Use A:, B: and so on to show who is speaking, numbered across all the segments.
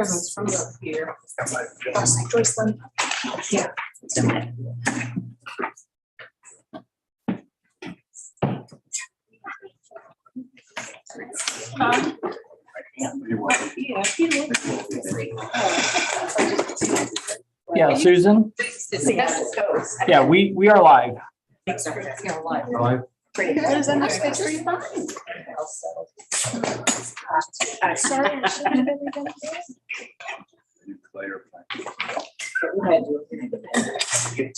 A: those from up here.
B: Joycelyn.
A: Yeah. Yeah, if you look.
C: Yeah, Susan? Yeah, we are live.
B: What is that next page for you? Sorry, I should have everything.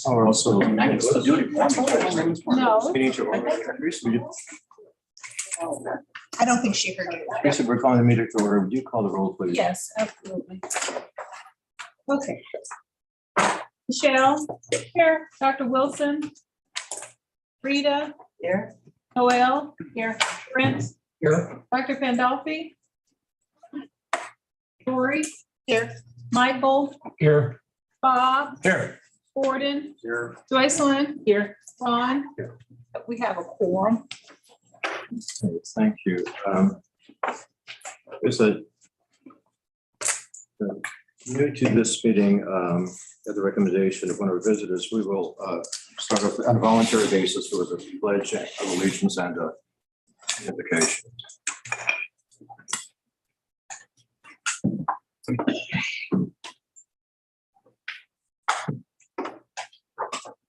D: Or also.
B: No. I don't think she heard you.
D: Lisa, we're calling the meeting to order. Would you call the roll, please?
A: Yes, absolutely. Okay. Michelle, here, Dr. Wilson. Rita. Here. Noel. Here. Brent.
C: Here.
A: Dr. Pandolfi. Lori.
B: Here.
A: Michael.
C: Here.
A: Bob.
C: Here.
A: Gordon.
C: Here.
A: Joycelyn. Here. Ron. We have a quorum.
D: Thank you. There's a new to this meeting, at the recommendation of one of our visitors, we will start off on a voluntary basis with a pledge of allegiance and invocation.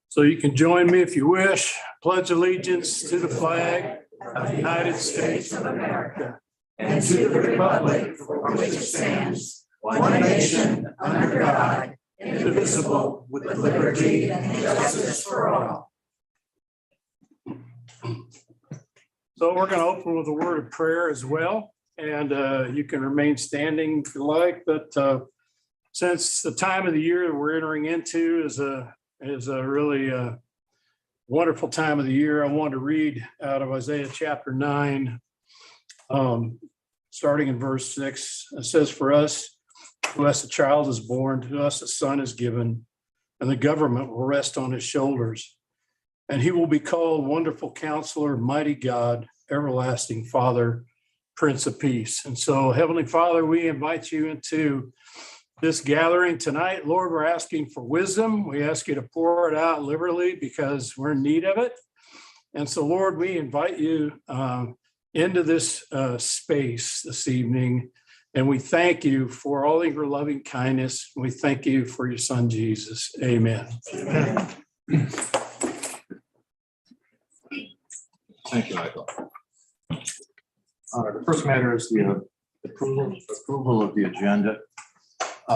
E: So you can join me if you wish. Pledge allegiance to the flag of the United States of America
F: and to the republic for which it stands, one nation, under God, indivisible, with liberty and justice for all.
E: So we're going to open with a word of prayer as well. And you can remain standing if you like. But since the time of the year that we're entering into is a really wonderful time of the year, I want to read out of Isaiah chapter 9, starting in verse 6. It says, "For us, to us a child is born, to us a son is given, and the government will rest on his shoulders. And he will be called Wonderful Counselor, Mighty God, Everlasting Father, Prince of Peace." And so, Heavenly Father, we invite you into this gathering tonight. Lord, we're asking for wisdom. We ask you to pour it out liberally because we're in need of it. And so, Lord, we invite you into this space this evening. And we thank you for all of your loving kindness. We thank you for your son, Jesus. Amen.
B: Amen.
D: Thank you, Michael. The first matter is the approval of the agenda.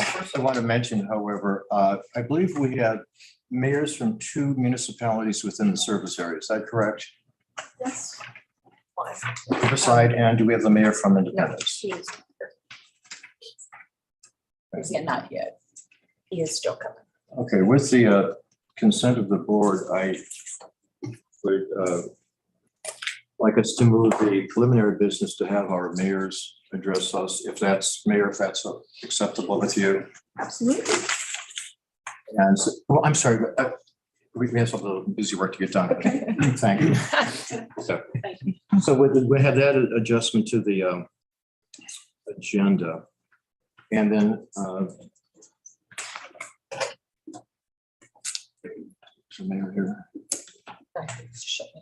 D: First, I want to mention, however, I believe we have mayors from 2 municipalities within the service area. Is that correct?
B: Yes.
D: Riverside, and do we have the mayor from
B: No,
D: Independence?
B: she is. Yeah, not yet. He is still coming.
D: Okay, with the consent of the board, I would like us to move the preliminary business to have our mayors address us, if that's acceptable with you.
B: Absolutely.
D: And, well, I'm sorry, but we have some little busy work to get done.
B: Okay.
D: Thank you. So we have that adjustment to the agenda. And then the mayor here.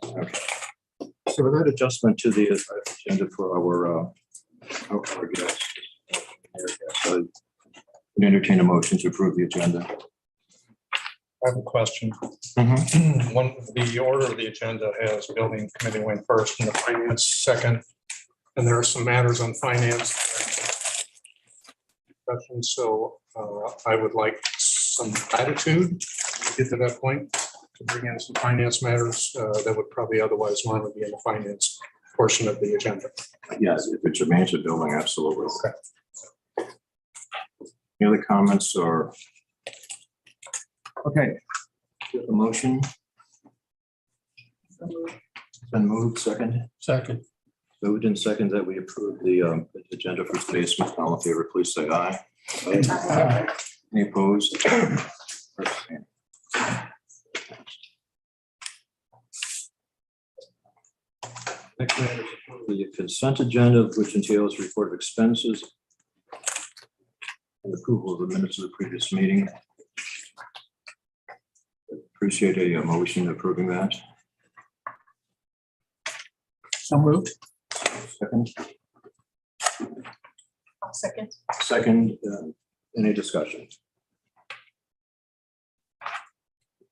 D: Okay. So with that adjustment to the agenda for our guests, we entertain a motion to approve the agenda.
G: I have a question. One, the order of the agenda has building committee went first and the finance second. And there are some matters on finance. So I would like some latitude to get to that point, to bring in some finance matters that would probably otherwise normally be in the finance portion of the agenda.
D: Yes, if it's germane to building, absolutely. Okay. Any other comments or? Okay. A motion. Been moved, second.
E: Second.
D: Moved and second that we approve the agenda for today's meeting. All in favor, please say aye. Aye. Any opposed? Next matter is the consent agenda, which entails report of expenses. and approval of the minutes of the previous meeting. Appreciate a motion approving that.
E: So moved.
D: Second,
A: I'll second.
D: second, any discussion?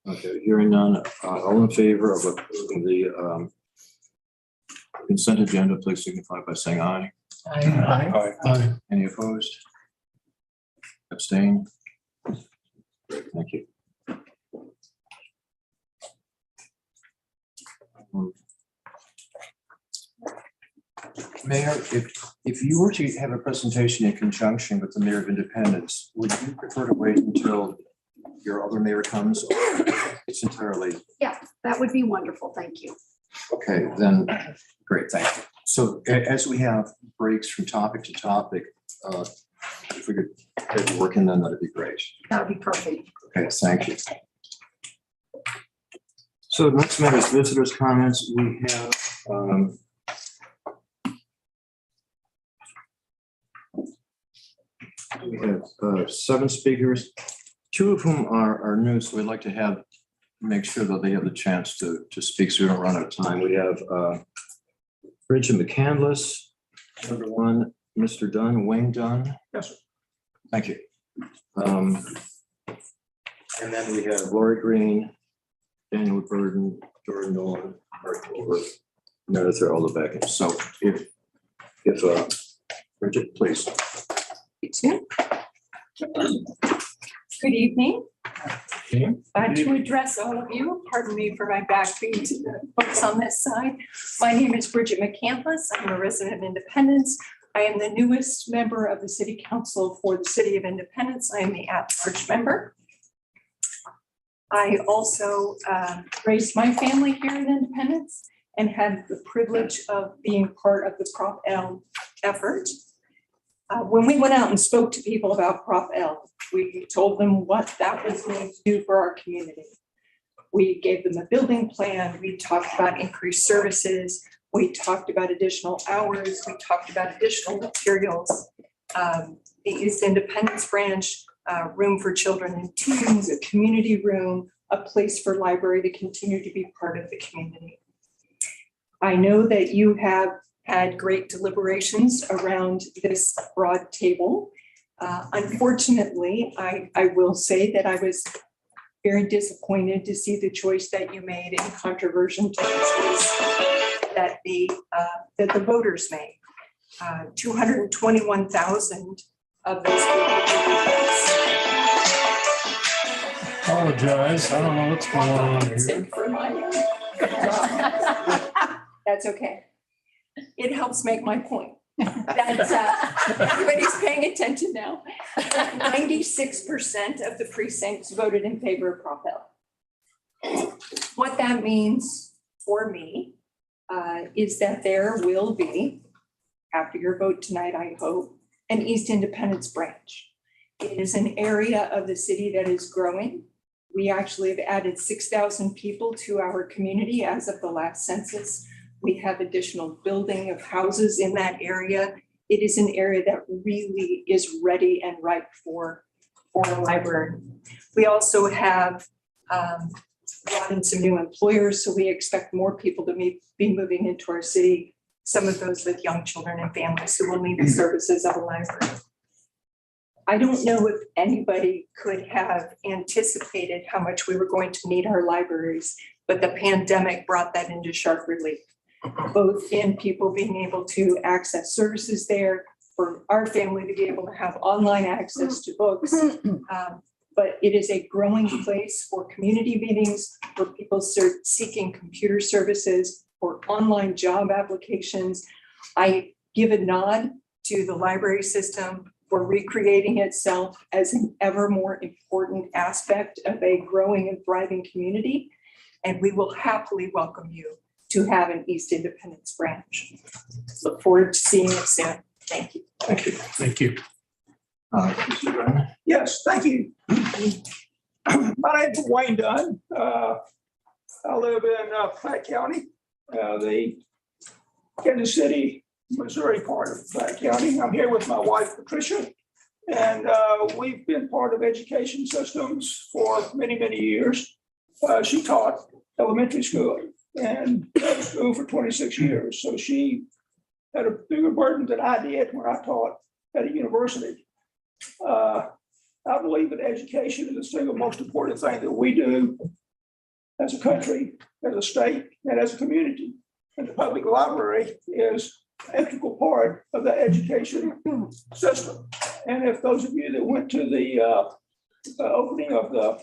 D: Okay, hearing none, all in favor of approving the consent agenda, please signify by saying aye.
E: Aye.
D: Any opposed? Abstain? Thank you. Mayor, if you were to have a presentation in conjunction with the Mayor of Independence, would you prefer to wait until your other mayor comes? Or it's entirely,
F: That would be wonderful. Thank you.
D: okay, then, great, thank you. So as we have breaks from topic to topic, if we could get to work in, then that'd be great.
F: That would be perfect.
D: Okay, thank you. So next matter is visitors' comments. We have 7 speakers, 2 of whom are new, so we'd like to make sure that they have the chance to speak so we don't run out of time. We have Bridget McCandless, number 1, Mr. Dunn, Wayne Dunn.
G: Yes, sir.
D: Thank you. And then we have Lori Green, Daniel Burden, Jordan Nolan, Mark Over, Meredith Aldebeck. So if Bridget, please.
B: Good evening. To address all of you, pardon me for my backbeat to the folks on this side. My name is Bridget McCandless. I'm a resident of Independence. I am the newest member of the City Council for the City of Independence. I am the at-large member. I also raised my family here in Independence and had the privilege of being part of the Prop L effort. When we went out and spoke to people about Prop L, we told them what that was going to do for our community. We gave them a building plan. We talked about increased services. We talked about additional hours. We talked about additional materials. The East Independence branch, room for children and teens, a community room, a place for library to continue to be part of the community. I know that you have had great deliberations around this broad table. Unfortunately, I will say that I was very disappointed to see the choice that you made in controversial to the choice that the voters made. 221,000 of those people.
E: Apologize. I don't know what's going on here.
B: That's okay. It helps make my point. That's, everybody's paying attention now. 96% of the precincts voted in favor of Prop L. What that means for me is that there will be, after your vote tonight, I hope, an East Independence branch. It is an area of the city that is growing. We actually have added 6,000 people to our community as of the last census. We have additional building of houses in that area. It is an area that really is ready and ripe for a library. We also have brought in some new employers, so we expect more people to be moving into our city, some of those with young children and families who will need the services of a library. I don't know if anybody could have anticipated how much we were going to need our libraries, but the pandemic brought that into sharp relief, both in people being able to access services there, for our family to be able to have online access to books. But it is a growing place for community meetings, for people seeking computer services, for online job applications. I give a nod to the library system for recreating itself as an ever more important aspect of a growing and thriving community. And we will happily welcome you to have an East Independence branch. Look forward to seeing it soon. Thank you.
D: Thank you.
E: Thank you.
D: Mr. Dunn?
H: Yes, thank you. My name's Wayne Dunn. I live in Platte County, the Kansas City, Missouri part of Platte County. I'm here with my wife, Patricia, And we've been part of education systems for many, many years. She taught elementary school and middle school for 26 years. So she had a bigger burden than I did when I taught at a university. I believe that education is the single most important thing that we do as a country, as a state, and as a community. And the public library is an integral part of the education system. And if those of you that went to the opening of the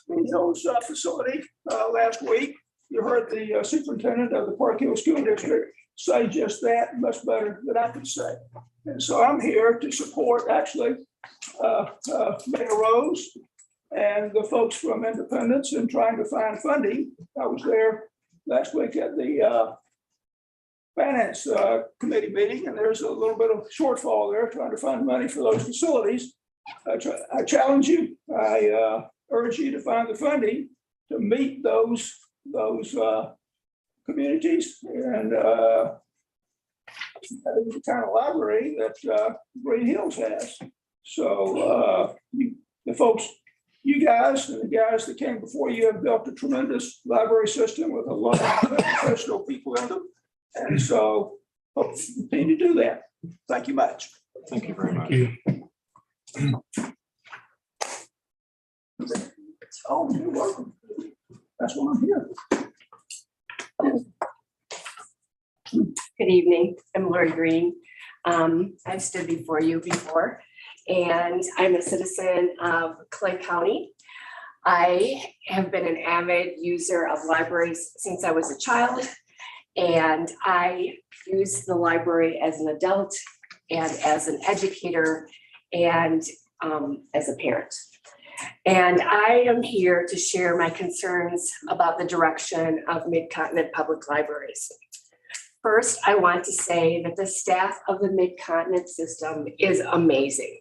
H: Green Hills facility last week, you heard the superintendent of the Park Hill School District say just that, much better than I could say. And so I'm here to support actually Mayor Rose and the folks from Independence in trying to find funding. I was there last week at the Finance Committee meeting, and there's a little bit of shortfall there trying to find money for those facilities. I challenge you, I urge you to find the funding to meet those communities and the kind of library that Green Hills has. So the folks, you guys and the guys that came before you have built a tremendous library system with a lot of professional people in them. And so hope you continue to do that. Thank you much.
D: Thank you very much.
H: Oh, you're welcome. That's why I'm here.
I: Good evening. I'm Lori Green. I've stood before you before, and I'm a citizen of Clay County. I have been an avid user of libraries since I was a child, and I use the library as an adult and as an educator and as a parent. And I am here to share my concerns about the direction of Mid-Continent Public Libraries. First, I want to say that the staff of the Mid-Continent system is amazing.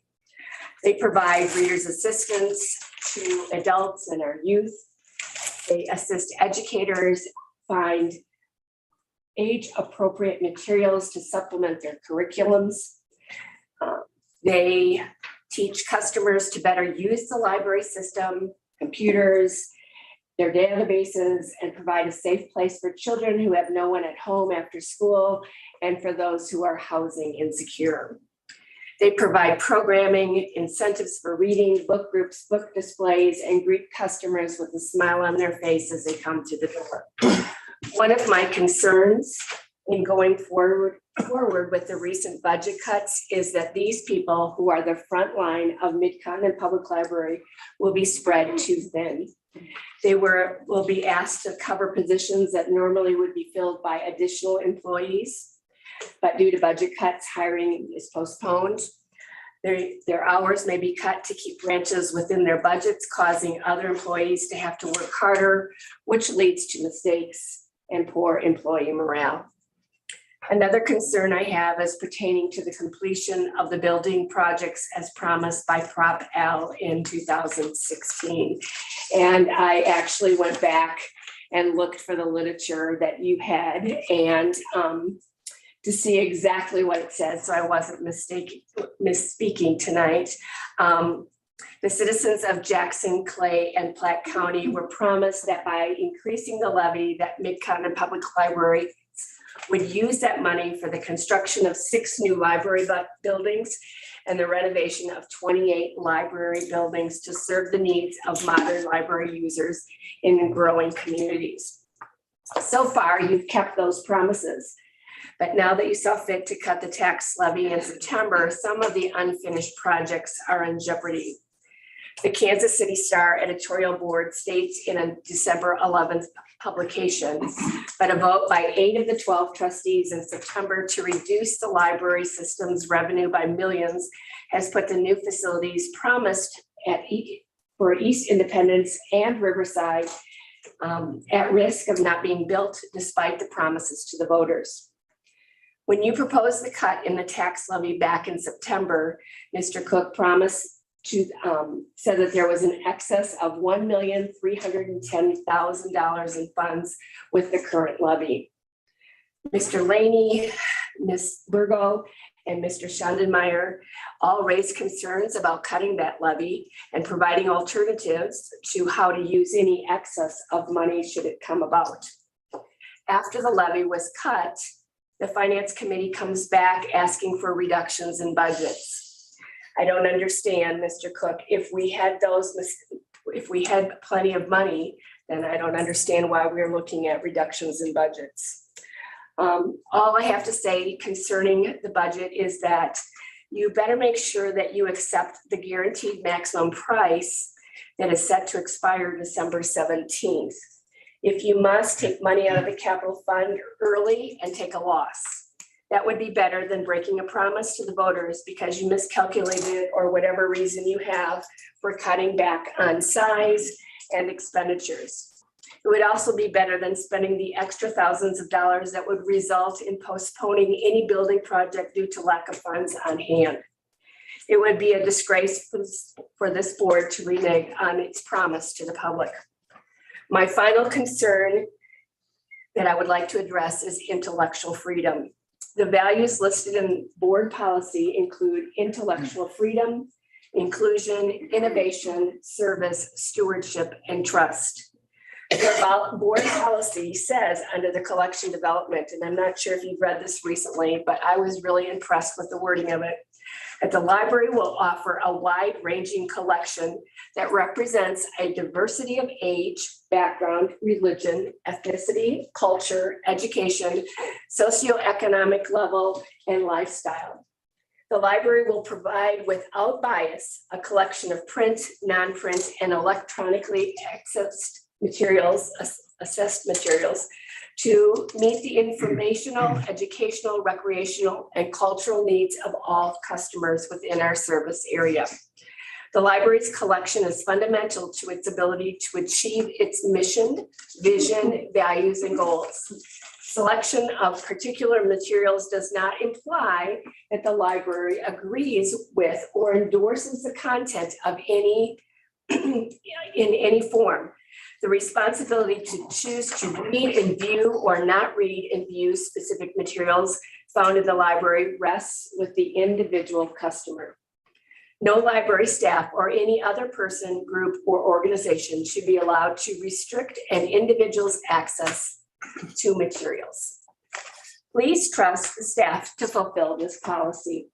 I: They provide readers assistance to adults and our youth. They assist educators find age-appropriate materials to supplement their curriculums. They teach customers to better use the library system, computers, their databases, and provide a safe place for children who have no one at home after school and for those who are housing insecure. They provide programming, incentives for reading, book groups, book displays, and greet customers with a smile on their face as they come to the door. One of my concerns in going forward with the recent budget cuts is that these people who are the front line of Mid-Continent Public Library will be spread too thin. They will be asked to cover positions that normally would be filled by additional employees, but due to budget cuts, hiring is postponed. Their hours may be cut to keep branches within their budgets, causing other employees to have to work harder, which leads to mistakes and poor employee morale. Another concern I have is pertaining to the completion of the building projects as promised by Prop L in 2016. And I actually went back and looked for the literature that you had and to see exactly what it says, so I wasn't misspeaking tonight. The citizens of Jackson, Clay, and Platte County were promised that by increasing the levy, that Mid-Continent Public Library would use that money for the construction of 6 new library buildings and the renovation of 28 library buildings to serve the needs of modern library users in growing communities. So far, you've kept those promises. But now that you saw fit to cut the tax levy in September, some of the unfinished projects are in jeopardy. The Kansas City Star editorial board states in a December 11th publication, but a vote by 8 of the 12 trustees in September to reduce the library system's revenue by millions has put the new facilities promised for East Independence and Riverside at risk of not being built despite the promises to the voters. When you proposed the cut in the tax levy back in September, Mr. Cook promised to said that there was an excess of $1,310,000 in funds with the current levy. Mr. Laney, Ms. Burgo, and Mr. Schandenmeyer all raised concerns about cutting that levy and providing alternatives to how to use any excess of money should it come about. After the levy was cut, the Finance Committee comes back asking for reductions in budgets. I don't understand, Mr. Cook, if we had plenty of money, then I don't understand why we're looking at reductions in budgets. All I have to say concerning the budget is that you better make sure that you accept the guaranteed maximum price that is set to expire December 17th. If you must, take money out of the capital fund early and take a loss. That would be better than breaking a promise to the voters because you miscalculated or whatever reason you have for cutting back on size and expenditures. It would also be better than spending the extra thousands of dollars that would result in postponing any building project due to lack of funds on hand. It would be a disgrace for this board to renege on its promise to the public. My final concern that I would like to address is intellectual freedom. The values listed in board policy include intellectual freedom, inclusion, innovation, service, stewardship, and trust. The board policy says under the collection development, and I'm not sure if you've read this recently, but I was really impressed with the wording of it, that the library will offer a wide-ranging collection that represents a diversity of age, background, religion, ethnicity, culture, education, socioeconomic level, and lifestyle. The library will provide without bias a collection of print, non-print, and electronically assessed materials to meet the informational, educational, recreational, and cultural needs of all customers within our service area. The library's collection is fundamental to its ability to achieve its mission, vision, values, and goals. Selection of particular materials does not imply that the library agrees with or endorses the content of any in any form. The responsibility to choose to read and view or not read and view specific materials found in the library rests with the individual customer. No library staff or any other person, group, or organization should be allowed to restrict an individual's access to materials. Please trust the staff to fulfill this policy.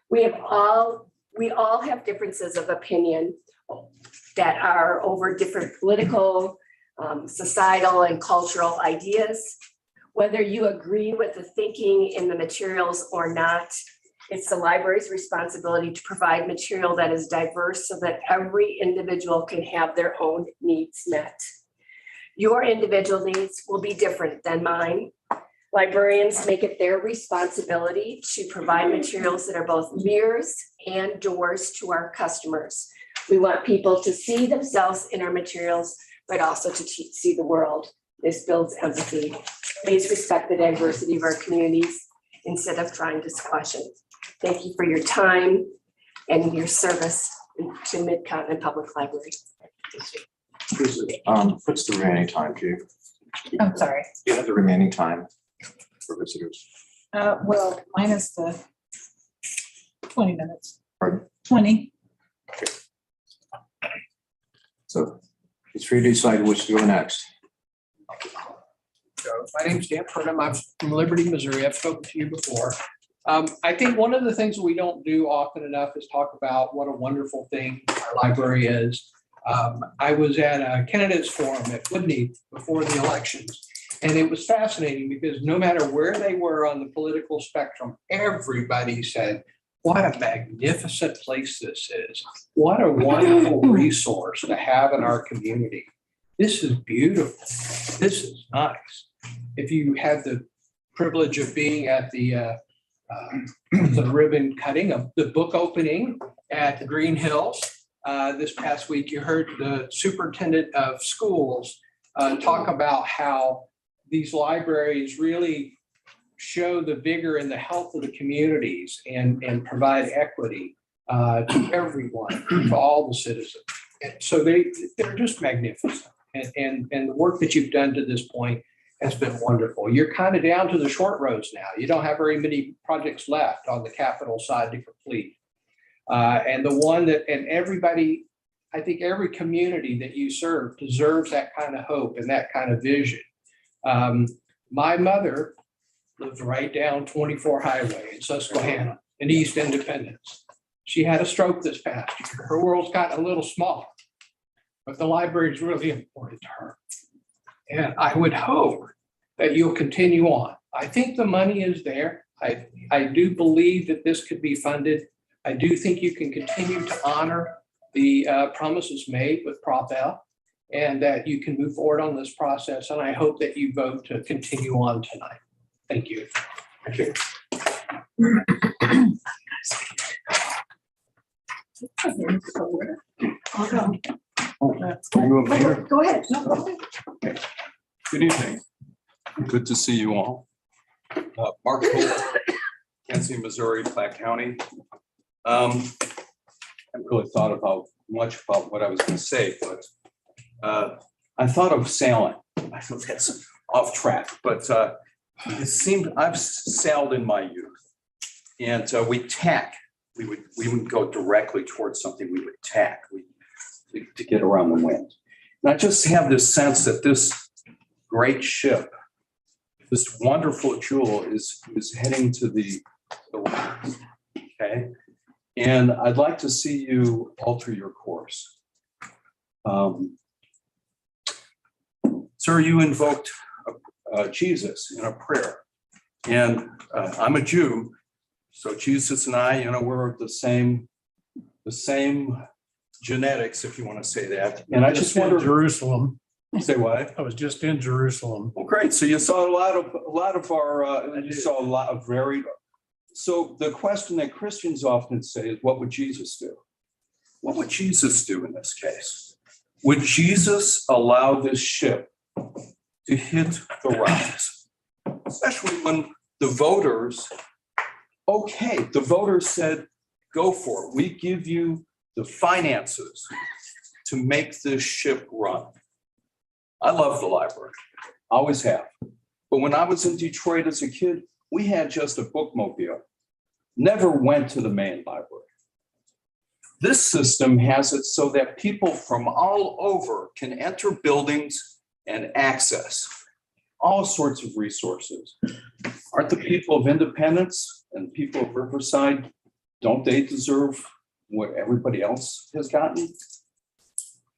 I: We all have differences of opinion that are over different political, societal, and cultural ideas. Whether you agree with the thinking in the materials or not, it's the library's responsibility to provide material that is diverse so that every individual can have their own needs met. Your individual needs will be different than mine. Librarians make it their responsibility to provide materials that are both mirrors and doors to our customers. We want people to see themselves in our materials, but also to see the world. This builds empathy. Please respect the diversity of our communities instead of trying to squash it. Thank you for your time and your service to Mid-Continent Public Library.
D: What's the remaining time, Chief?
A: I'm sorry.
D: Do you have the remaining time for visitors?
A: Well, minus the 20 minutes.
D: Pardon?
A: 20.
D: So it's free to decide which to go next.
J: My name's Dan Purnham. I'm from Liberty, Missouri. I've spoken to you before. I think one of the things we don't do often enough is talk about what a wonderful thing our library is. I was at a candidates forum at Woodney before the elections, and it was fascinating because no matter where they were on the political spectrum, everybody said, what a magnificent place this is. What a wonderful resource to have in our community. This is beautiful. This is nice. If you had the privilege of being at the ribbon cutting of the book opening at the Green Hills this past week, you heard the superintendent of schools talk about how these libraries really show the vigor and the health of the communities and provide equity to everyone, to all the citizens. And so they're just magnificent. And the work that you've done to this point has been wonderful. You're kind of down to the short roads now. You don't have very many projects left on the capital side to complete. And the one that, and everybody, I think every community that you serve deserves that kind of hope and that kind of vision. My mother lived right down 24 Highway in Susquehanna in East Independence. She had a stroke this past year. Her world's gotten a little small, but the library is really important to her. And I would hope that you'll continue on. I think the money is there. I do believe that this could be funded. I do think you can continue to honor the promises made with Prop L, and that you can move forward on this process. And I hope that you vote to continue on tonight. Thank you.
D: Thank you.
I: Go ahead. No, go ahead.
K: Good evening. Good to see you all. Mark Cole, Kansas City, Missouri, Platte County. I haven't really thought about much about what I was going to say, but I thought of sailing. I know that's off track, but it seemed I've sailed in my youth, and we tack. We wouldn't go directly towards something. We would tack to get around the wind. And I just have this sense that this great ship, this wonderful jewel, is heading to the rocks. Okay, and I'd like to see you alter your course. Sir, you invoked Jesus in a prayer, and I'm a Jew, so Jesus and I, we're the same genetics, if you want to say that. And I just wonder,
E: Jerusalem.
K: say what?
E: I was just in Jerusalem.
K: Well, great. So you saw a lot of our, you saw a lot of varied. So the question that Christians often say is, what would Jesus do? What would Jesus do in this case? Would Jesus allow this ship to hit the rocks? Especially when the voters said, go for it. We give you the finances to make this ship run. I love the library, always have. But when I was in Detroit as a kid, we had just a bookmobile, never went to the main library. This system has it so that people from all over can enter buildings and access all sorts of resources. Aren't the people of Independence and people of Riverside, don't they deserve what everybody else has gotten?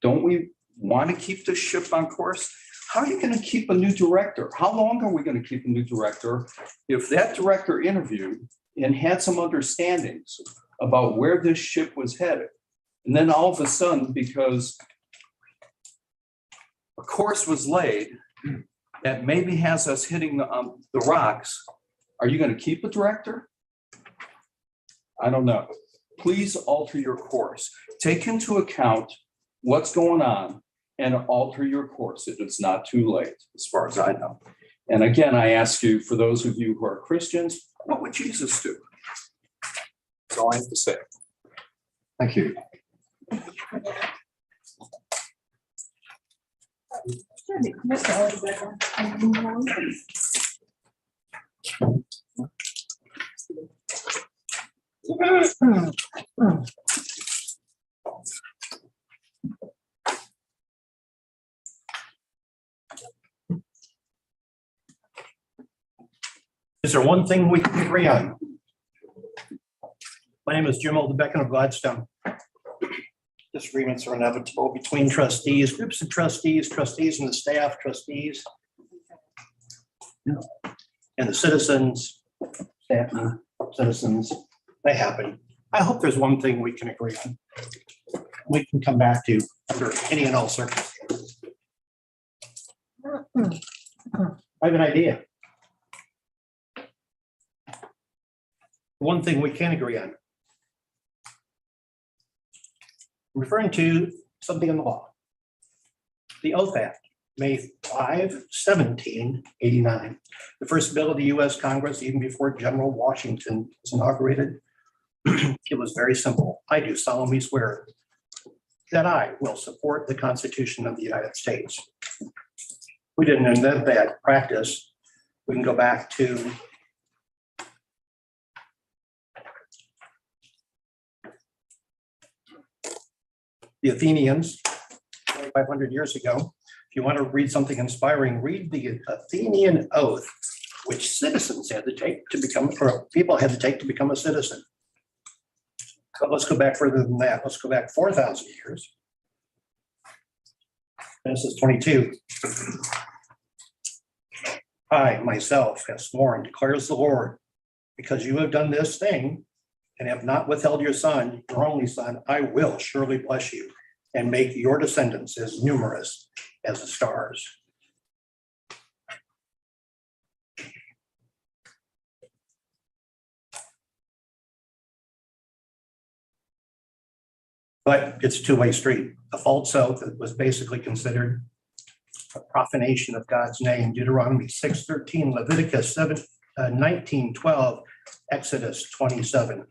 K: Don't we want to keep this ship on course? How are you going to keep a new director? How long are we going to keep a new director if that director interviewed and had some understandings about where this ship was headed? And then all of a sudden, because a course was laid that maybe has us hitting the rocks, are you going to keep a director? I don't know. Please alter your course. Take into account what's going on and alter your course. It is not too late, as far as I know. And again, I ask you, for those of you who are Christians, what would Jesus do? That's all I have to say.
D: Thank you.
L: Is there one thing we can agree on? My name is Jim Oldebecken of Gladstone. Disagreements are inevitable between trustees, groups of trustees, trustees and the staff, trustees, and the citizens, staff and citizens. They happen. I hope there's one thing we can agree on. We can come back to under any and all circumstances. I have an idea. One thing we can agree on. I'm referring to something in the law. The Oath Act, May 5, 1789. The first bill of the US Congress, even before General Washington was inaugurated. It was very simple. I do solemnly swear that I will support the Constitution of the United States we didn't invent that practice. We can go back to the Athenians 2,500 years ago. If you want to read something inspiring, read the Athenian oath, which citizens had to take to become, or people had to take to become a citizen. So let's go back further than that. Let's go back 4,000 years. Genesis 22. I myself have sworn, declares the Lord, because you have done this thing and have not withheld your son, your only son, I will surely bless you and make your descendants as numerous as the stars. But it's a two-way street. A false oath was basically considered a profanation of God's name. Deuteronomy 6:13, Leviticus 19:12, Exodus 27.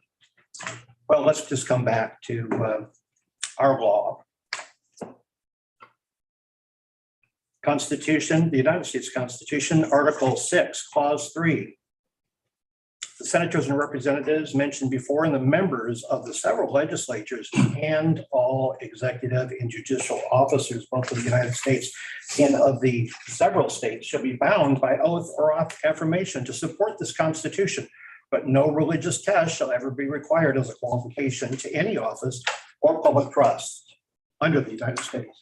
L: Well, let's just come back to our law. Constitution, the United States Constitution, Article 6, Clause 3. The senators and representatives mentioned before and the members of the several legislatures and all executive and judicial officers, both of the United States and of the several states, shall be bound by oath or affirmation to support this Constitution, but no religious test shall ever be required as a qualification to any office or public trust under the United States.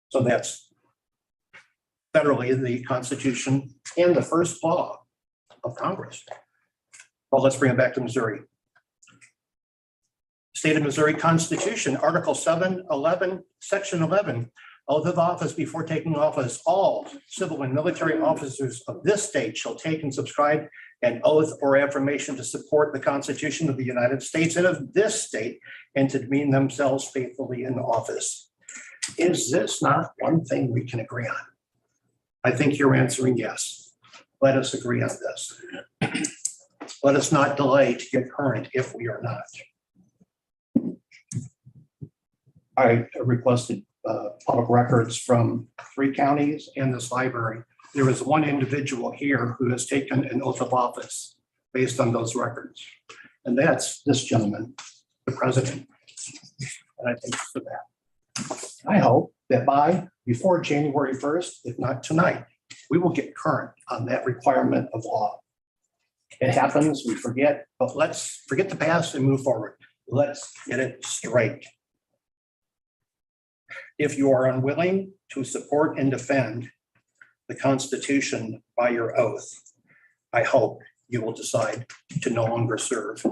L: So that's federally the Constitution and the first law of Congress. Well, let's bring it back to Missouri. State of Missouri Constitution, Article 7:11, Section 11, oath of office before taking office. All civil and military officers of this state shall take and subscribe an oath or affirmation to support the Constitution of the United States and of this state and to demean themselves faithfully in office. Is this not one thing we can agree on? I think you're answering yes. Let us agree on this. Let us not delay to get current if we are not. I requested public records from 3 counties and this library. There is one individual here who has taken an oath of office based on those records. And that's this gentleman, the president. And I thank you for that. I hope that before January 1st, if not tonight, we will get current on that requirement of law. It happens, we forget, but let's forget the past and move forward. Let's get it straight. If you are unwilling to support and defend the Constitution by your oath, I hope you will decide to no longer serve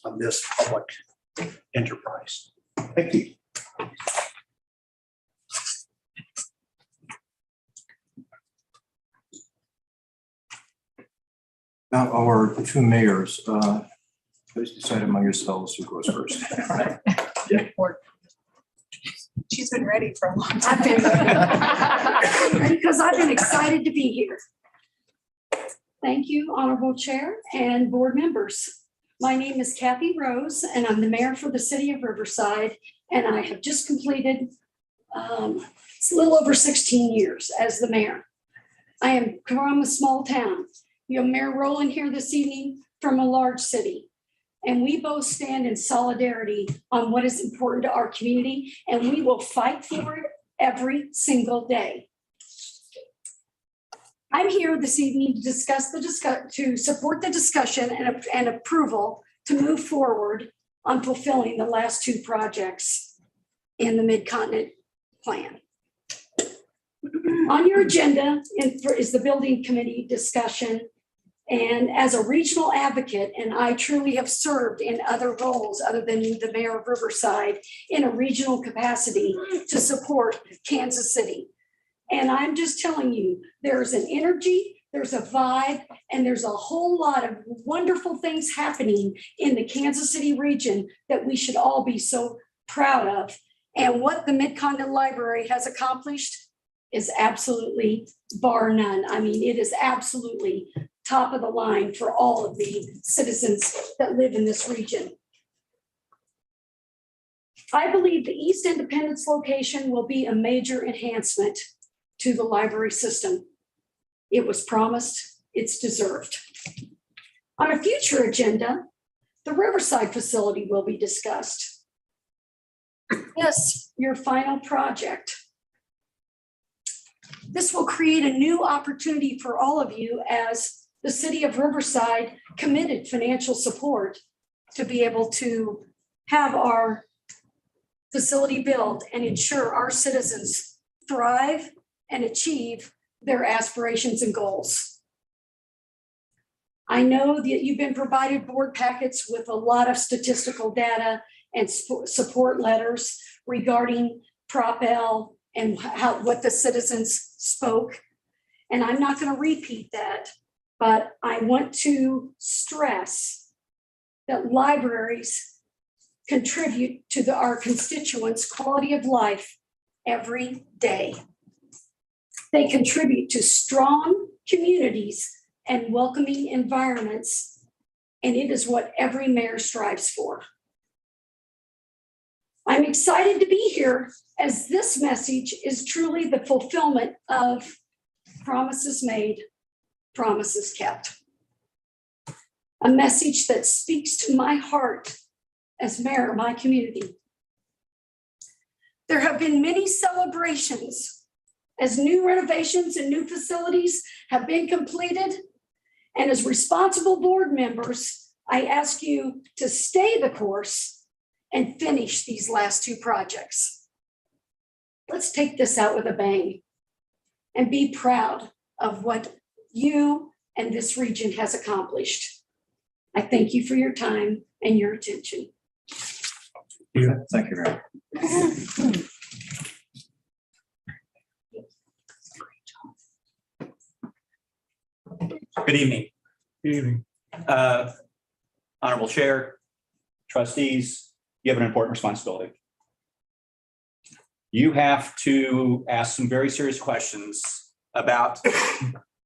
L: on this public enterprise. Thank you.
D: Now, our 2 mayors, please decide among yourselves who goes first.
A: She's been ready for a long
F: I've
A: time.
F: been because I've been excited to be here. Thank you, Honorable Chair and board members. My name is Kathy Rose, and I'm the mayor for the city of Riverside, and I have just completed it's a little over 16 years as the mayor. I am from a small town. You have Mayor Rowland here this evening from a large city. And we both stand in solidarity on what is important to our community, and we will fight for it every single day. I'm here this evening to to support the discussion and approval to move forward on fulfilling the last 2 projects in the Mid-Continent Plan. On your agenda is the building committee discussion. And as a regional advocate, and I truly have served in other roles other than the mayor of Riverside in a regional capacity to support Kansas City. And I'm just telling you, there's an energy, there's a vibe, and there's a whole lot of wonderful things happening in the Kansas City region that we should all be so proud of. And what the Mid-Continent Library has accomplished is absolutely bar none. I mean, it is absolutely top of the line for all of the citizens that live in this region. I believe the East Independence location will be a major enhancement to the library system. It was promised, it's deserved. On a future agenda, the Riverside facility will be discussed. Yes, your final project. This will create a new opportunity for all of you as the city of Riverside committed financial support to be able to have our facility built and ensure our citizens thrive and achieve their aspirations and goals. I know that you've been provided board packets with a lot of statistical data and support letters regarding Prop L and what the citizens spoke. And I'm not going to repeat that, but I want to stress that libraries contribute to our constituents' quality of life every day. They contribute to strong communities and welcoming environments, and it is what every mayor strives for. I'm excited to be here as this message is truly the fulfillment of promises made, promises kept. A message that speaks to my heart as mayor of my community. There have been many celebrations as new renovations and new facilities have been completed. And as responsible board members, I ask you to stay the course and finish these last two projects. Let's take this out with a bang and be proud of what you and this region has accomplished. I thank you for your time and your attention.
D: Thank you, Mayor.
M: Good evening.
E: Good evening.
M: Honorable Chair, trustees, you have an important responsibility. You have to ask some very serious questions about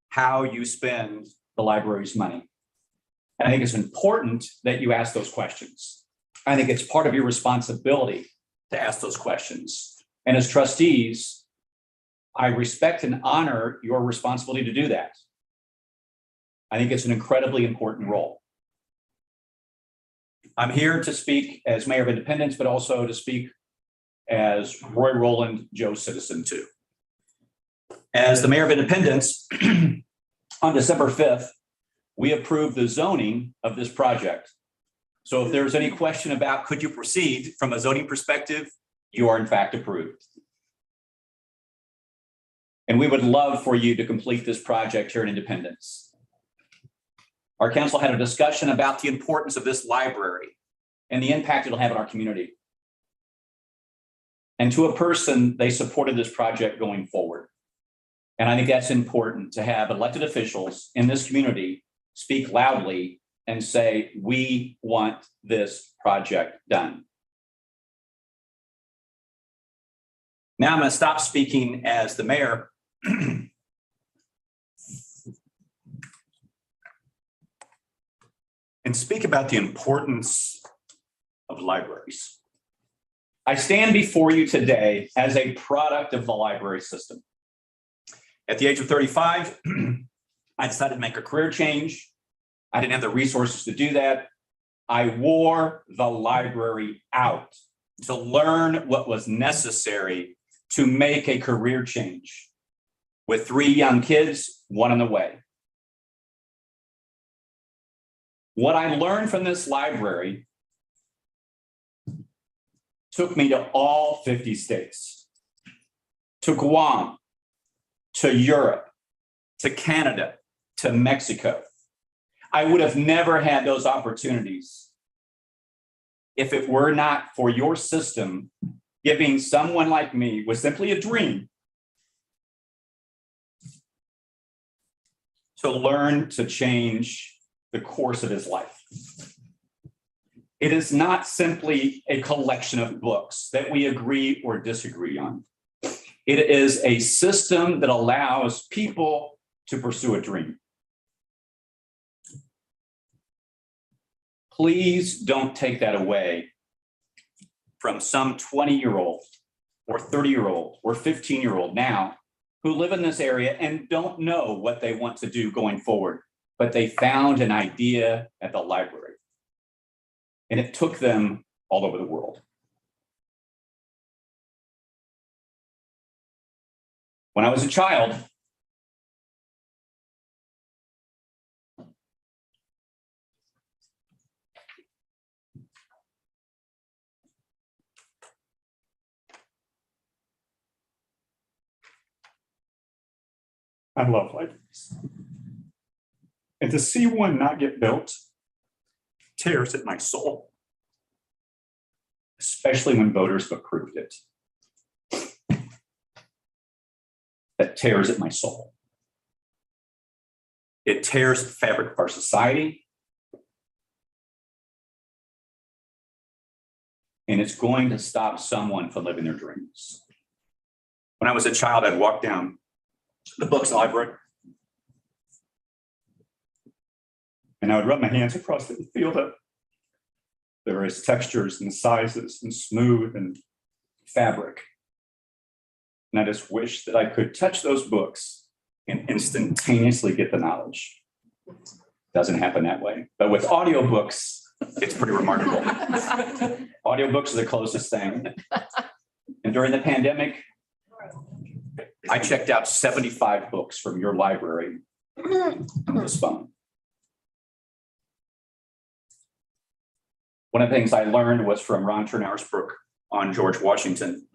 M: how you spend the library's money. And I think it's important that you ask those questions. I think it's part of your responsibility to ask those questions. And as trustees, I respect and honor your responsibility to do that. I think it's an incredibly important role. I'm here to speak as Mayor of Independence, but also to speak as Roy Rowland, Joe Citizen too. As the Mayor of Independence, on December 5th, we approved the zoning of this project. So if there's any question about could you proceed from a zoning perspective, you are in fact approved. And we would love for you to complete this project here in Independence. Our council had a discussion about the importance of this library and the impact it'll have on our community. And to a person, they supported this project going forward. And I think that's important to have elected officials in this community speak loudly and say, we want this project done. Now I'm going to stop speaking as the mayor and speak about the importance of libraries. I stand before you today as a product of the library system. At the age of 35, I decided to make a career change. I didn't have the resources to do that. I wore the library out to learn what was necessary to make a career change. With 3 young kids, 1 on the way. What I learned from this library took me to all 50 states, to Guam, to Europe, to Canada, to Mexico. I would have never had those opportunities if it were not for your system giving someone like me with simply a dream to learn to change the course of his life. It is not simply a collection of books that we agree or disagree on. It is a system that allows people to pursue a dream. Please don't take that away from some 20-year-old or 30-year-old or 15-year-old now who live in this area and don't know what they want to do going forward, but they found an idea at the library. And it took them all over the world. When I was a child, I love libraries. And to see one not get built tears at my soul, especially when voters have approved it. That tears at my soul. It tears the fabric of our society. And it's going to stop someone from living their dreams. When I was a child, I'd walk down the books library and I would rub my hands across it and feel the various textures and sizes and smooth and fabric. And I just wish that I could touch those books and instantaneously get the knowledge. Doesn't happen that way. But with audiobooks, it's pretty remarkable. Audiobooks are the closest thing. And during the pandemic, I checked out 75 books from your library on this phone. One of the things I learned was from Ron Turnauer's book on George Washington.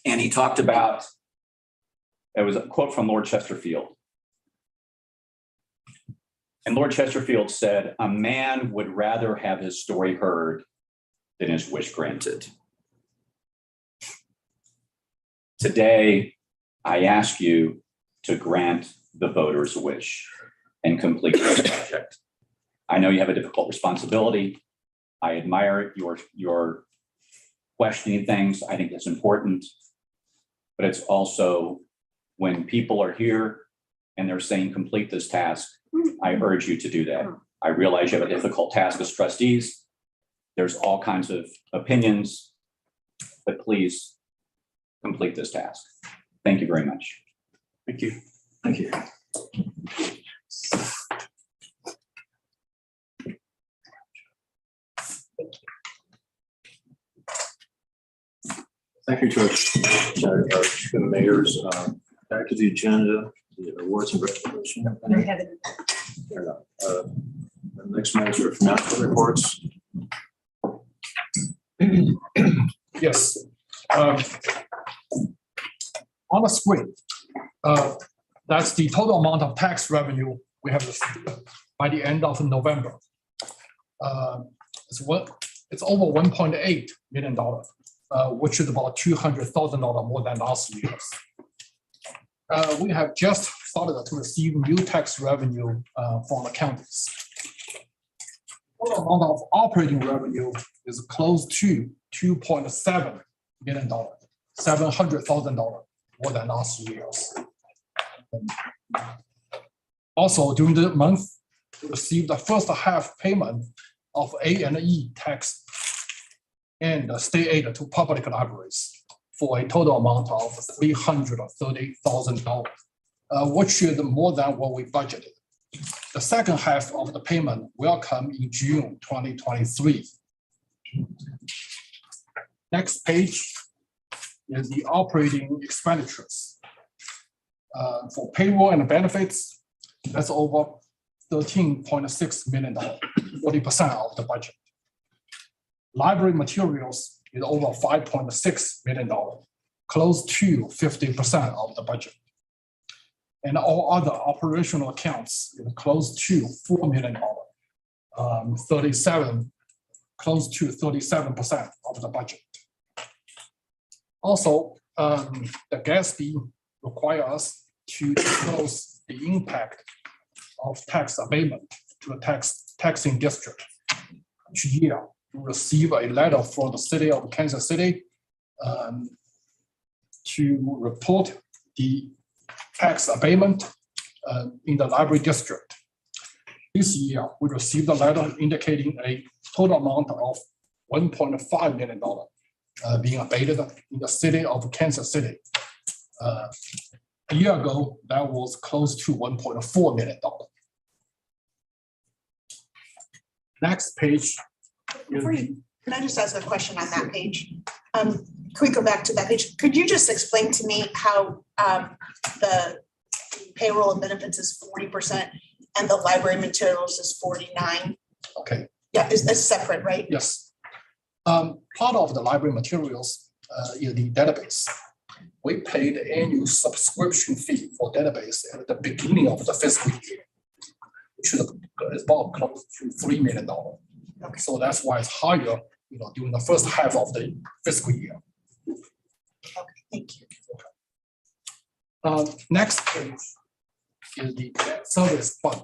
M: And he talked about, it was a quote from Lord Chesterfield. And Lord Chesterfield said, "A man would rather have his story heard than his wish granted." Today, I ask you to grant the voters' wish and complete this project. I know you have a difficult responsibility. I admire your questioning things. I think that's important. But it's also when people are here and they're saying complete this task, I urge you to do that. I realize you have a difficult task as trustees. There's all kinds of opinions, but please complete this task. Thank you very much.
D: Thank you. Thank you. Thank you, Judge. The mayor's back to the agenda, the awards and recognition. The next matter of financial reports.
N: Yes. On the screen, that's the total amount of tax revenue we have received by the end of November. It's over $1.8 million, which is about $200,000 more than last year. We have just started to receive new tax revenue from the counties. Total amount of operating revenue is close to $2.7 million, $700,000 more than last year's. Also, during the month, we received the first half payment of A&E tax and state aid to public libraries for a total amount of $330,000, which is more than what we budgeted. The second half of the payment will come in June 2023. Next page is the operating expenditures. For payroll and benefits, that's over $13.6 million, 40% of the budget. Library materials is over $5.6 million, close to 50% of the budget. And all other operational accounts is close to $4 million, close to 37% of the budget. Also, the GASB requires us to disclose the impact of tax abatement to the taxing district. Each year, we receive a letter from the city of Kansas City to report the tax abatement in the library district. This year, we received a letter indicating a total amount of $1.5 million being abated in the city of Kansas City. A year ago, that was close to $1.4 million. Next page.
O: Can I just ask a question on that page? Can we go back to that page? Could you just explain to me how the payroll and benefits is 40% and the library materials is 49?
N: Okay.
O: Yeah, is this separate, right?
N: Yes. Part of the library materials in the database, we pay the annual subscription fee for database at the beginning of the fiscal year, which is about close to $3 million.
O: Okay.
N: So that's why it's higher, during the first half of the fiscal year.
O: Okay, thank you.
N: Next page is the debt service fund.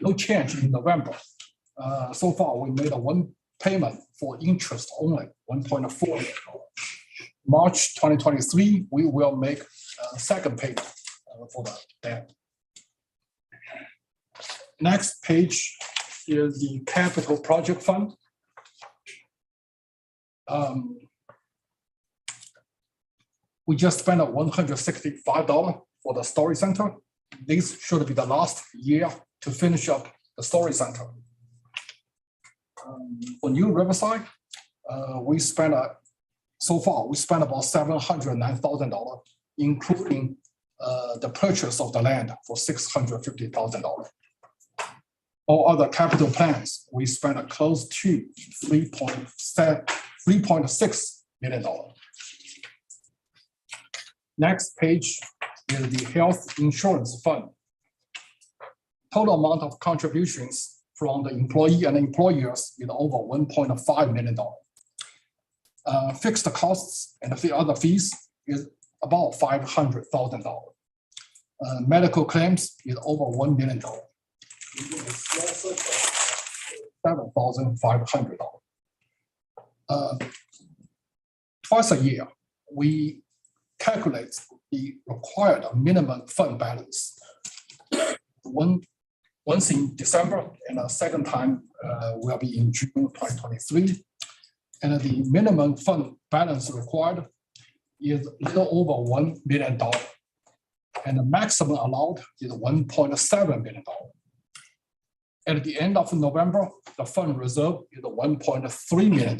N: No change in November. So far, we made one payment for interest only, $1.4 million. March 2023, we will make a second payment for the debt. Next page is the capital project fund. We just spent $165 for the story center. This should be the last year to finish up the story center. For New Riverside, so far we spent about $709,000, including the purchase of the land for $650,000. All other capital plans, we spent close to $3.6 million. Next page is the health insurance fund. Total amount of contributions from the employee and employers is over $1.5 million. Fixed costs and the other fees is about $500,000. Medical claims is over $1 million. $7,500. Twice a year, we calculate the required minimum fund balance. Once in December, and a second time will be in June 2023. And the minimum fund balance required is a little over $1 million. And the maximum allowed is $1.7 million. At the end of November, the fund reserve is $1.3 million,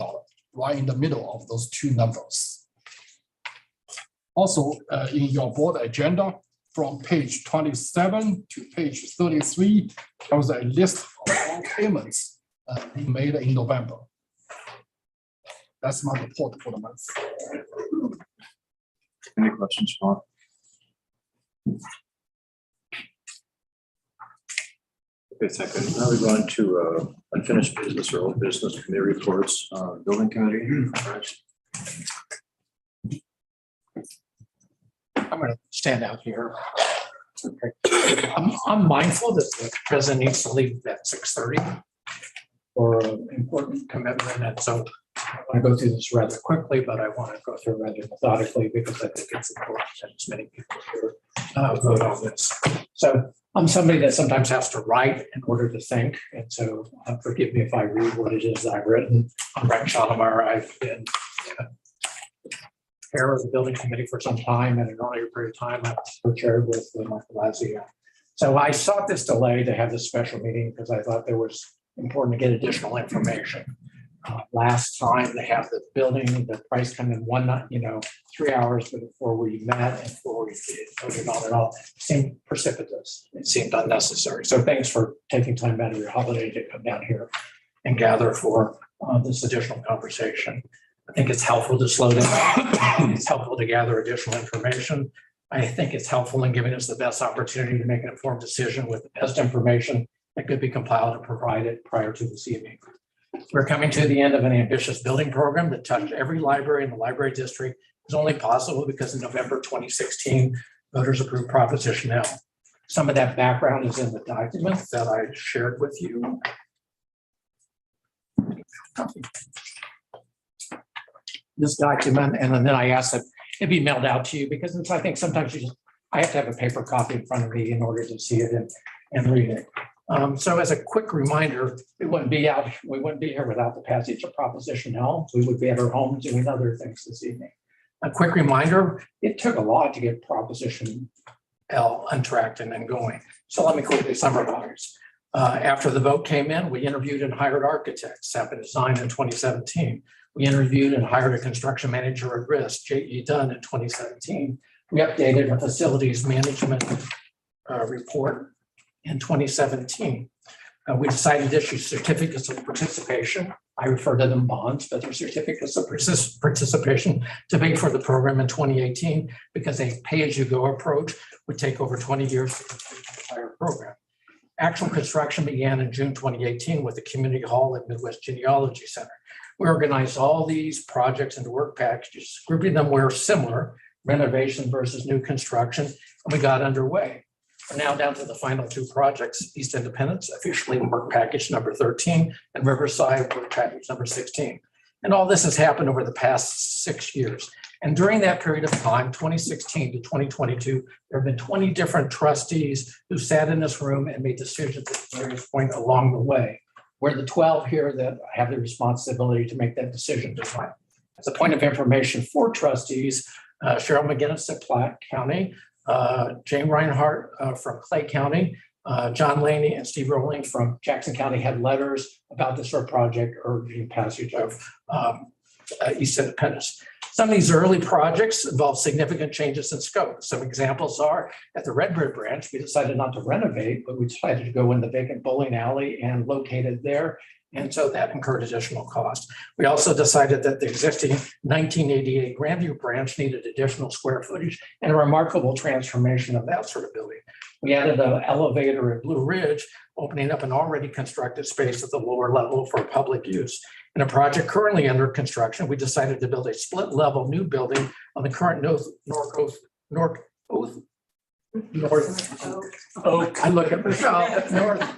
N: right in the middle of those two numbers. Also, in your board agenda, from page 27 to page 33, there was a list of all payments being made in November. That's my report for the month.
D: Any questions, Ron? Okay, thank you. Now we go on to unfinished business or old business committee reports. Building committee.
L: I'm going to stand out here. Okay. I'm mindful that the president needs to leave at 6:30 for an important commitment. And so I want to go through this rather quickly, but I want to go through rather methodically because I think it's important that as many people here vote on this. So I'm somebody that sometimes has to write in order to think. And so forgive me if I read what it is I've written. I'm Brent Schonemeyer. I've been chair of the building committee for some time, and in an earlier period of time, I was co-chaired with Michael Lazia. So I sought this delay to have this special meeting because I thought there was important to get additional information. Last time they have the building, the price come in 3 hours before we met and before we voted on it all. It seemed precipitous. It seemed unnecessary. So thanks for taking time out of your holiday to come down here and gather for this additional conversation. I think it's helpful to slow down. It's helpful to gather additional information. I think it's helpful in giving us the best opportunity to make an informed decision with the best information that could be compiled and provided prior to this evening. We're coming to the end of an ambitious building program that touched every library in the library district. It was only possible because in November 2016, voters approved Proposition L. Some of that background is in the document that I shared with you. This document, and then I asked that it be mailed out to you because I think sometimes I have to have a paper copy in front of me in order to see it and read it. So as a quick reminder, we wouldn't be here without the passage of Proposition L. We would be at our homes doing other things this evening. A quick reminder, it took a lot to get Proposition L untracked and then going. So let me quickly summarize. After the vote came in, we interviewed and hired architects, happened to design in 2017. We interviewed and hired a construction manager at risk, J.E. Dunn, in 2017. We updated a facilities management report in 2017. We decided to issue certificates of participation. I refer to them bonds, but they're certificates of participation to pay for the program in 2018 because a pay-as-you-go approach would take over 20 years to complete the entire program. Actual construction began in June 2018 with the Community Hall at Midwest Genealogy Center. We organized all these projects into work packages, grouping them where similar, renovation versus new construction, and we got underway. We're now down to the final two projects, East Independence, officially work package number 13, and Riverside work package number 16. And all this has happened over the past 6 years. And during that period of time, 2016 to 2022, there have been 20 different trustees who sat in this room and made decisions at various points along the way. We're the 12 here that have the responsibility to make that decision. As a point of information for trustees, Cheryl McGinnis at Platte County, Jane Reinhardt from Clay County, John Laney and Steve Rowling from Jackson County had letters about this sort of project urging passage of East Independence. Some of these early projects involve significant changes in scope. Some examples are at the Redbird branch, we decided not to renovate, but we decided to go in the vacant bowling alley and locate it there. And so that incurred additional cost. We also decided that the existing 1988 Grandview branch needed additional square footage and a remarkable transformation of that sort of building. We added an elevator at Blue Ridge, opening up an already constructed space at the lower level for public use. In a project currently under construction, we decided to build a split level new building on the current North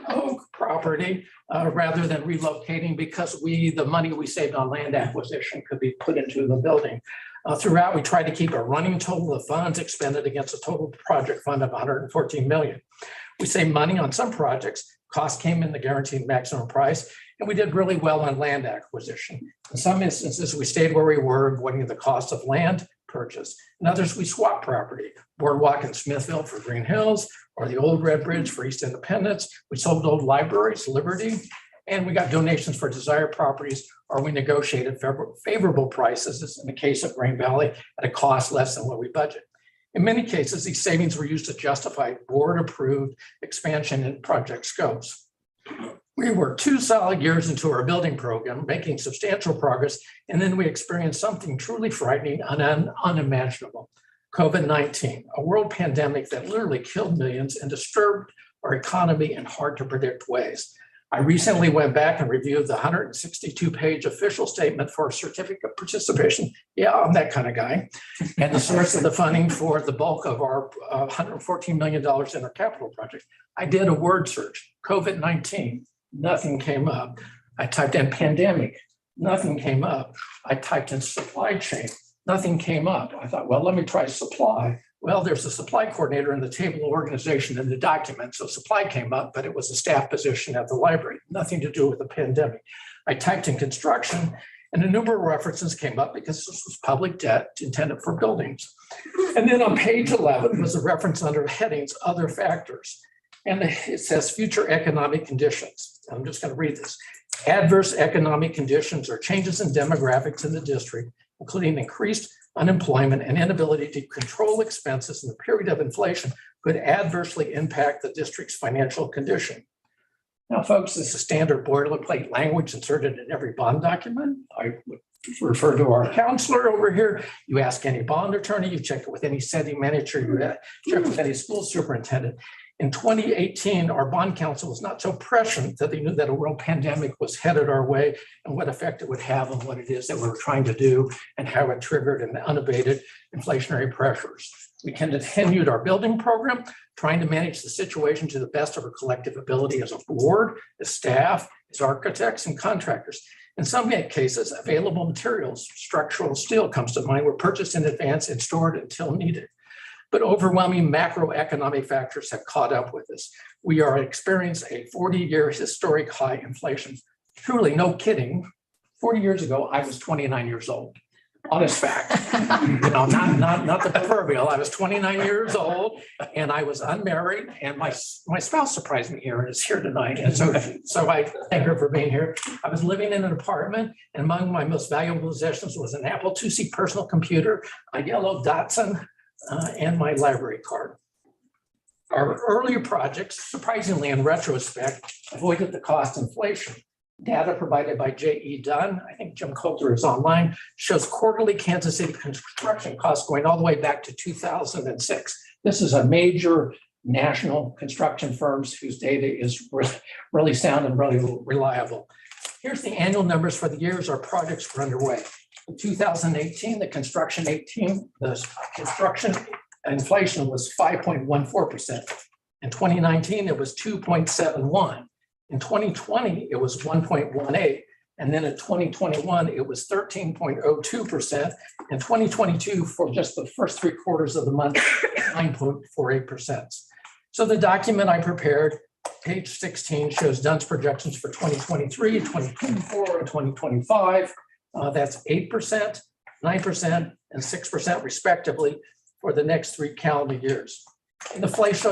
L: Oak property rather than relocating because the money we saved on land acquisition could be put into the building. Throughout, we tried to keep a running total of funds expended against a total project fund of $114 million. We saved money on some projects, cost came in the guaranteed maximum price, and we did really well on land acquisition. In some instances, we stayed where we were, avoiding the cost of land purchase. In others, we swapped property, Boardwalk in Smithville for Green Hills, or the old Red Bridge for East Independence. We sold old libraries, Liberty, and we got donations for desired properties, or we negotiated favorable prices, as in the case of Green Valley, at a cost less than what we budget. In many cases, these savings were used to justify board-approved expansion in project scopes. We were 2 solid years into our building program, making substantial progress, and then we experienced something truly frightening and unimaginable. COVID-19, a world pandemic that literally killed millions and disturbed our economy in hard to predict ways. I recently went back and reviewed the 162-page official statement for a certificate of participation. Yeah, I'm that kind of guy. And the source of the funding for the bulk of our $114 million in our capital project. I did a word search, COVID-19, nothing came up. I typed in pandemic, nothing came up. I typed in supply chain, nothing came up. I thought, well, let me try supply. Well, there's a supply coordinator in the table of organization in the document. So supply came up, but it was a staff position at the library, nothing to do with the pandemic. I typed in construction and a number of references came up because this was public debt intended for buildings. And then on page 11 was a reference under headings, other factors. And it says future economic conditions. I'm just going to read this. Adverse economic conditions or changes in demographics in the district, including increased unemployment and inability to control expenses in the period of inflation, could adversely impact the district's financial condition. Now, folks, this is standard boilerplate language inserted in every bond document. I would refer to our counselor over here. You ask any bond attorney, you check it with any city manager, you check with any school superintendent. In 2018, our bond counsel was not so prescient that they knew that a world pandemic was headed our way and what effect it would have on what it is that we're trying to do and how it triggered and unabated inflationary pressures. We continued our building program, trying to manage the situation to the best of our collective ability as a board, as staff, as architects and contractors. In some cases, available materials, structural steel comes to mind, were purchased in advance and stored until needed.
N: but overwhelming macroeconomic factors have caught up with us. We are experiencing a 40-year historic high inflation. Truly, no kidding. 40 years ago, I was 29 years old. Honest fact. Not the proverbial. I was 29 years old and I was unmarried, and my spouse surprised me here and is here tonight. And so I thank her for being here. I was living in an apartment, and among my most valuable possessions was an Apple IIc personal computer, a yellow Datsun, and my library card. Our earlier projects, surprisingly in retrospect, avoided the cost inflation. Data provided by J.E. Dunn, I think Jim Coulter is online, shows quarterly Kansas City construction costs going all the way back to 2006. This is a major national construction firms whose data is really sound and really reliable. Here's the annual numbers for the years our projects were underway. In 2018, the construction inflation was 5.14%. In 2019, it was 2.71%. In 2020, it was 1.18%. And then in 2021, it was 13.02%. In 2022, for just the first 3 quarters of the month, 9.48%. So the document I prepared, page 16, shows Dunn's projections for 2023, 2024, and 2025. That's 8%, 9%, and 6% respectively for the next 3 calendar years. In the face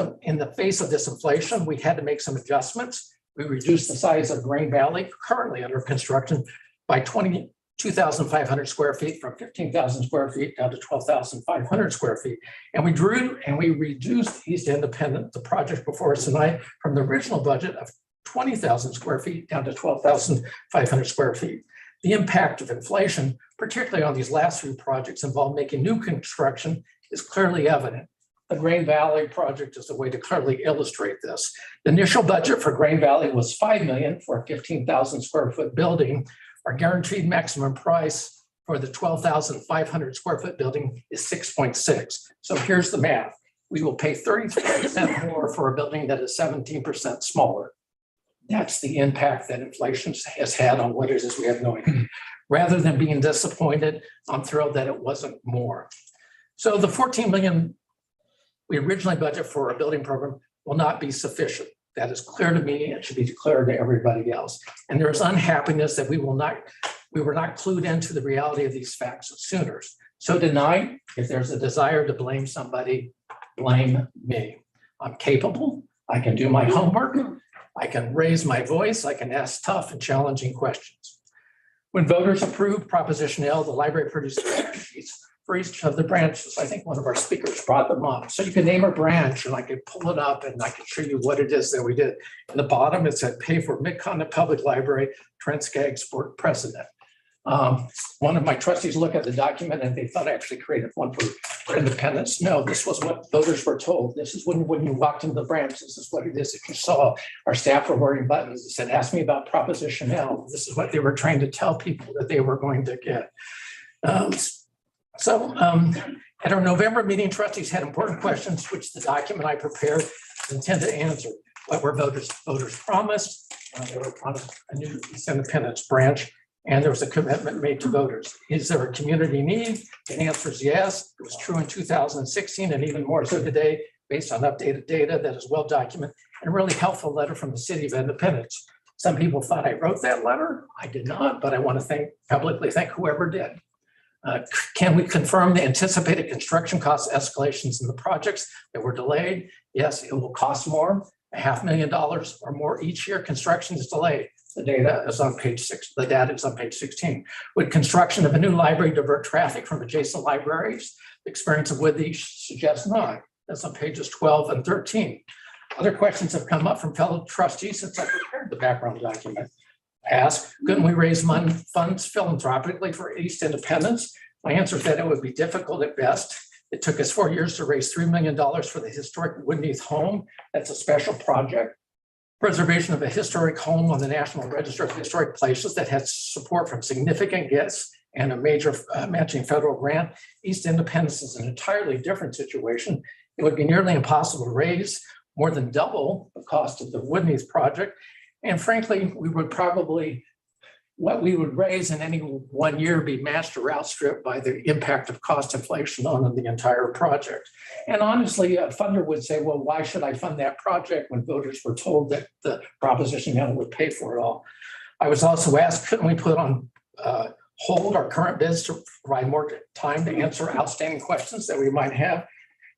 N: of this inflation, we had to make some adjustments. We reduced the size of Green Valley, currently under construction, by 22,500 square feet, from 15,000 square feet down to 12,500 square feet. And we reduced East Independent, the project before us tonight, from the original budget of 20,000 square feet down to 12,500 square feet. The impact of inflation, particularly on these last 3 projects involved making new construction, is clearly evident. The Green Valley project is a way to clearly illustrate this. The initial budget for Green Valley was $5 million for a 15,000 square foot building. Our guaranteed maximum price for the 12,500 square foot building is 6.6. So here's the math. We will pay 33% more for a building that is 17% smaller. That's the impact that inflation has had on what it is we have going. Rather than being disappointed, I'm thrilled that it wasn't more. So the $14 million we originally budgeted for a building program will not be sufficient. That is clear to me and should be declared to everybody else. And there is unhappiness that we were not clued into the reality of these facts sooner. So tonight, if there's a desire to blame somebody, blame me. I'm capable. I can do my homework. I can raise my voice. I can ask tough and challenging questions. When voters approved Proposition L, the library produced sheets for each of the branches. I think one of our speakers brought them up. So you can name a branch and I could pull it up and I can show you what it is that we did. In the bottom, it said pay for Mid-Continent Public Library, Trent Skaggs Sport President. One of my trustees looked at the document and they thought I actually created one for independence. No, this was what voters were told. This is when you walked into the branch, this is what it is. If you saw our staff were wearing buttons that said, ask me about Proposition L. This is what they were trying to tell people that they were going to get. At our November meeting, trustees had important questions, which the document I prepared is intended to answer. What were voters promised? They were promised a new East Independence branch, and there was a commitment made to voters. Is there a community need? The answer is yes. It was true in 2016 and even more so today, based on updated data that is well documented, and a really helpful letter from the City of Independence. Some people thought I wrote that letter. I did not, but I want to publicly thank whoever did. Can we confirm the anticipated construction cost escalations in the projects that were delayed? Yes, it will cost more, $500,000 or more each year. Construction is delayed. The data is on page 6. The data is on page 16. Would construction of a new library divert traffic from adjacent libraries? The experience of Woodley suggests not. That's on pages 12 and 13. Other questions have come up from fellow trustees since I prepared the background document. Ask, couldn't we raise funds philanthropically for East Independence? My answer is that it would be difficult at best. It took us 4 years to raise $3 million for the historic Woodneath home. That's a special project. Preservation of a historic home on the National Register of Historic Places that has support from significant guests and a major matching federal grant. East Independence is an entirely different situation. It would be nearly impossible to raise, more than double the cost of the Woodneath project. And frankly, we would probably
L: what we would raise in any one year be matched or outstripped by the impact of cost inflation on the entire project. And honestly, a funder would say, well, why should I fund that project when voters were told that the proposition now would pay for it all? I was also asked, couldn't we put on hold our current bids to provide more time to answer outstanding questions that we might have?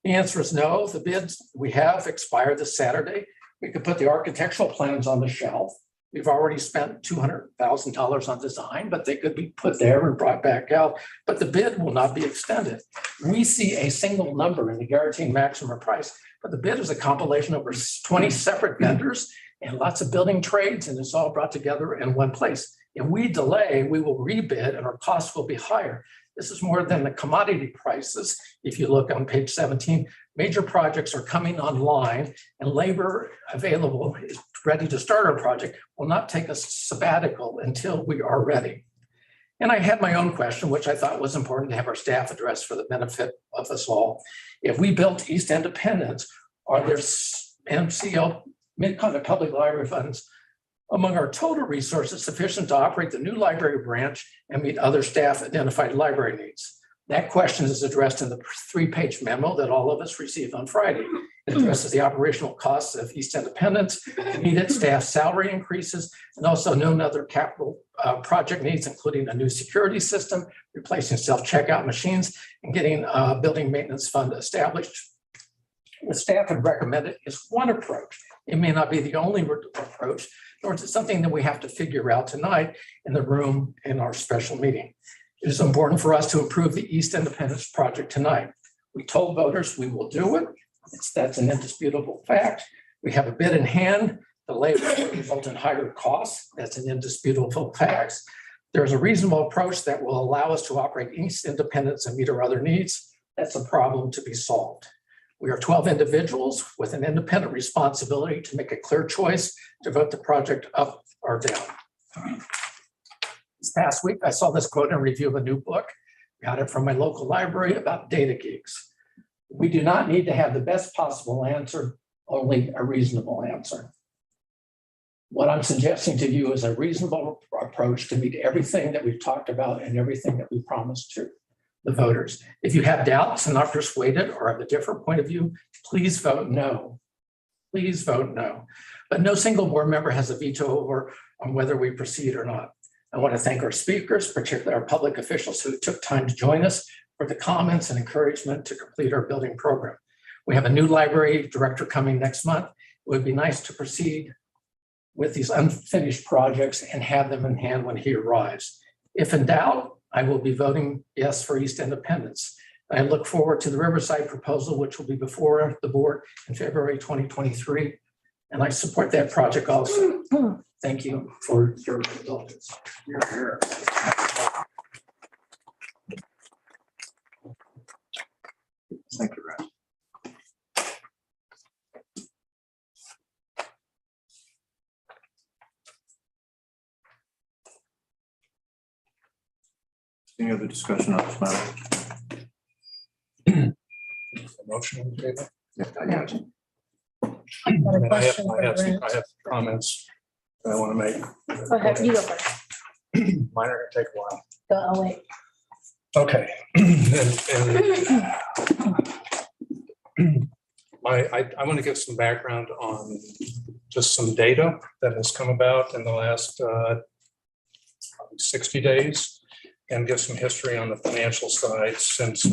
L: The answer is no. The bids we have expire this Saturday. We could put the architectural plans on the shelf. We've already spent $200,000 on design, but they could be put there and brought back out, but the bid will not be extended. We see a single number in the guaranteed maximum price, but the bid is a compilation of over 20 separate vendors and lots of building trades, and it's all brought together in one place. If we delay, we will rebid and our costs will be higher. This is more than the commodity prices. If you look on page 17, major projects are coming online and labor available is ready to start our project will not take a sabbatical until we are ready. And I had my own question, which I thought was important to have our staff address for the benefit of us all. If we built East Independence, are there MCL, Mid-Continent Public Library funds, among our total resources sufficient to operate the new library branch and meet other staff identified library needs? That question is addressed in the 3-page memo that all of us received on Friday. It addresses the operational costs of East Independence, needed staff salary increases, and also known other capital project needs, including a new security system, replacing self-checkout machines, and getting a building maintenance fund established. What staff had recommended is one approach. It may not be the only approach, nor is it something that we have to figure out tonight in the room in our special meeting. It is important for us to approve the East Independence project tonight. We told voters we will do it. That's an indisputable fact. We have a bid in hand. The labor will result in higher costs. That's an indisputable fact. There's a reasonable approach that will allow us to operate East Independence and meet our other needs. That's a problem to be solved. We are 12 individuals with an independent responsibility to make a clear choice to vote the project up or down. This past week, I saw this quote in a review of a new book. Got it from my local library about data geeks. We do not need to have the best possible answer, only a reasonable answer. What I'm suggesting to you is a reasonable approach to meet everything that we've talked about and everything that we promised to the voters. If you have doubts and are persuaded or have a different point of view, please vote no. Please vote no. But no single board member has a veto over on whether we proceed or not. I want to thank our speakers, particularly our public officials who took time to join us, for the comments and encouragement to complete our building program. We have a new library director coming next month. It would be nice to proceed with these unfinished projects and have them in hand when he arrives. If in doubt, I will be voting yes for East Independence. I look forward to the Riverside proposal, which will be before the board in February 2023. And I support that project also. Thank you for your indulgence.
D: Thank you, Rand. Any other discussion on this matter?
G: Motion on the table.
D: Yeah, I got you.
G: I have comments that I want to make.
A: Go ahead, you go first.
G: Mine are going to take a while.
A: I'll wait.
G: Okay. I want to give some background on just some data that has come about in the last 60 days and give some history on the financial side since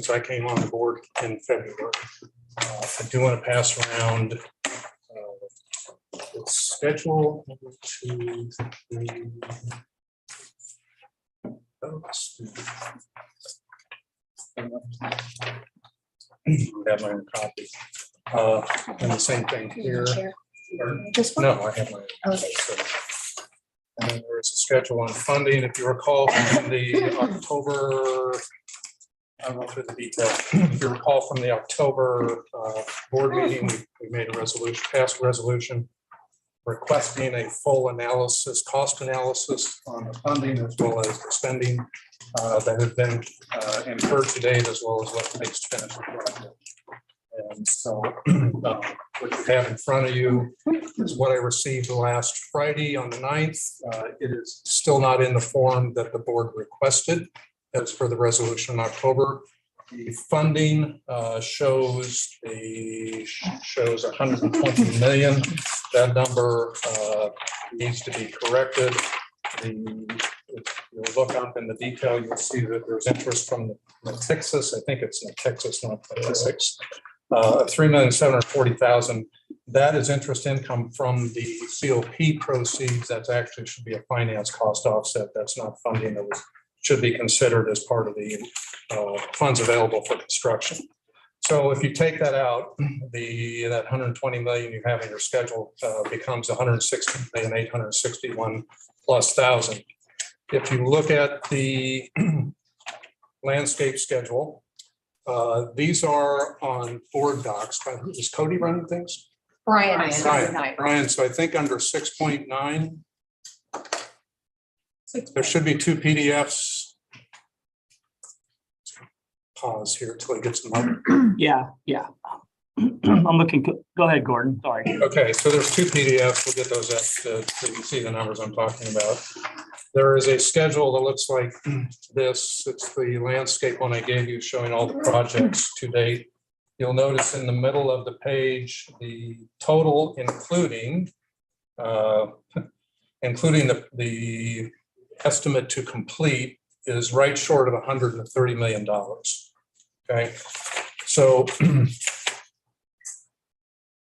G: I came on the board in February. I do want to pass around the schedule. 1, 2, 3. Have my own copy. And the same thing here.
A: This one?
G: No, I have my.
A: Okay.
G: And then there is a schedule on funding. If you recall from the October, I'll go through the details. If you recall from the October board meeting, we made a resolution, passed a resolution requesting a full analysis, cost analysis on the funding as well as the spending that have been incurred to date, as well as what takes to finish the project. And so what you have in front of you is what I received last Friday on the 9th. It is still not in the form that the board requested as for the resolution in October. The funding shows 120 million. That number needs to be corrected. If you look up in the detail, you'll see that there's interest from Natixis. I think it's Natixis, not Natixis. $3,740,000. That is interest income from the COP proceeds. That's actually should be a finance cost offset. That's not funding that should be considered as part of the funds available for construction. So if you take that out, that 120 million you have in your schedule becomes 160,861,000 plus. If you look at the landscape schedule, these are on board docs. Is Cody running things?
A: Brian.
G: Brian, so I think under 6.9, there should be 2 PDFs. Pause here till it gets them up.
C: Yeah. I'm looking, go ahead, Gordon, sorry.
G: Okay, so there's 2 PDFs. We'll get those up so you can see the numbers I'm talking about. There is a schedule that looks like this. It's the landscape one I gave you showing all the projects to date. You'll notice in the middle of the page, the total including the estimate to complete is right short of $130 million. Okay, so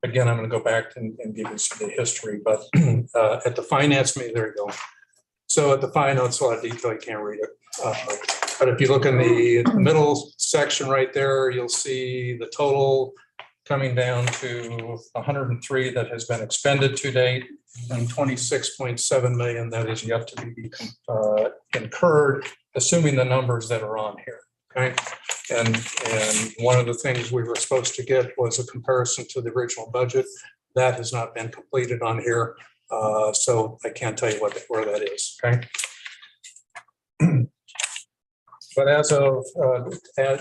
G: again, I'm going to go back and give you some of the history, but at the finance meeting, there you go. So at the finance, a lot of detail, you can't read it. But if you look in the middle section right there, you'll see the total coming down to 103 that has been expended to date and 26.7 million that is yet to be incurred, assuming the numbers that are on here. Okay. And one of the things we were supposed to get was a comparison to the original budget. That has not been completed on here. So I can't tell you where that is. Okay. But as of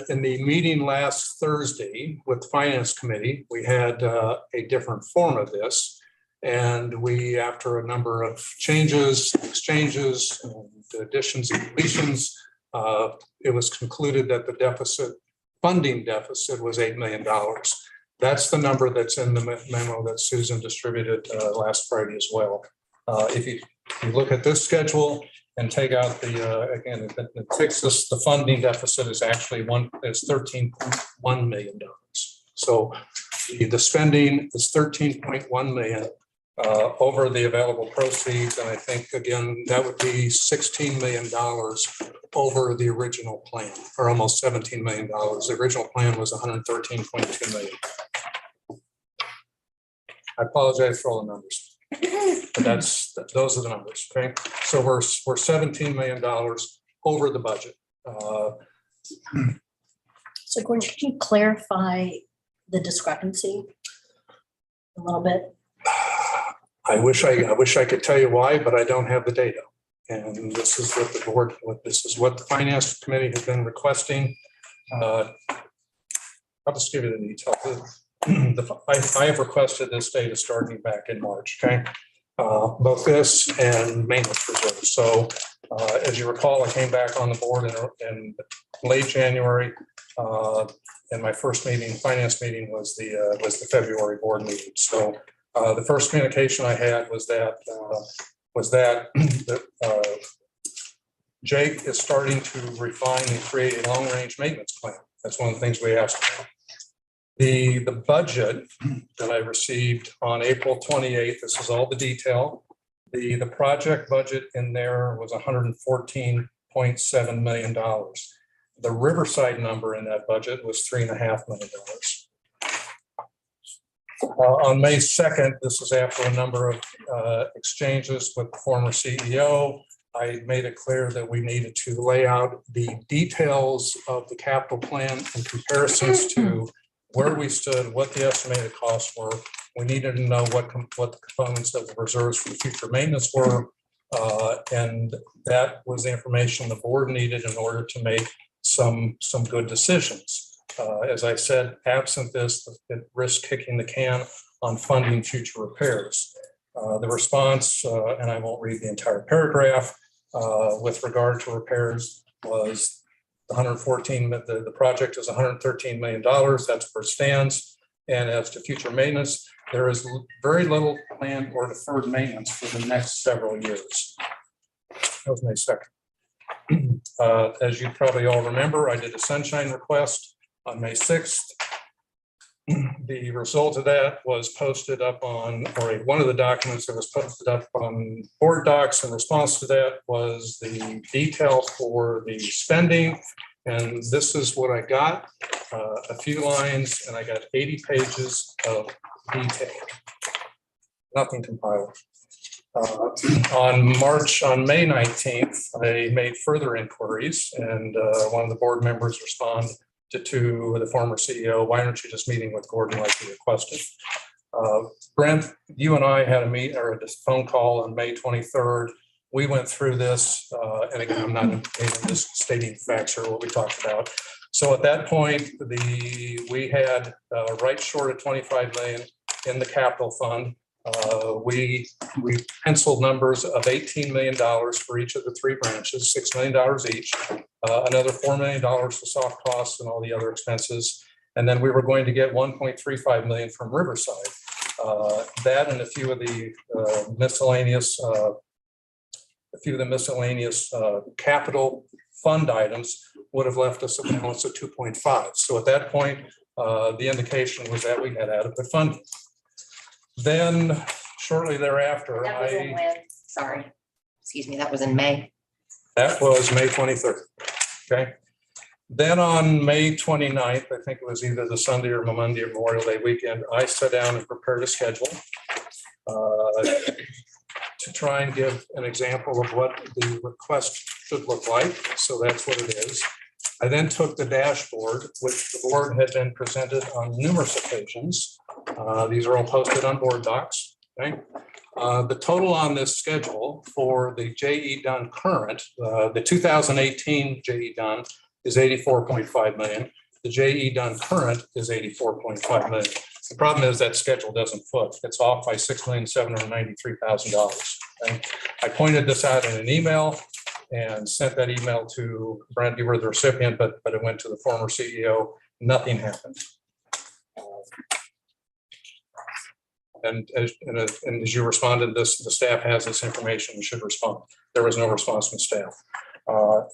G: in the meeting last Thursday with the Finance Committee, we had a different form of this. And we, after a number of changes, exchanges, and additions and deletions, it was concluded that the funding deficit was $8 million. That's the number that's in the memo that Susan distributed last Friday as well. If you look at this schedule and take out again, it fixes the funding deficit is actually $13.1 million. So the spending is 13.1 million over the available proceeds. And I think, again, that would be $16 million over the original plan, or almost $17 million. The original plan was 113.2 million. I apologize for all the numbers, but those are the numbers. Okay, so we're $17 million over the budget.
P: So Gordon, can you clarify the discrepancy a little bit?
G: I wish I could tell you why, but I don't have the data. And this is what the board, this is what the Finance Committee has been requesting. I'll just give you the detail. I have requested this data starting back in March, okay? Both this and maintenance reserves. So as you recall, I came back on the board in late January. And my first meeting, finance meeting, was the February board meeting. So the first communication I had was that Jake is starting to refine and create a long-range maintenance plan. That's one of the things we asked for. The budget that I received on April 28th, this is all the detail. The project budget in there was $114.7 million. The Riverside number in that budget was $3.5 million. On May 2nd, this is after a number of exchanges with the former CEO. I made it clear that we needed to lay out the details of the capital plan in comparisons to where we stood, what the estimated costs were. We needed to know what the components of the reserves for future maintenance were. And that was the information the board needed in order to make some good decisions. As I said, absent this, it risks kicking the can on funding future repairs. The response, and I won't read the entire paragraph, with regard to repairs was 114, the project is $113 million. That's where it stands. And as to future maintenance, there is very little planned or deferred maintenance for the next several years. That was May 2nd. As you probably all remember, I did a sunshine request on May 6th. The result of that was posted up on, or one of the documents that was posted up on board docs. In response to that was the detail for the spending. And this is what I got, a few lines, and I got 80 pages of detail. Nothing compiled. On May 19th, I made further inquiries, and one of the board members responded to the former CEO, why aren't you just meeting with Gordon like you requested? Brent, you and I had a phone call on May 23rd. We went through this, and again, I'm not just stating facts or what we talked about. So at that point, we had right short of 25 million in the capital fund. We penciled numbers of $18 million for each of the three branches, $6 million each, another $4 million for soft costs and all the other expenses. And then we were going to get 1.35 million from Riverside. That and a few of the miscellaneous capital fund items would have left us a balance of 2.5. So at that point, the indication was that we had adequate funding. Then shortly thereafter,
I: That was in when? Sorry, excuse me, that was in May.
G: That was May 23rd. Okay. Then on May 29th, I think it was either the Sunday or Monday or Memorial Day weekend, I sat down and prepared a schedule to try and give an example of what the request should look like. So that's what it is. I then took the dashboard, which the board had been presented on numerous occasions. These are all posted on board docs. Okay. The total on this schedule for the JE Dunn current, the 2018 JE Dunn is 84.5 million. The JE Dunn current is 84.5 million. The problem is that schedule doesn't foot. It's off by $6,793,000. Okay. I pointed this out in an email and sent that email to Brent. You were the recipient, but it went to the former CEO. Nothing happened. And as you responded, the staff has this information and should respond. There was no response from staff.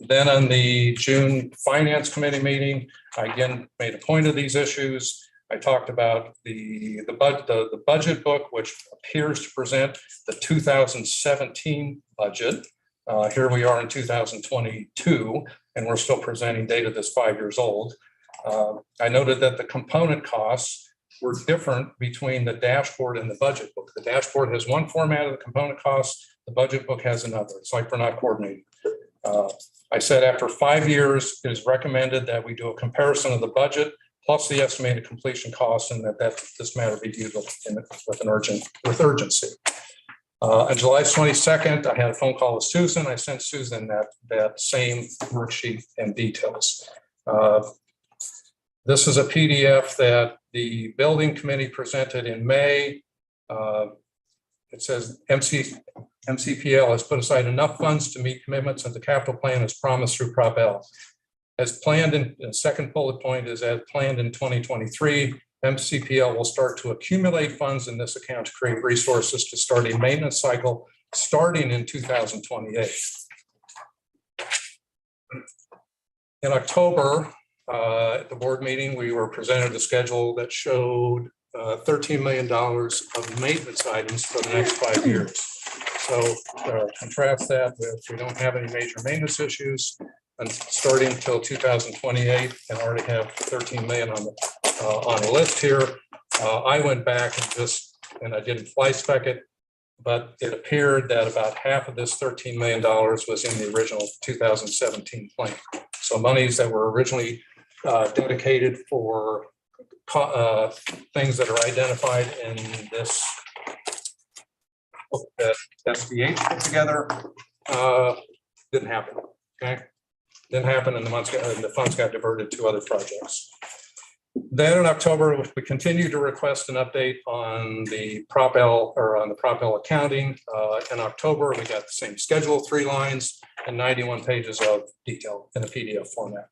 G: Then on the June Finance Committee meeting, I again made a point of these issues. I talked about the budget book, which appears to present the 2017 budget. Here we are in 2022, and we're still presenting data that's 5 years old. I noted that the component costs were different between the dashboard and the budget book. The dashboard has one format of the component costs. The budget book has another. It's like we're not coordinating. I said after 5 years, it is recommended that we do a comparison of the budget plus the estimated completion costs, and that this matter be viewed with urgency. On July 22nd, I had a phone call with Susan. I sent Susan that same worksheet and details. This is a PDF that the building committee presented in May. It says MCPL has put aside enough funds to meet commitments and the capital plan as promised through Prop L. As planned in the second bullet point is as planned in 2023, MCPL will start to accumulate funds in this account to create resources to start a maintenance cycle starting in 2028. In October, at the board meeting, we were presented a schedule that showed $13 million of maintenance items for the next 5 years. So contrast that with we don't have any major maintenance issues and starting until 2028 and already have 13 million on the list here. I went back and I didn't fly spec it, but it appeared that about half of this $13 million was in the original 2017 plan. So monies that were originally dedicated for things that are identified in this book that SBH put together didn't happen. Okay, didn't happen, and the funds got diverted to other projects. Then in October, we continue to request an update on the Prop L or on the Prop L accounting. In October, we got the same schedule, 3 lines and 91 pages of detail in a PDF format.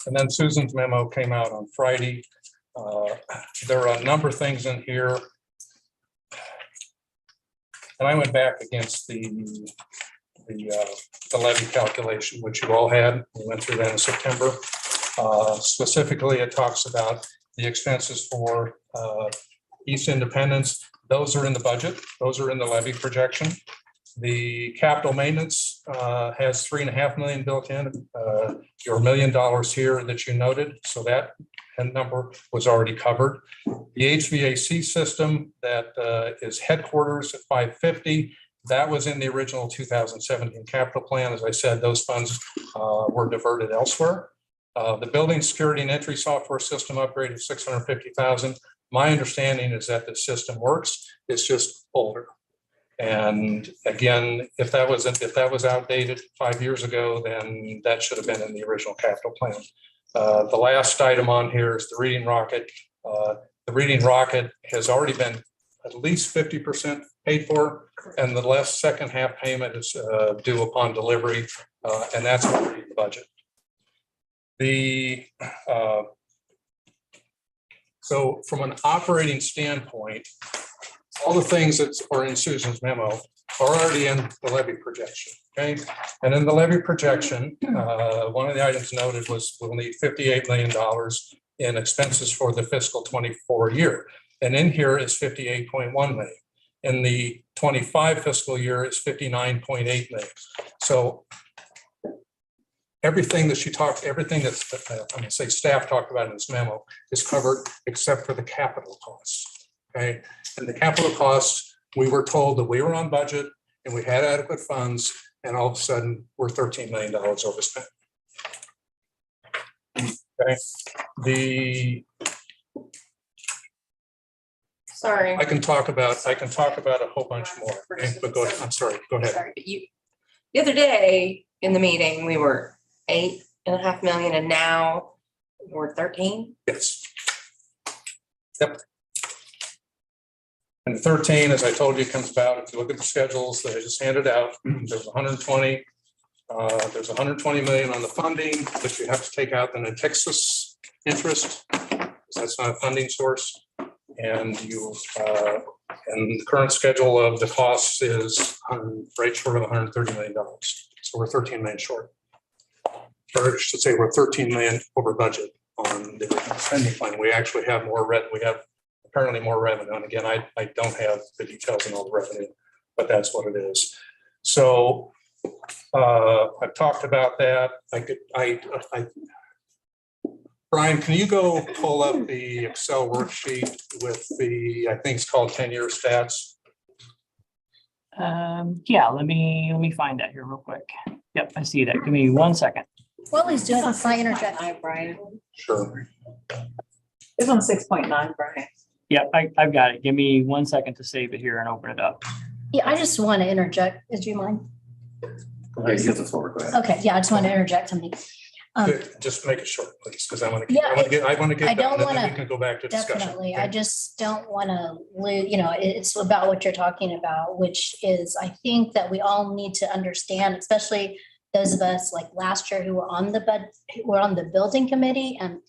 G: And then Susan's memo came out on Friday. There are a number of things in here. And I went back against the levy calculation, which you all had. We went through that in September. Specifically, it talks about the expenses for East Independence. Those are in the budget. Those are in the levy projection. The capital maintenance has $3.5 million built in. Your $1 million here that you noted. So that number was already covered. The HVAC system that is headquarters at 550. That was in the original 2017 capital plan. As I said, those funds were diverted elsewhere. The building security and entry software system upgrade of $650,000. My understanding is that the system works. It's just older. And again, if that was outdated 5 years ago, then that should have been in the original capital plan. The last item on here is the reading rocket. The reading rocket has already been at least 50% paid for, and the last second half payment is due upon delivery, and that's already in the budget. So from an operating standpoint, all the things that are in Susan's memo are already in the levy projection, okay? And in the levy projection, one of the items noted was we'll need $58 million in expenses for the fiscal 24 year. And in here is 58.1 million. In the 25 fiscal year is 59.8 million. So everything that I'm gonna say staff talked about in this memo is covered except for the capital costs, okay? And the capital costs, we were told that we were on budget and we had adequate funds, and all of a sudden we're $13 million overspent. Okay.
A: Sorry.
G: I can talk about a whole bunch more, okay? But go ahead. I'm sorry. Go ahead.
A: Sorry, but the other day in the meeting, we were 8.5 million and now we're 13.
G: Yes. Yep. And 13, as I told you, comes about, if you look at the schedules that I just handed out, there's 120. There's 120 million on the funding, but you have to take out the Texas interest, because that's not a funding source. And and the current schedule of the costs is right short of $130 million. So we're 13 million short. Or I should say we're 13 million over budget on the spending plan. We actually have more we have apparently more revenue. And again, I don't have the details on all the revenue, but that's what it is. So I've talked about that. Brian, can you go pull up the Excel worksheet with the, I think it's called 10-year stats?
C: Yeah, let me find that here real quick. Yep, I see that. Give me 1 second.
P: While he's doing this, I interject.
A: Hi, Brian.
G: Sure.
A: It's on 6.9, Brian.
C: Yep, I've got it. Give me 1 second to save it here and open it up.
P: Yeah, I just want to interject. Did you mind?
D: Yeah, you get the floor. Go ahead.
P: Okay, yeah, I just want to interject something.
G: Just make it short, please, because I want to
P: Yeah,
G: get
P: don't
G: done, and
P: wanna-
G: then we can go back to discussion.
P: Definitely.
G: Okay.
P: I just don't want to lose, it's about what you're talking about, which is, I think that we all need to understand, especially those of us like last year who were on the building committee, and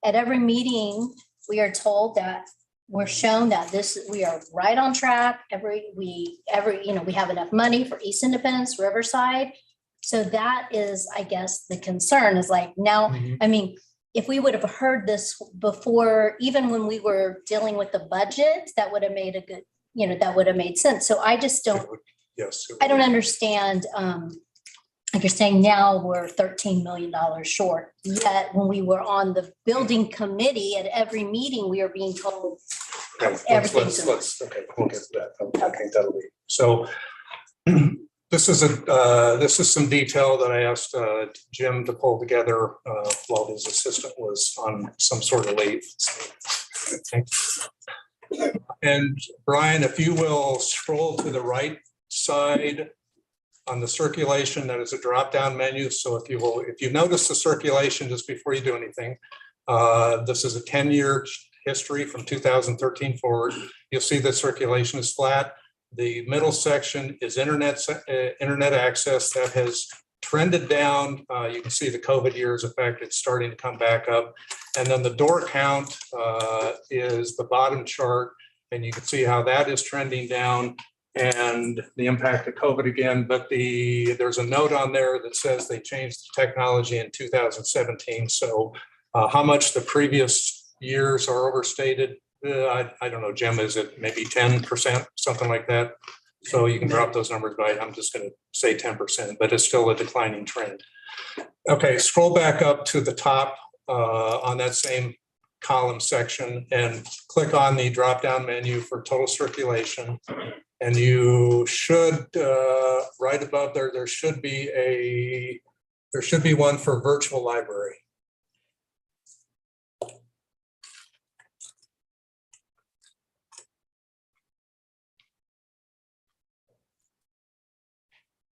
P: at every meeting, we are told that we're shown that we are right on track. We have enough money for East Independence, Riverside. So that is, I guess, the concern is like now, I mean, if we would have heard this before, even when we were dealing with the budget, that would have made a good, that would have made sense. So I just don't,
G: Yes.
P: I don't understand. Like you're saying now we're $13 million short. Yet when we were on the building committee at every meeting, we are being told
G: Okay,
P: everything's.
G: okay, we'll get to that. I think that'll be, so this is some detail that I asked Jim to pull together while his assistant was on some sort of leave. And Brian, if you will scroll to the right side On the circulation, that is a drop-down menu. So if you notice the circulation just before you do anything, this is a 10-year history from 2013 forward. You'll see that circulation is flat. The middle section is internet access that has trended down. You can see the COVID years effect. It's starting to come back up. And then the door count is the bottom chart. And you can see how that is trending down and the impact of COVID again. But there's a note on there that says they changed the technology in 2017. So how much the previous years are overstated, I don't know, Jim, is it maybe 10%, something like that? So you can drop those numbers by, I'm just going to say 10%, but it's still a declining trend. Okay, scroll back up to the top on that same column section and click on the drop-down menu for total circulation. And you should, right above there should be one for virtual library.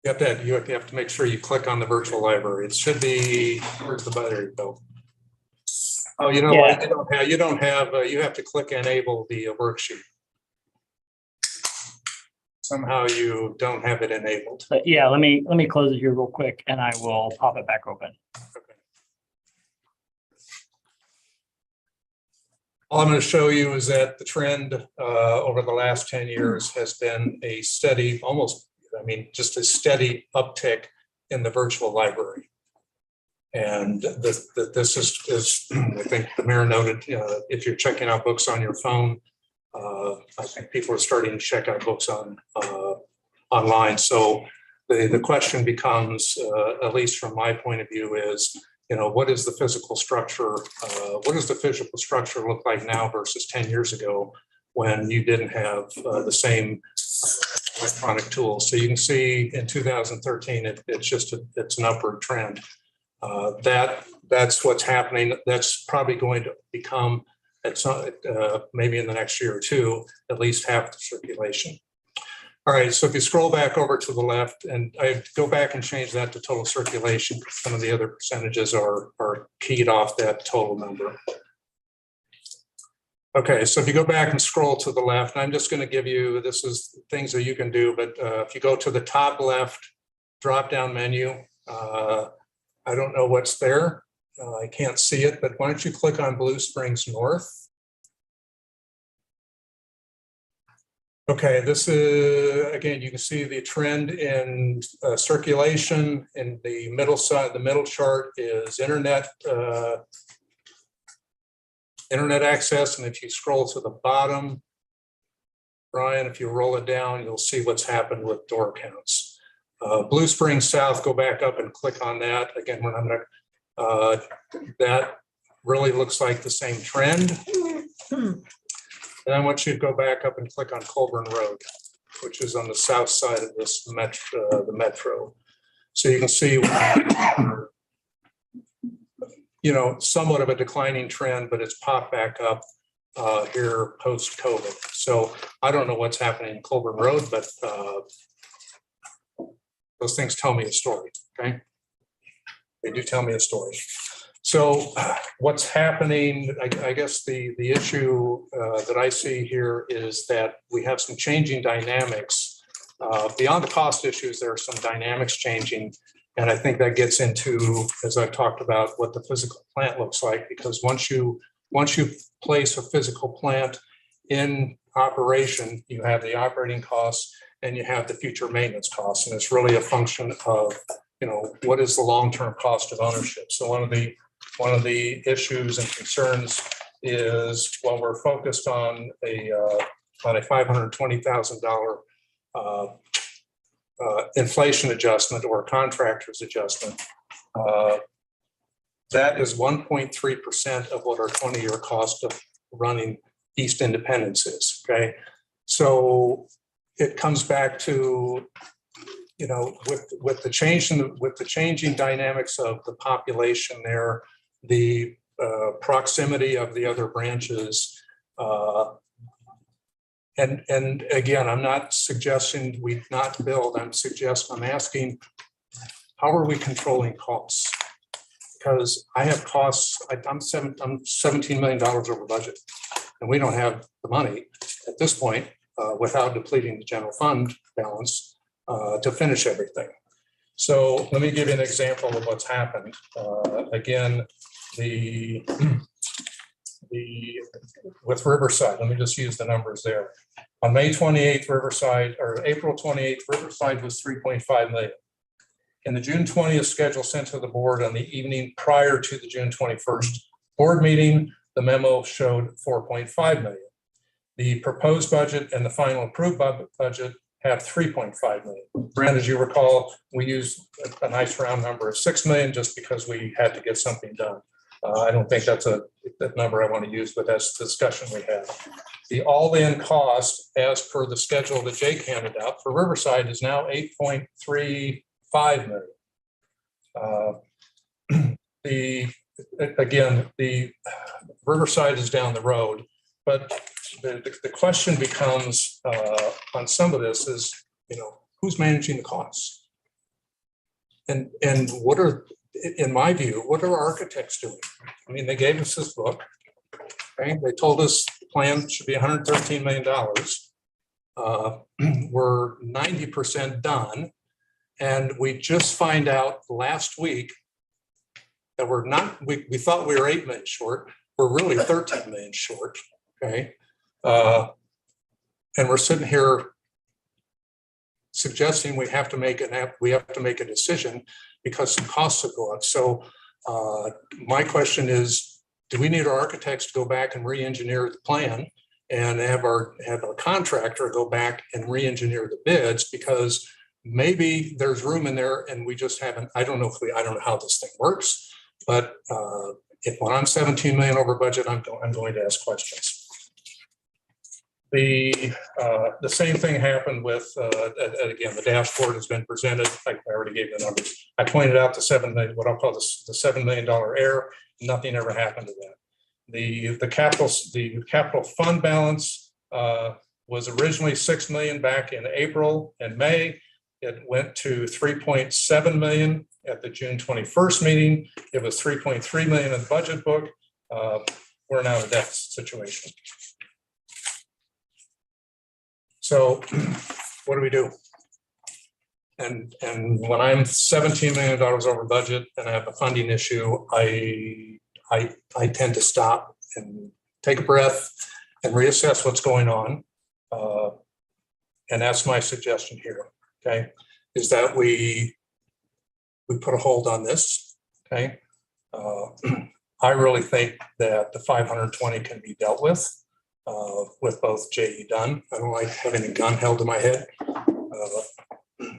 G: You have to make sure you click on the virtual library. It should be, where's the button? There you go. Oh, you know what? You don't have, you have to click enable the worksheet. Somehow you don't have it enabled.
C: But yeah, let me close it here real quick and I will pop it back open.
G: Okay. All I'm going to show you is that the trend over the last 10 years has been a steady, just a steady uptick in the virtual library. And this is I think the mayor noted, if you're checking out books on your phone, I think people are starting to check out books online. So the question becomes, at least from my point of view, is, what is the physical structure? What does the physical structure look like now versus 10 years ago when you didn't have the same electronic tools? So you can see in 2013, it's an upward trend. That's what's happening. That's probably going to become, maybe in the next year or two, at least half the circulation. All right, so if you scroll back over to the left, and I go back and change that to total circulation, some of the other percentages are keyed off that total number. Okay, so if you go back and scroll to the left, I'm just going to give you, this is things that you can do, but if you go to the top left drop-down menu, I don't know what's there. I can't see it, but why don't you click on Blue Springs North? Okay, this is, again, you can see the trend in circulation in the middle side. The middle chart is internet access. And if you scroll to the bottom, Brian, if you roll it down, you'll see what's happened with door counts. Blue Springs South, go back up and click on that. Again, we're not gonna, that really looks like the same trend. And I want you to go back up and click on Colburn Road, which is on the south side of this the metro. So you can see, somewhat of a declining trend, but it's popped back up here post-COVID. So I don't know what's happening in Colburn Road, but those things tell me a story, okay? They do tell me a story. So what's happening, I guess the issue that I see here is that we have some changing dynamics. Beyond the cost issues, there are some dynamics changing. And I think that gets into, as I've talked about, what the physical plant looks like, because once you place a physical plant in operation, you have the operating costs and you have the future maintenance costs. And it's really a function of, what is the long-term cost of ownership? So one of the issues and concerns is, while we're focused on a $520,000 inflation adjustment or contractor's adjustment, that is 1.3% of what our 20-year cost of running East Independence is. Okay, so it comes back to, with the changing dynamics of the population there, the proximity of the other branches, And again, I'm not suggesting we not build, I'm asking, how are we controlling costs? Because I have costs, I'm $17 million over budget, and we don't have the money at this point, without depleting the general fund balance, to finish everything. So let me give you an example of what's happened. Again, with Riverside, let me just use the numbers there. On May 28th, Riverside, or April 28th, Riverside was 3.5 million. In the June 20th schedule sent to the board on the evening prior to the June 21st board meeting, the memo showed 4.5 million. The proposed budget and the final approved budget have 3.5 million. Brand, as you recall, we used a nice round number of 6 million just because we had to get something done. I don't think that's that number I want to use, but that's the discussion we had. The all-in cost as per the schedule that Jake handed out for Riverside is now 8.35 million. The Riverside is down the road, but the question becomes on some of this is, who's managing the costs? And what are, in my view, what are architects doing? I mean, they gave us this book. Okay, they told us the plan should be $113 million. We're 90% done. And we just find out last week that we're not, we thought we were 8 million short. We're really 13 million short. Okay. And we're sitting here suggesting we have to make a decision because some costs will go up. So my question is, do we need our architects to go back and re-engineer the plan and have our contractor go back and re-engineer the bids, because maybe there's room in there and we just haven't, I don't know how this thing works, but when I'm 17 million over budget, I'm going to ask questions. The same thing happened with, again, the dashboard has been presented. I already gave the numbers. I pointed out the 7 million, what I'll call the $7 million error. Nothing ever happened to that. The capital fund balance was originally 6 million back in April and May. It went to 3.7 million at the June 21st meeting. It was 3.3 million in the budget book. We're now in a deficit situation. So what do we do? And when I'm $17 million over budget and I have a funding issue, I tend to stop and take a breath and reassess what's going on. And that's my suggestion here, okay, is that we put a hold on this, okay? I really think that the 520 can be dealt with both JE done. I don't like having a gun held to my head.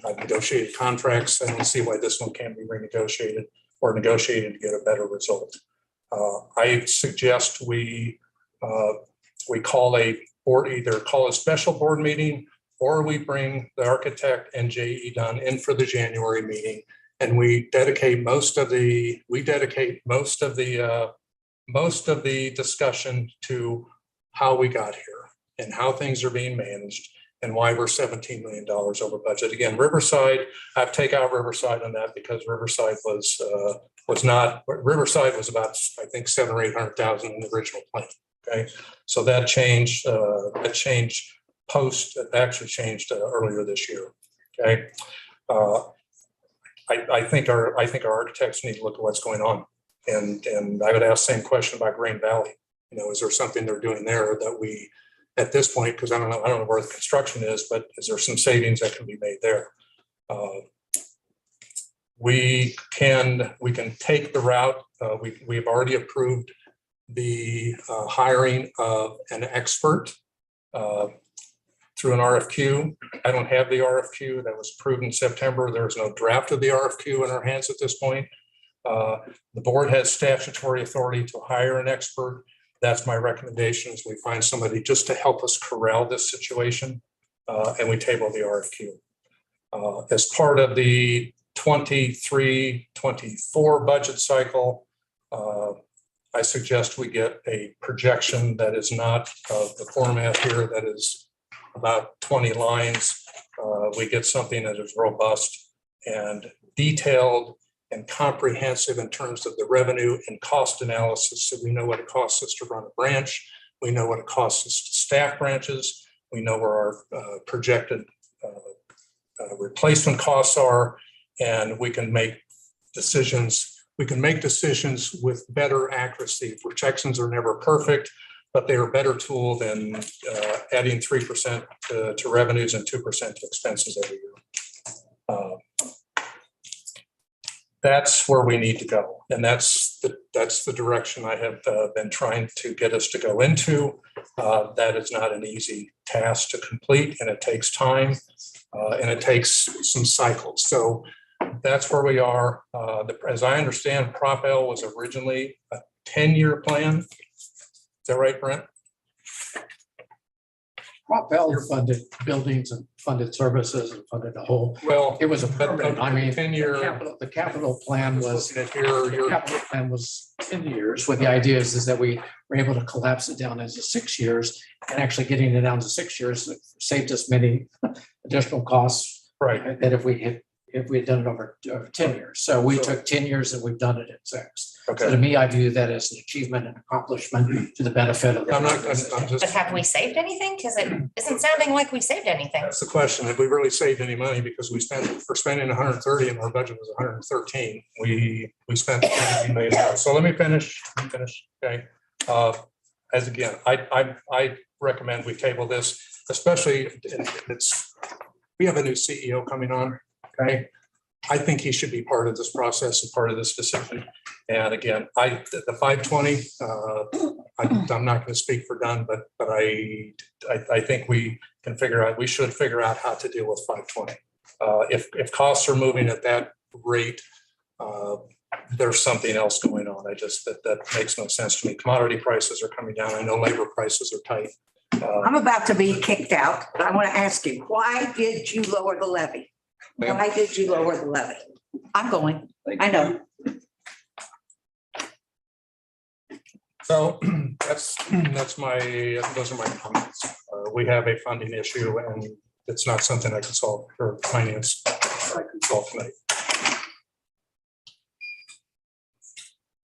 G: I've negotiated contracts. I don't see why this one can't be renegotiated or negotiated to get a better result. I suggest we call either call a special board meeting, or we bring the architect and JE done in for the January meeting, and we dedicate most of the discussion to how we got here and how things are being managed and why we're $17 million over budget. Again, Riverside, I've taken out Riverside on that because Riverside was about, I think, 700,000 or 800,000 in the original plan. Okay, so that changed. Actually changed earlier this year. Okay, I think our architects need to look at what's going on, and I would ask the same question about Green Valley. Is there something they're doing there that we, at this point, because I don't know where the construction is, but is there some savings that can be made there? We can take the route. We've already approved the hiring of an expert through an RFQ. I don't have the RFQ that was approved in September. There's no draft of the RFQ in our hands at this point. The board has statutory authority to hire an expert. That's my recommendation, is we find somebody just to help us corral this situation, and we table the RFQ. As part of the 23-24 budget cycle, I suggest we get a projection that is not of the format here, that is about 20 lines. We get something that is robust and detailed and comprehensive in terms of the revenue and cost analysis. So we know what it costs us to run a branch. We know what it costs us to staff branches. We know where our projected replacement costs are, and we can make decisions. We can make decisions with better accuracy. Projections are never perfect, but they are a better tool than adding 3% to revenues and 2% to expenses every year. That's where we need to go. And that's the direction I have been trying to get us to go into. That is not an easy task to complete, and it takes time and it takes some cycles. So that's where we are. As I understand, Prop L was originally a 10-year plan. Is that right, Brent?
L: Prop L funded buildings and funded services and funded the whole.
G: Well,
L: it was a permanent, I mean,
G: 10-year.
L: the capital plan was,
G: the
L: capital plan was 10 years. What the idea is that we were able to collapse it down into 6 years, and actually getting it down to 6 years saved us many additional costs.
G: Right.
L: That if we had done it over 10 years. So we took 10 years and we've done it in 6.
G: Okay.
L: So to me, I view that as an achievement and accomplishment to the benefit of the.
A: But have we saved anything? Because it isn't sounding like we saved anything.
G: That's the question. Have we really saved any money? Because we spent, for spending 130 and our budget was 113. We spent $15 million. So let me finish. Okay. As again, I recommend we table this, especially we have a new CEO coming on. Okay. I think he should be part of this process and part of this decision. And again, the 520, I'm not going to speak for Dunn, but I think we should figure out how to deal with 520. If costs are moving at that rate, there's something else going on. That makes no sense to me. Commodity prices are coming down. I know labor prices are tight.
Q: I'm about to be kicked out, but I want to ask you, why did you lower the levy? Why did you lower the levy? I'm going. I know.
G: So those are my comments. We have a funding issue, and it's not something I can solve for finance. I can solve tonight.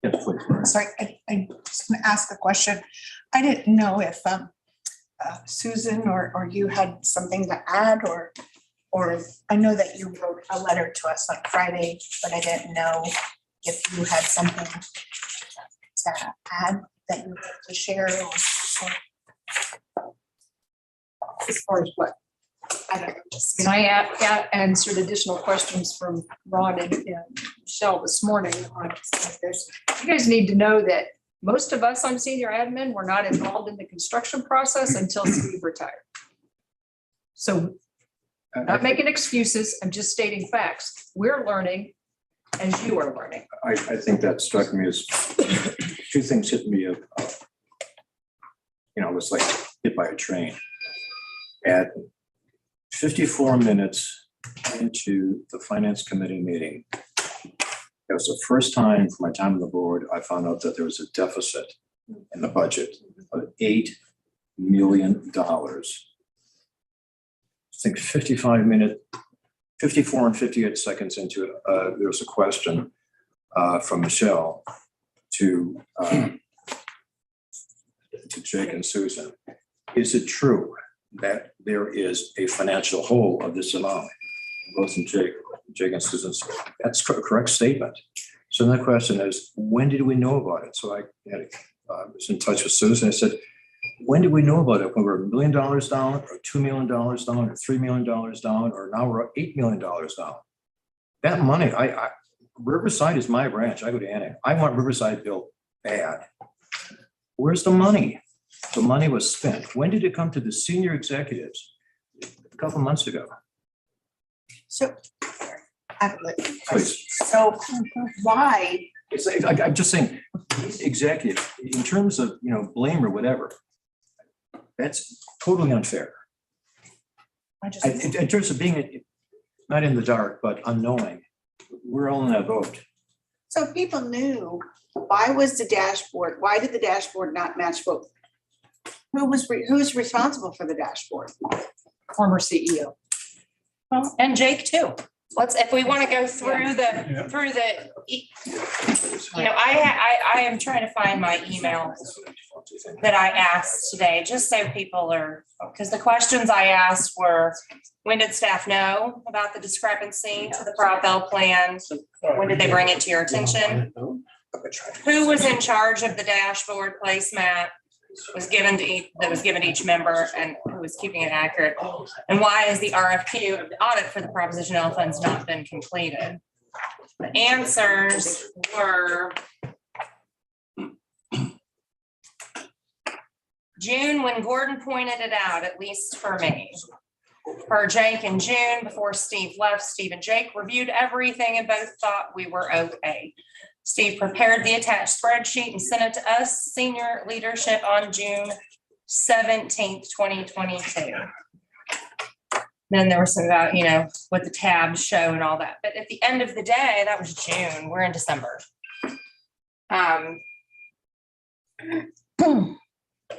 D: Yes, please.
O: Sorry, I just want to ask a question. I didn't know if Susan or you had something to add, or I know that you wrote a letter to us on Friday, but I didn't know if you had something to add that you wanted to share. As far as what? I don't know.
B: Can I answered additional questions from Ron and Michelle this morning on this. You guys need to know that most of us on senior admin were not involved in the construction process until Steve retired. So I'm not making excuses, I'm just stating facts. We're learning as you are learning.
D: I think that struck me as two things hit me. It was like hit by a train. At 54 minutes into the finance committee meeting, it was the first time from my time on the board, I found out that there was a deficit in the budget of $8 million. I think 54 and 58 seconds into it, there was a question from Michelle to Jake and Susan. Is it true that there is a financial hole of this amount? Both in Jake and Susan said, that's a correct statement. So the question is, when did we know about it? So I was in touch with Susan. I said, when did we know about it? When we're $1 million down, or $2 million down, or $3 million down, or now we're $8 million down? That money, Riverside is my branch. I go to Annie. I want Riverside built bad. Where's the money? The money was spent. When did it come to the senior executives? A couple months ago.
O: So,
D: Please.
O: so why?
D: It's like, I'm just saying, executive, in terms of, blame or whatever, that's totally unfair. In terms of being not in the dark, but unknowing, we're all in that boat.
O: So people knew, why did the dashboard not match both?
Q: Who's responsible for the dashboard?
B: Former CEO.
A: Well, and Jake too. If we want to go through I am trying to find my email that I asked today, just so people are, because the questions I asked were, when did staff know about the discrepancy to the Propel plan? When did they bring it to your attention? Who was in charge of the dashboard placemat that was given to each member, and who was keeping it accurate? And why has the RFQ audit for the Proposition L funds not been completed? The answers were June, when Gordon pointed it out, at least for me. For Jake in June, before Steve left, Steve and Jake reviewed everything and both thought we were okay. Steve prepared the attached spreadsheet and sent it to us, senior leadership, on June 17th, 2022. Then there was some about, what the tabs show and all that. But at the end of the day, that was June. We're in December.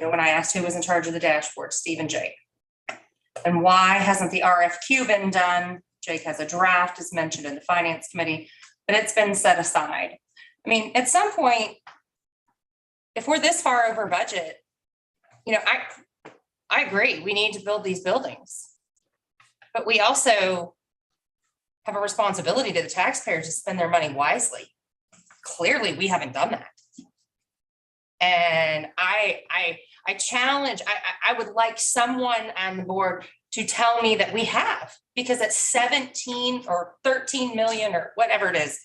A: When I asked who was in charge of the dashboard, Steve and Jake. And why hasn't the RFQ been done? Jake has a draft, as mentioned in the finance committee, but it's been set aside. I mean, at some point, if we're this far over budget, I agree, we need to build these buildings. But we also have a responsibility to the taxpayers to spend their money wisely. Clearly, we haven't done that. And I challenge, I would like someone on the board to tell me that we have, because it's 17 or 13 million or whatever it is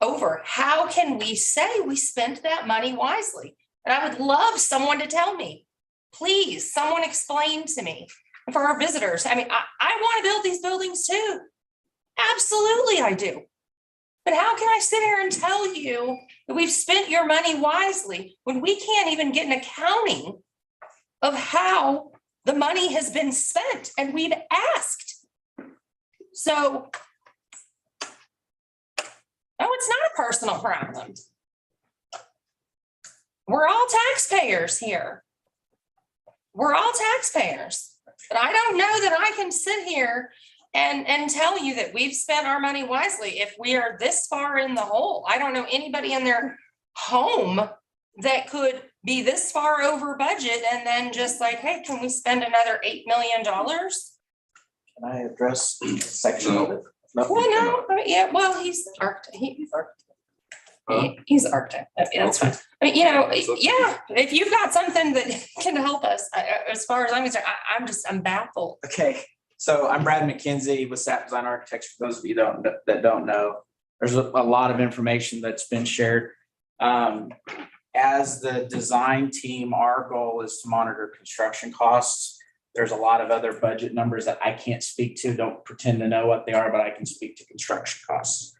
A: over. How can we say we spent that money wisely? And I would love someone to tell me. Please, someone explain to me. And for our visitors, I mean, I want to build these buildings too. Absolutely, I do. But how can I sit here and tell you that we've spent your money wisely when we can't even get an accounting of how the money has been spent, and we've asked? So, no, it's not a personal problem. We're all taxpayers here. We're all taxpayers. But I don't know that I can sit here and tell you that we've spent our money wisely if we are this far in the hole. I don't know anybody in their home that could be this far over budget and then just like, hey, can we spend another $8 million?
R: Can I address the section of it?
A: Well, no, I mean, yeah, well, he's the architect. He's the architect. I mean, that's fine. I mean, yeah, if you've got something that can help us, as far as I'm concerned, I'm baffled.
R: Okay, so I'm Brad McKenzie with SAP Design Architects. For those of you that don't know, there's a lot of information that's been shared. As the design team, our goal is to monitor construction costs. There's a lot of other budget numbers that I can't speak to. Don't pretend to know what they are, but I can speak to construction costs.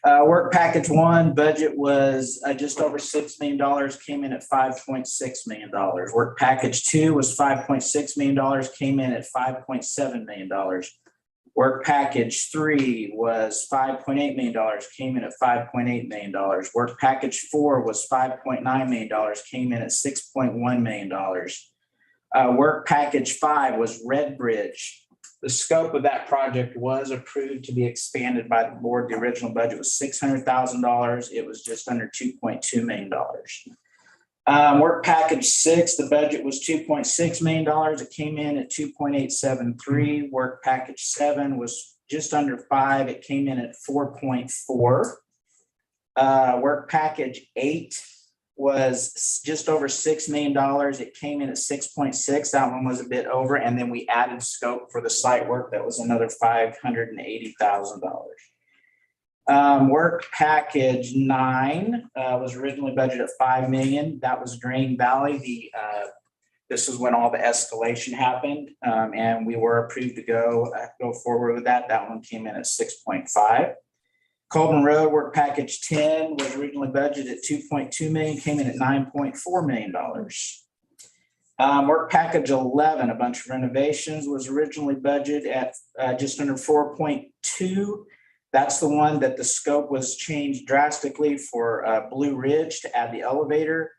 R: Work package 1 budget was just over $6 million, came in at $5.6 million. Work package 2 was $5.6 million, came in at $5.7 million. Work package 3 was $5.8 million, came in at $5.8 million. Work package 4 was $5.9 million, came in at $6.1 million. Work package 5 was Red Bridge. The scope of that project was approved to be expanded by the board. The original budget was $600,000. It was just under $2.2 million. Work package 6, the budget was $2.6 million. It came in at 2.873. Work package 7 was just under 5. It came in at 4.4. Work package 8 was just over $6 million. It came in at 6.6. That one was a bit over. And then we added scope for the site work. That was another $580,000. Work package 9 was originally budgeted at $5 million. That was Drain Valley. This is when all the escalation happened, and we were approved to go forward with that. That one came in at 6.5. Coleman Road work package 10 was originally budgeted at 2.2 million, came in at $9.4 million. Work package 11, a bunch of renovations, was originally budgeted at just under 4.2. That's the one that the scope was changed drastically for Blue Ridge to add the elevator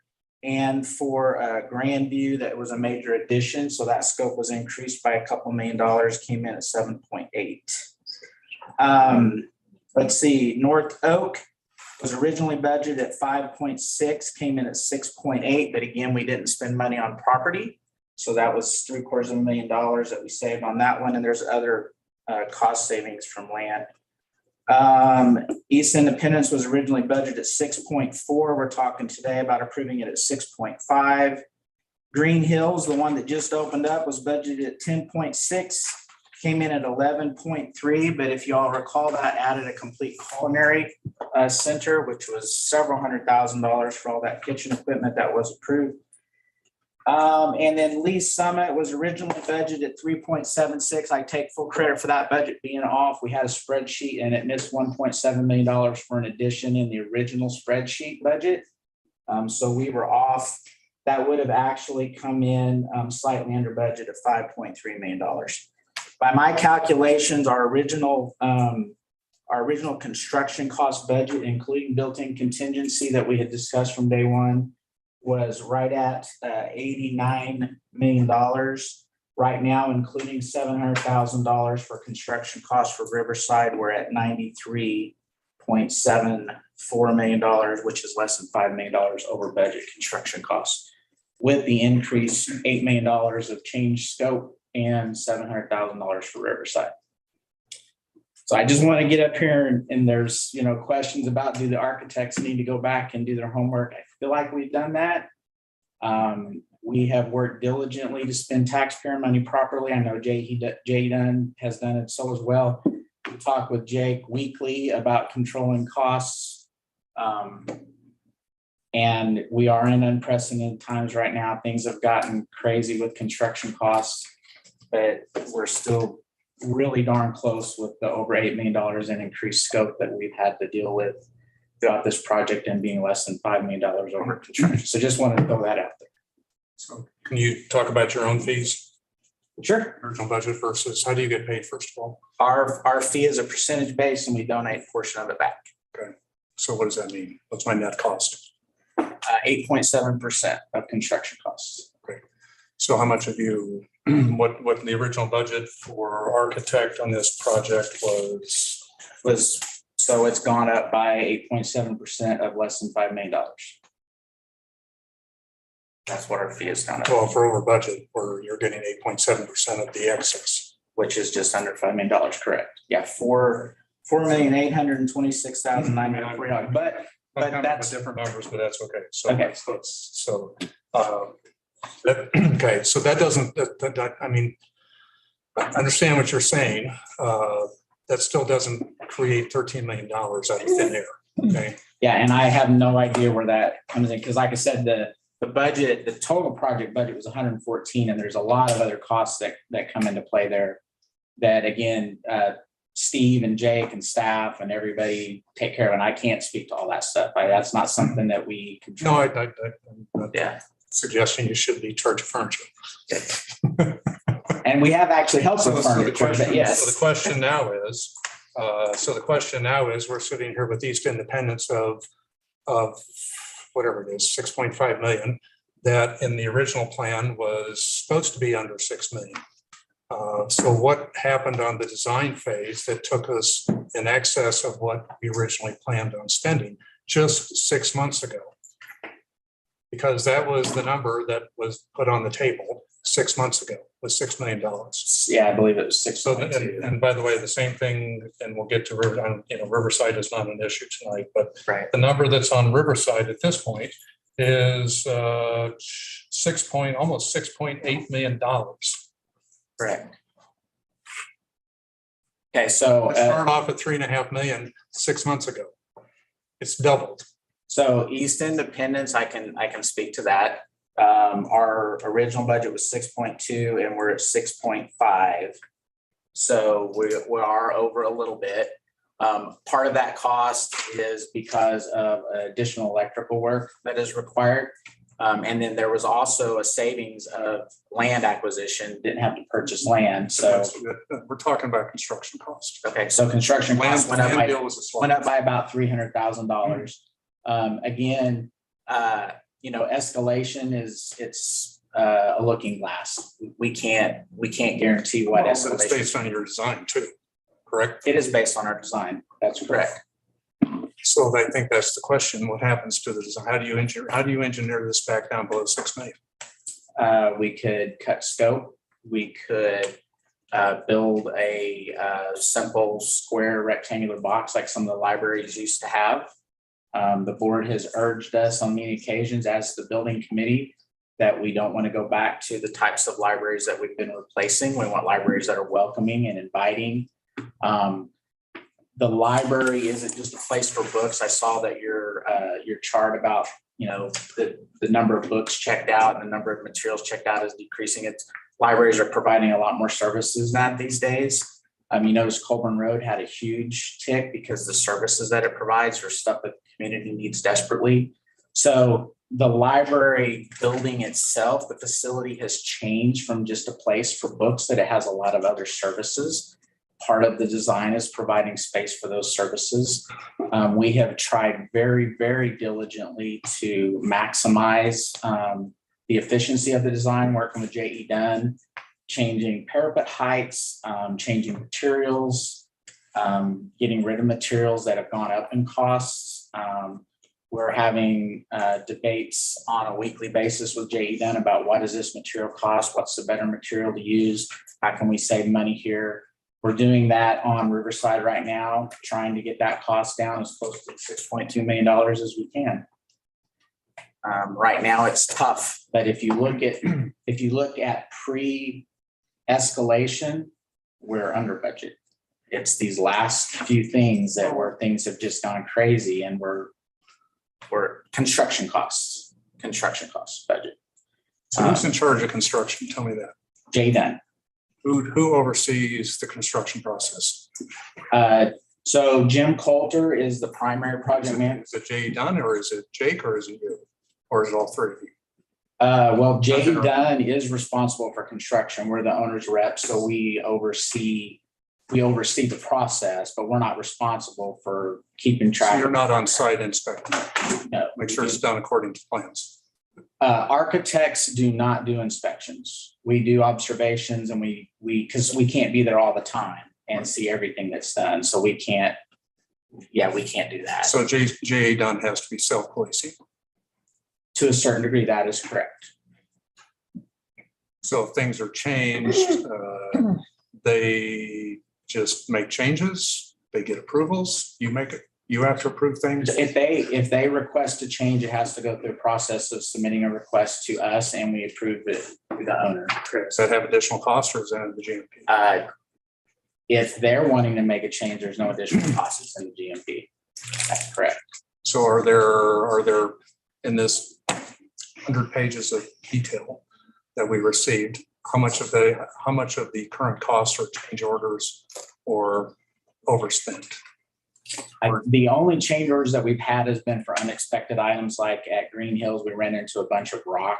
R: And for Grandview, that was a major addition. So that scope was increased by a couple $1 million, came in at 7.8. Let's see, North Oak was originally budgeted at 5.6, came in at 6.8, but again, we didn't spend money on property. So that was $750,000 that we saved on that one. And there's other cost savings from land. East Independence was originally budgeted at 6.4. We're talking today about approving it at 6.5. Green Hills, the one that just opened up, was budgeted at 10.6, came in at 11.3. But if y'all recall, that added a complete culinary center, which was several $100,000 for all that kitchen equipment that was approved. And then Lee Summit was originally budgeted at 3.76. I take full credit for that budget being off. We had a spreadsheet and it missed $1.7 million for an addition in the original spreadsheet budget. So we were off. That would have actually come in slightly under budget of $5.3 million. By my calculations, our original construction cost budget, including built-in contingency that we had discussed from day one, was right at $89 million. Right now, including $700,000 for construction costs for Riverside, we're at $93.74 million, which is less than $5 million over budget construction costs, with the increase $8 million of change scope and $700,000 for Riverside. So I just want to get up here and there's, questions about, do the architects need to go back and do their homework? I feel like we've done that. We have worked diligently to spend taxpayer money properly. I know Jay Dunn has done it so as well. We talk with Jake weekly about controlling costs. And we are in unprecedented times right now. Things have gotten crazy with construction costs, but we're still really darn close with the over $8 million in increased scope that we've had to deal with throughout this project and being less than $5 million over construction. So just wanted to throw that out there.
G: So can you talk about your own fees?
R: Sure.
G: Original budget versus how do you get paid, first of all?
R: Our fee is a percentage base and we donate a portion of it back.
G: Okay. So what does that mean? What's my net cost?
R: 8.7% of construction costs.
G: Okay. So how much have you, what the original budget for architect on this project was?
R: So it's gone up by 8.7% of less than $5 million. That's what our fee is gone up.
G: Well, for over budget, where you're getting 8.7% of the excess.
R: Which is just under $5 million, correct? Yeah, $4,826,940. But that's
G: different numbers, but that's okay. So,
R: okay.
G: Okay, so that doesn't, I mean, I understand what you're saying. That still doesn't create $13 million out of thin air. Okay.
R: Yeah, and I have no idea where that comes in, because like I said, the budget, the total project budget was 114, and there's a lot of other costs that come into play there that, again, Steve and Jake and staff and everybody take care of, and I can't speak to all that stuff. That's not something that we control.
G: No, I'm suggesting you should be charged furniture.
R: And we have actually helped with furniture, but yes.
G: So the question now is, we're sitting here with East Independence of whatever it is, 6.5 million, that in the original plan was supposed to be under 6 million. So what happened on the design phase that took us in excess of what we originally planned on spending just 6 months ago? Because that was the number that was put on the table 6 months ago, was $6 million.
R: Yeah, I believe it was 6.
G: So, and by the way, the same thing, and we'll get to Riverside is not an issue tonight, but the number that's on Riverside at this point is almost $6.8 million.
R: Correct. Okay, so
G: it started off at 3.5 million 6 months ago. It's doubled.
R: So East Independence, I can speak to that. Our original budget was 6.2 and we're at 6.5. So we are over a little bit. Part of that cost is because of additional electrical work that is required. And then there was also a savings of land acquisition, didn't have to purchase land. So
G: we're talking about construction costs.
R: Okay, so construction costs went up by about $300,000. Again, escalation it's a looking glass. We can't guarantee what
G: Also, it's
R: escalation.
G: based on your design too, correct?
R: It is based on our design. That's correct.
G: So I think that's the question. What happens to the design? How do you engineer this back down below 6 million?
R: We could cut scope. We could build a simple square rectangular box like some of the libraries used to have. The board has urged us on many occasions as the building committee that we don't want to go back to the types of libraries that we've been replacing. We want libraries that are welcoming and inviting. The library isn't just a place for books. I saw that your chart about, the number of books checked out and the number of materials checked out is decreasing. Libraries are providing a lot more services than that these days. You notice Colburn Road had a huge tick because the services that it provides are stuff that the community needs desperately. So the library building itself, the facility has changed from just a place for books that it has a lot of other services. Part of the design is providing space for those services. We have tried very, very diligently to maximize the efficiency of the design, working with J.E. Dunn, changing parapet heights, changing materials, getting rid of materials that have gone up in costs. We're having debates on a weekly basis with J.E. Dunn about what does this material cost? What's the better material to use? How can we save money here? We're doing that on Riverside right now, trying to get that cost down as close to $6.2 million as we can. Right now it's tough, but if you look at pre-escalation, we're under budget. It's these last few things where things have just gone crazy, and we're construction costs budget.
G: So who's in charge of construction? Tell me that.
R: J. Dunn.
G: Who oversees the construction process?
R: So Jim Coulter is the primary project manager.
G: Is it J. Dunn, or is it Jake, or is it you? Or is it all three of you?
R: Well, J. Dunn is responsible for construction. We're the owner's rep, so we oversee the process, but we're not responsible for keeping track.
G: So you're not on site inspecting?
R: No.
G: Make sure it's done according to plans.
R: Architects do not do inspections. We do observations, and because we can't be there all the time and see everything that's done. So we can't do that.
G: So J.A. Dunn has to be self-policing.
R: To a certain degree, that is correct.
G: So if things are changed, they just make changes, they get approvals, you have to approve things?
R: If they request a change, it has to go through a process of submitting a request to us, and we approve it to the owner.
G: Does that have additional costs, or is that in the GMP?
R: If they're wanting to make a change, there's no additional costs in the GMP. That's correct.
G: So are there in this 100 pages of detail that we received, how much of the current costs are change orders or overspent?
R: The only change orders that we've had has been for unexpected items, like at Green Hills, we ran into a bunch of rock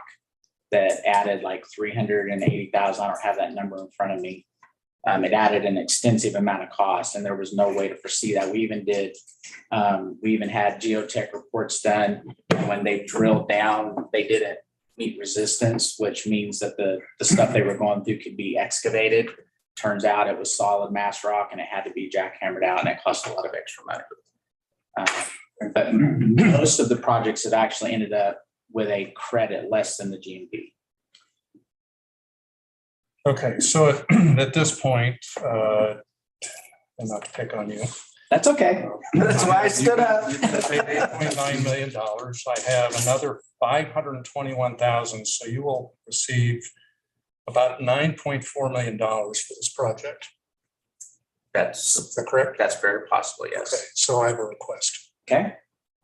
R: that added like 380,000. I don't have that number in front of me. It added an extensive amount of cost, and there was no way to foresee that. We even had geotech reports done. When they drilled down, they didn't meet resistance, which means that the stuff they were going through could be excavated. Turns out it was solid mass rock, and it had to be jackhammered out, and it cost a lot of extra money. But most of the projects have actually ended up with a credit less than the GMP.
G: Okay, so at this point, I'm not to pick on you.
R: That's okay. That's why I stood up.
G: You paid $8.9 million. I have another $521,000, so you will receive about $9.4 million for this project.
R: That's
G: correct?
R: That's very possible, yes.
G: Okay, so I have a request.
R: Okay.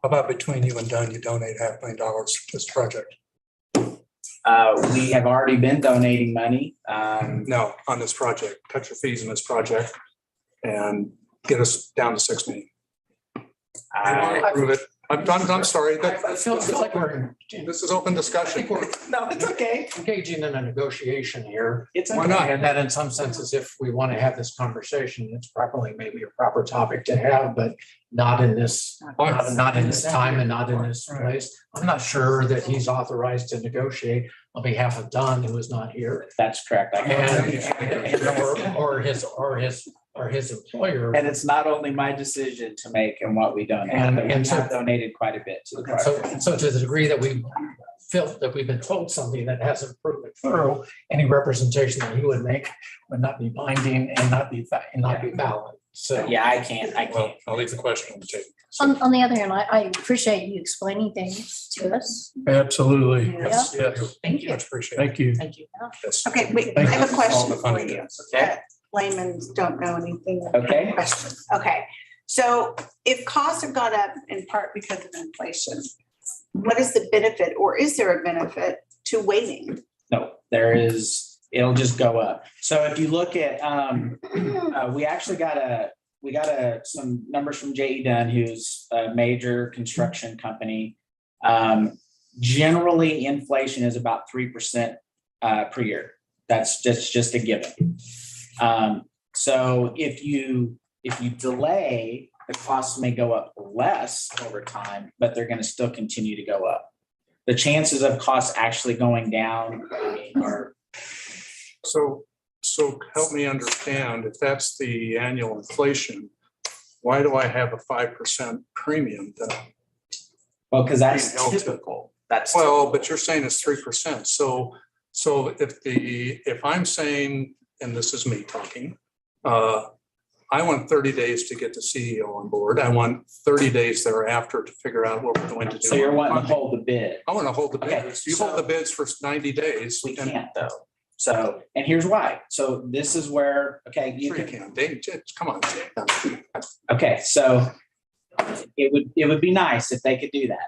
G: How about between you and Dunn, you donate $500,000 to this project?
R: We have already been donating money.
G: No, on this project. Cut your fees in this project and get us down to 6 million. You want to approve it, I'm sorry,
L: I feel like we're.
G: this is open discussion.
L: No, it's okay. Engaging in a negotiation here.
J: It's
G: Why
J: okay.
G: not?
L: And that in some senses, if we want to have this conversation, it's probably maybe a proper topic to have, but not in this, not in this time and not in this place. I'm not sure that he's authorized to negotiate on behalf of Don, who is not here.
R: That's correct.
L: Or his employer.
R: And it's not only my decision to make and what we donate.
L: And
R: We
L: so-
R: have donated quite a bit to the
L: And so,
R: project.
L: so to the degree that we felt that we've been told something that hasn't proven through, any representation that he would make would not be binding and not be valid. So.
R: Yeah, I can't.
G: Well, I'll leave the question on the table.
P: On the other hand, I appreciate you explaining things to us.
E: Absolutely.
P: Yeah.
E: Yes.
P: Thank you.
G: Much appreciated.
E: Thank you.
P: Thank you.
G: Yes.
O: Okay, wait,
E: Thank
O: I have a
G: All
O: question
G: the
O: for
G: funding
O: you.
G: does.
R: Okay.
O: Laymen don't know anything.
R: Okay.
O: Question. Okay, so if costs have gone up in part because of inflation, what is the benefit, or is there a benefit to waiting?
R: No, it'll just go up. So if you look at, we actually got some numbers from J.E. Dunn, who's a major construction company. Generally, inflation is about 3% per year. That's just a given. So if you delay, the costs may go up less over time, but they're going to still continue to go up. The chances of costs actually going down are.
G: So help me understand, if that's the annual inflation, why do I have a 5% premium then?
R: Well, because that's
G: Being held to-
R: typical. That's
G: Well, but you're saying it's 3%. So if I'm saying, and this is me talking, I want 30 days to get the CEO on board. I want 30 days thereafter to figure out what we're going to do.
R: So you're
G: on
R: wanting to
G: funding.
R: hold the bid.
G: I want to hold the
R: Okay,
G: bids. You hold the bids for 90 days.
R: We
G: and-
R: can't though. So, and here's why. So this is where, okay,
G: Sure you can. Dave, come on.
R: okay, so it would be nice if they could do that.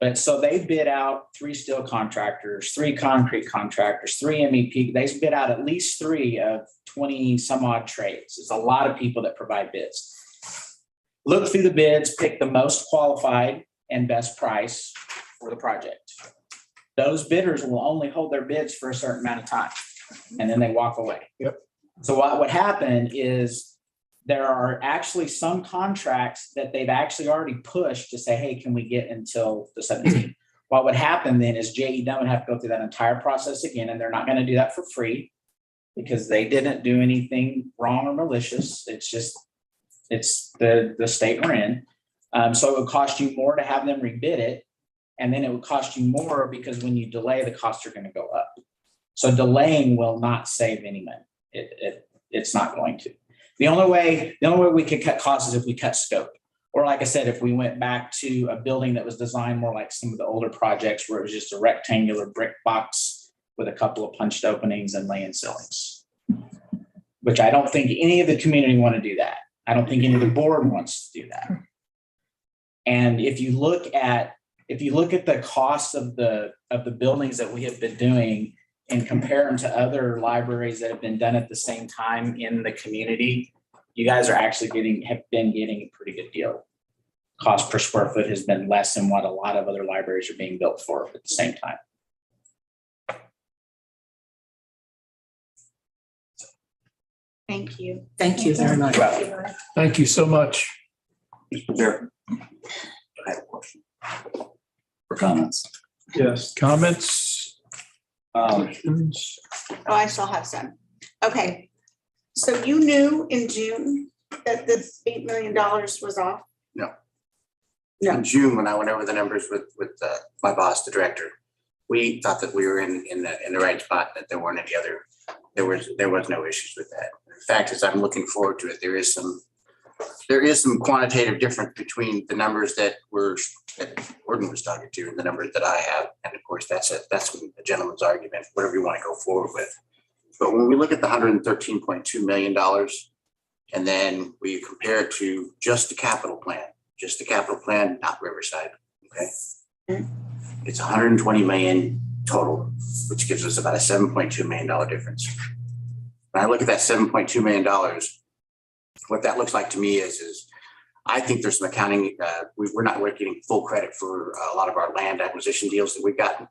R: But so they bid out 3 steel contractors, 3 concrete contractors, 3 MEP. They bid out at least 3 of 20 some odd trades. It's a lot of people that provide bids. Look through the bids, pick the most qualified and best price for the project. Those bidders will only hold their bids for a certain amount of time, and then they walk away.
E: Yep.
R: So what would happen is there are actually some contracts that they've actually already pushed to say, hey, can we get until the 17th? What would happen then is J.E. Dunn would have to go through that entire process again, and they're not going to do that for free because they didn't do anything wrong or malicious. It's the state we're in. So it would cost you more to have them rebid it. And then it would cost you more because when you delay, the costs are going to go up. So delaying will not save any money. It's not going to. The only way we could cut costs is if we cut scope. Or like I said, if we went back to a building that was designed more like some of the older projects where it was just a rectangular brick box with a couple of punched openings and lay-in ceilings. Which I don't think any of the community want to do that. I don't think any of the board wants to do that. And if you look at the cost of the buildings that we have been doing and compare them to other libraries that have been done at the same time in the community, you guys are actually have been getting a pretty good deal. Cost per square foot has been less than what a lot of other libraries are being built for at the same time.
O: Thank you.
Q: Thank you very much.
E: Thank you so much.
M: There. I have a question. For comments.
E: Yes. Comments? Questions?
O: Oh, I still have some. Okay. So you knew in June that the $8 million was off?
S: No.
O: No.
S: In June, when I went over the numbers with my boss, the director, we thought that we were in the right spot, that there weren't any other, there was no issues with that. In fact, as I'm looking forward to it, there is some quantitative difference between the numbers that Gordon was talking to and the numbers that I have. And of course, that's a gentleman's argument, whatever you want to go forward with. But when we look at the $113.2 million, and then we compare it to just the capital plan, not Riverside, okay? It's 120 million total, which gives us about a $7.2 million difference. When I look at that $7.2 million, what that looks like to me is I think there's some accounting, we're getting full credit for a lot of our land acquisition deals that we've gotten.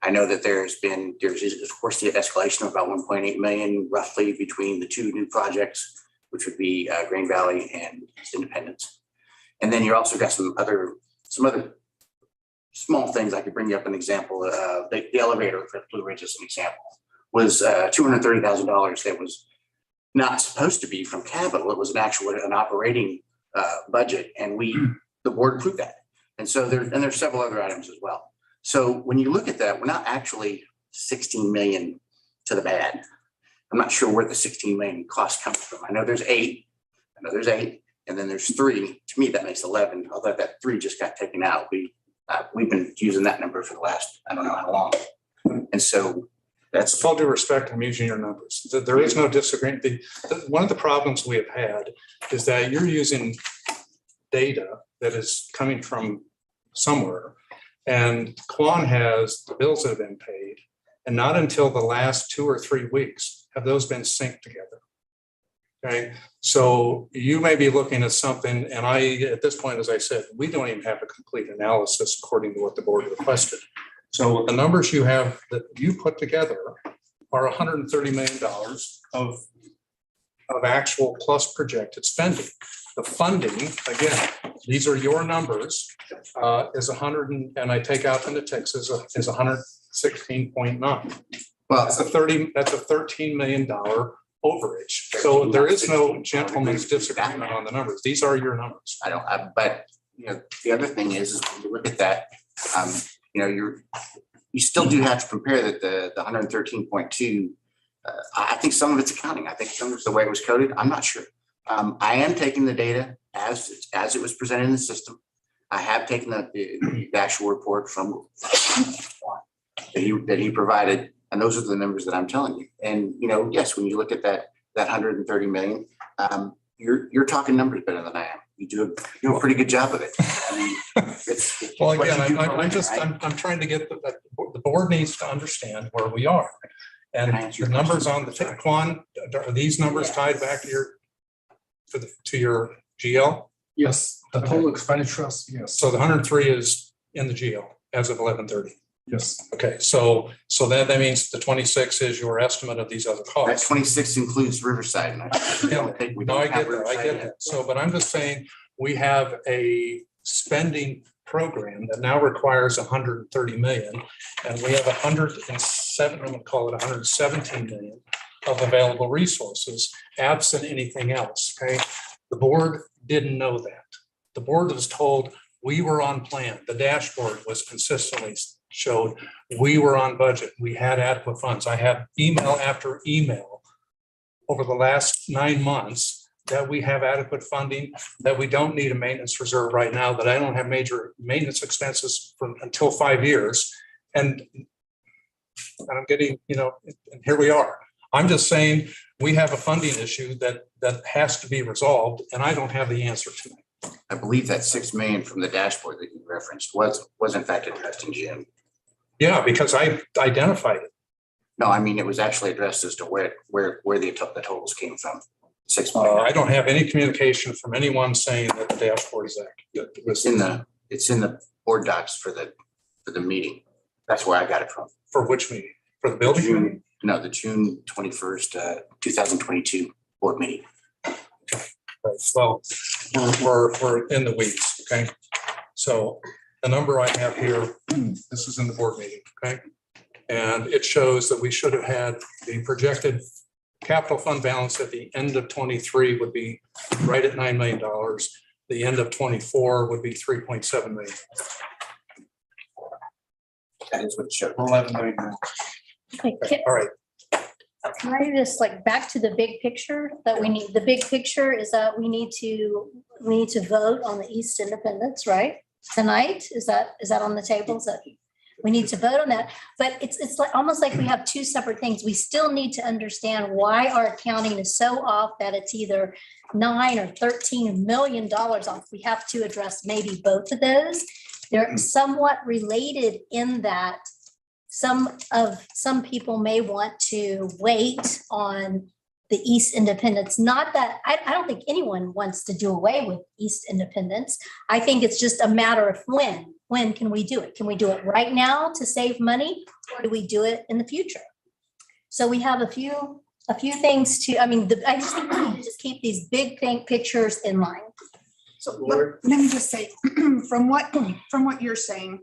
S: I know that there's of course the escalation of about 1.8 million roughly between the two new projects, which would be Green Valley and East Independence. And then you also got some other small things. I could bring you up an example. The elevator for Blue Ridge as an example was $230,000 that was not supposed to be from capital. It was an operating budget, and the board approved that. And so there's several other items as well. So when you look at that, we're not actually 16 million to the bad. I'm not sure where the 16 million cost comes from. I know there's 8. And then there's 3. To me, that makes 11. Although that 3 just got taken out. We've been using that number for the last, I don't know how long. And so that's.
G: With all due respect, I'm using your numbers. There is no disagreement. One of the problems we have had is that you're using data that is coming from somewhere. And Quan has the bills that have been paid. And not until the last 2 or 3 weeks have those been synced together. Okay, so you may be looking at something, and at this point, as I said, we don't even have a complete analysis according to what the board requested. So the numbers you have that you put together are $130 million of actual plus projected spending. The funding, again, these are your numbers, is 100, and I take out the Texas is 116.9. Well, that's a $13 million overage. So there is no gentleman's disagreement on the numbers. These are your numbers.
S: But the other thing is when you look at that, you still do have to compare that the 113.2. I think some of it's accounting. I think some of it's the way it was coded. I'm not sure. I am taking the data as it was presented in the system. I have taken the actual report from that he provided. And those are the numbers that I'm telling you. And, yes, when you look at that 130 million, you're talking numbers better than I am. You do a pretty good job of it.
G: Well, again, I'm trying to get the board needs to understand where we are. And the numbers on the Quan, are these numbers tied back to your GL?
N: Yes, the total expenditures, yes.
G: So the 103 is in the GL as of 11/30.
N: Yes.
G: Okay, so that means the 26 is your estimate of these other costs.
S: That 26 includes Riverside. And
G: I get that. So, but I'm just saying, we have a spending program that now requires 130 million, and we have 107, I'm gonna call it 117 million of available resources, absent anything else, okay? The board didn't know that. The board was told we were on plan. The dashboard was consistently showed we were on budget. We had adequate funds. I have email after email over the last 9 months that we have adequate funding, that we don't need a maintenance reserve right now, that I don't have major maintenance expenses until 5 years. And I'm getting, and here we are. I'm just saying we have a funding issue that has to be resolved, and I don't have the answer to it.
S: I believe that 6 million from the dashboard that you referenced was in fact addressed in June.
G: Yeah, because I identified it.
S: No, I mean, it was actually addressed as to where the totals came from. 6 million.
G: I don't have any communication from anyone saying that the dashboard is accurate.
S: It's in the board docs for the meeting. That's where I got it from.
G: For which meeting? For the building meeting?
S: No, the June 21st, 2022 board meeting.
G: Right. Well, we're in the weeds, okay? So the number I have here, this is in the board meeting, okay? And it shows that we should have had the projected capital fund balance at the end of 23 would be right at $9 million. The end of 24 would be 3.7 million.
S: That is what it showed.
N: 11 million.
P: Okay,
G: All right.
P: can I just back to the big picture that we need? The big picture is that we need to vote on the East Independence, right? Tonight, is that on the table? Is that we need to vote on that? But it's almost like we have two separate things. We still need to understand why our accounting is so off that it's either $9 or $13 million off. We have to address maybe both of those. They're somewhat related in that some people may want to wait on the East Independence. Not that, I don't think anyone wants to do away with East Independence. I think it's just a matter of when. When can we do it? Can we do it right now to save money, or do we do it in the future? So we have a few things to, I mean, I just think we need to just keep these big pictures in mind.
O: So let me just say, from what you're saying,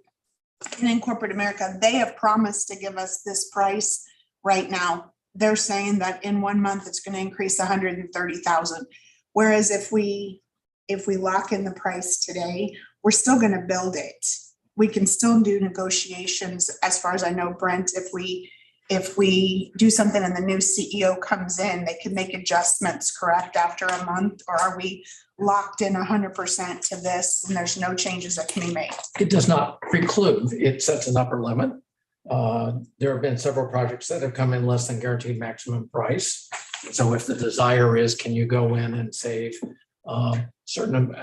O: in corporate America, they have promised to give us this price right now. They're saying that in 1 month, it's going to increase 130,000. Whereas if we lock in the price today, we're still going to build it. We can still do negotiations. As far as I know, Brent, if we do something and the new CEO comes in, they can make adjustments, correct, after a month? Or are we locked in 100% to this and there's no changes that can be made?
E: It does not preclude, it sets an upper limit. There have been several projects that have come in less than guaranteed maximum price. So if the desire is, can you go in and save certain,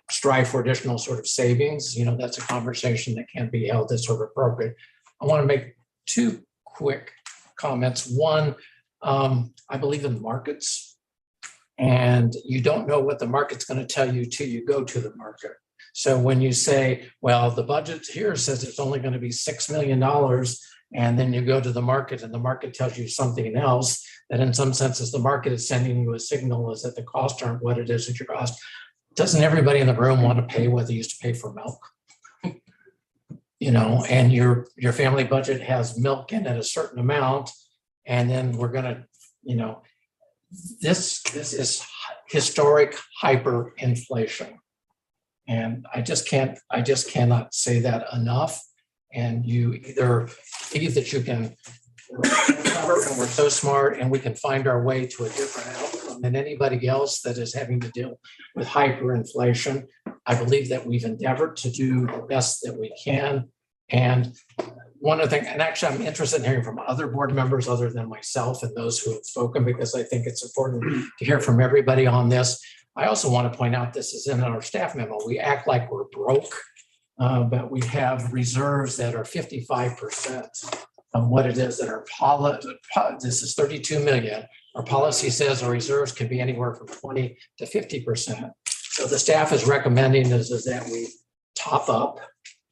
E: strive for additional sort of savings? You know, that's a conversation that can be held that's sort of appropriate. I want to make two quick comments. One, I believe in markets, and you don't know what the market's going to tell you till you go to the market. So when you say, well, the budget here says it's only going to be $6 million, and then you go to the market and the market tells you something else, that in some senses the market is sending you a signal is that the costs aren't what it is at your cost. Doesn't everybody in the room want to pay what they used to pay for milk? You know, and your family budget has milk in at a certain amount, and then we're going to, you know, this is historic hyperinflation. And I just cannot say that enough. And you either believe that you can cover, and we're so smart and we can find our way to a different outcome than anybody else that is having to deal with hyperinflation. I believe that we've endeavored to do the best that we can. And one of the things, and actually I'm interested in hearing from other board members other than myself and those who have spoken, because I think it's important to hear from everybody on this. I also want to point out, this is in our staff memo. We act like we're broke, but we have reserves that are 55% of what it is that our this is 32 million. Our policy says our reserves can be anywhere from 20 to 50%. So the staff is recommending is that we top up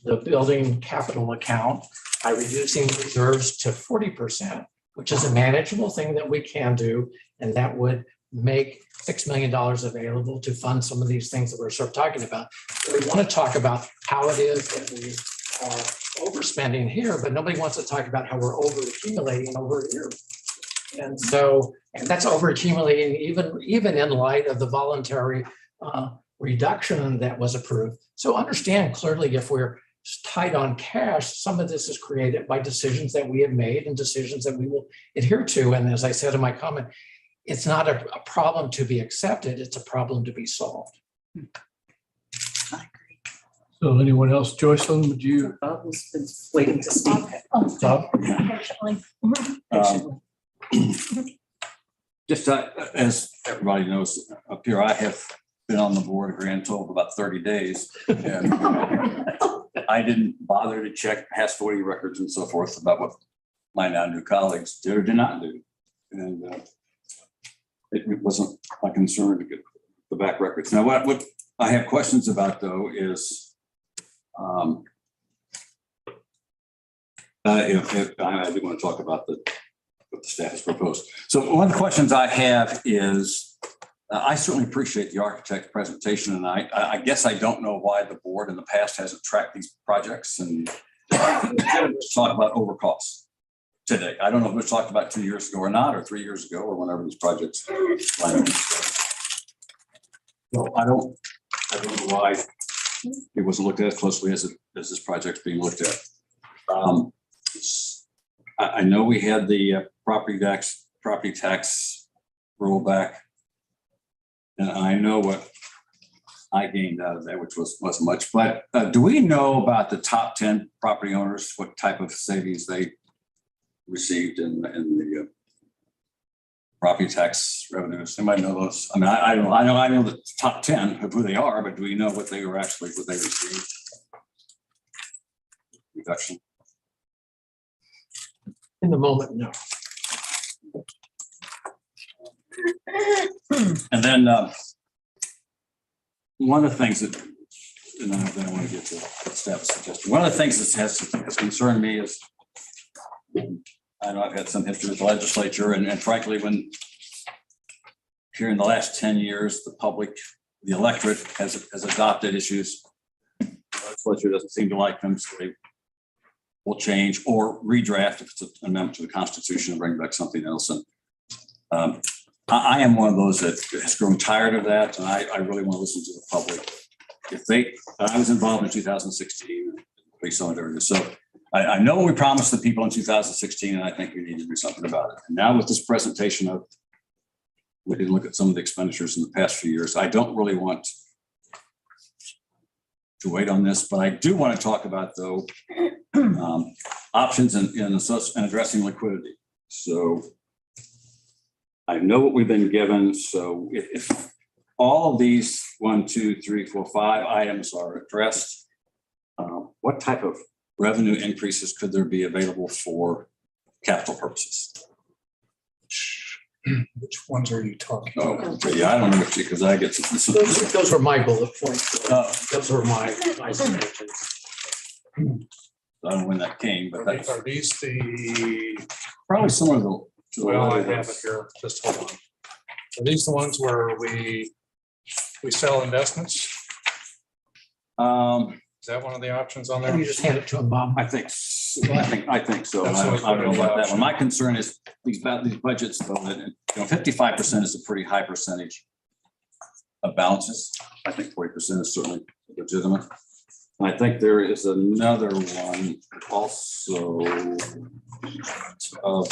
E: the building capital account by reducing reserves to 40%, which is a manageable thing that we can do. And that would make $6 million available to fund some of these things that we're sort of talking about. So we want to talk about how it is that we are overspending here, but nobody wants to talk about how we're overaccumulating over here. And so, and that's overaccumulating even in light of the voluntary reduction that was approved. So understand clearly, if we're tight on cash, some of this is created by decisions that we have made and decisions that we will adhere to. And as I said in my comment, it's not a problem to be accepted, it's a problem to be solved. So anyone else, Joycelyn, would you?
Q: Bob has been waiting to speak.
E: Bob?
T: Just as everybody knows up here, I have been on the board a grand total of about 30 days. And I didn't bother to check past 40 records and so forth about what my now new colleagues did or did not do. And it wasn't my concern to get the back records. Now, what I have questions about though is if I do want to talk about what the staff has proposed. So one of the questions I have is, I certainly appreciate the architect's presentation, and I guess I don't know why the board in the past hasn't tracked these projects and talk about overcosts today. I don't know if it was talked about 2 years ago or not, or 3 years ago, or whenever these projects landed. So I don't know why it wasn't looked at as closely as this project's being looked at. I know we had the property tax rollback, and I know what I gained out of that, which wasn't much. But do we know about the top 10 property owners, what type of savings they received in the property tax revenues? Anybody know those? I mean, I know the top 10 of who they are, but do we know what they received? Reduction.
E: In the moment, no.
T: And then one of the things that, and then I want to get to staff suggestion. One of the things that has concerned me is, I know I've had some history with the legislature, and frankly, when here in the last 10 years, the public, the electorate has adopted issues. The legislature doesn't seem to like them, so they will change or redraft if it's an amendment to the Constitution and bring back something else. And I am one of those that has grown tired of that, and I really want to listen to the public. I was involved in 2016, so I know what we promised the people in 2016, and I think we need to do something about it. And now with this presentation of, we did look at some of the expenditures in the past few years. I don't really want to wait on this, but I do want to talk about, though, options in addressing liquidity. So I know what we've been given. So if all of these 1, 2, 3, 4, 5 items are addressed, what type of revenue increases could there be available for capital purposes?
G: Which ones are you talking about?
T: Oh, okay. Yeah, I don't know because I get to.
J: Those were my bullet points. Those were my suggestions.
T: I don't know when that came, but that's
G: Are these the,
T: probably similar to.
G: well, I have it here, just hold on. Are these the ones where we sell investments? Is that one of the options on there?
J: You just hand it to him, Bob.
T: I think so. I think so.
G: That's
T: I
G: always
T: don't know
G: been
T: about
G: the
T: that one. My concern is these budgets, though, that 55% is a pretty high percentage of balances. I think 40% is certainly legitimate. And I think there is another one also of